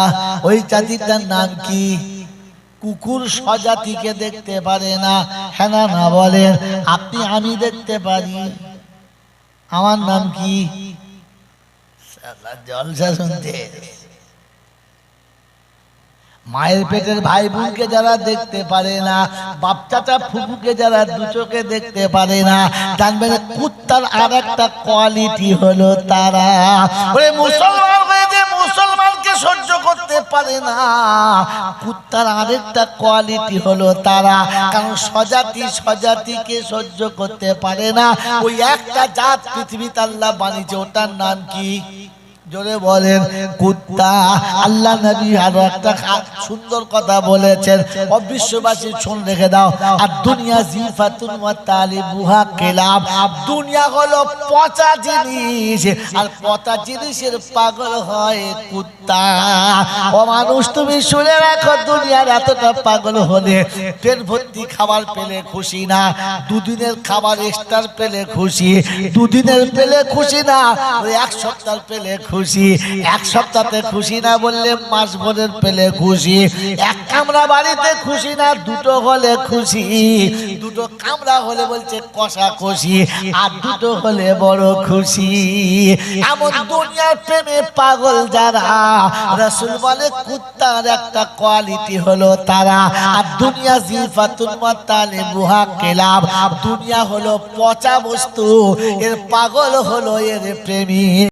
ওই জাতিটার নাম কি? কুকুর। স্বজাতিকে দেখতে পারে না, হ্যাঁ না না বলেন? আপনি আমি দেখতে পারি। আমার নাম কি? জলসা শুনতে। মায়ের পেটের ভাই বোনকে যারা দেখতে পারে না, বাপ চাচা ফুফুকে যারা দু চোখে দেখতে পারে না, জানবেন কুত্তার আর একটা কোয়ালিটি হলো তারা। ওই মুসলমান হয়ে যে মুসলমানকে সহ্য করতে পারে না, কুত্তার আরেকটা কোয়ালিটি হলো তারা। কারণ স্বজাতি স্বজাতিকে সহ্য করতে পারে না। ওই একটা জাত পৃথিবীতে আল্লাহ বানিয়েছে, ওটার নাম কি? জোরে বলেন কুত্তা। আল্লাহ নবী আরো একটা সুন্দর কথা বলেছেন, বিশ্ববাসী শুন রেখে দাও। আর দুনিয়া জিফাতুন ওয়া তালিবুহা কিলাব, দুনিয়া হলো পচা জিনিস, আর পচা জিনিসের পাগল হয় কুত্তা। ও মানুষ তুমি শুনে রাখো, দুনিয়ার এতটা পাগল হলে পেট ভর্তি খাবার পেলে খুশি না, দুদিনের খাবার এক্সট্রা পেলে খুশি, দুদিনের পেলে খুশি না, এক সপ্তাহ পেলে খুশি, এক সপ্তাহে খুশি না বললে মাস ভরের পেলে খুশি, এক কামরা বাড়িতে খুশি না, দুটো হলে খুশি, দুটো কামরা হলে বলছে কষা খুশি, আর দুটো হলে বড় খুশি। এমন দুনিয়ার প্রেমে পাগল যারা, রাসূল বলে কুত্তার একটা কোয়ালিটি হলো তারা। আর দুনিয়া জিফাতুন ওয়া তালিবুহা কিলাব, দুনিয়া হলো পচা বস্তু, এর পাগল হলো এর প্রেমী।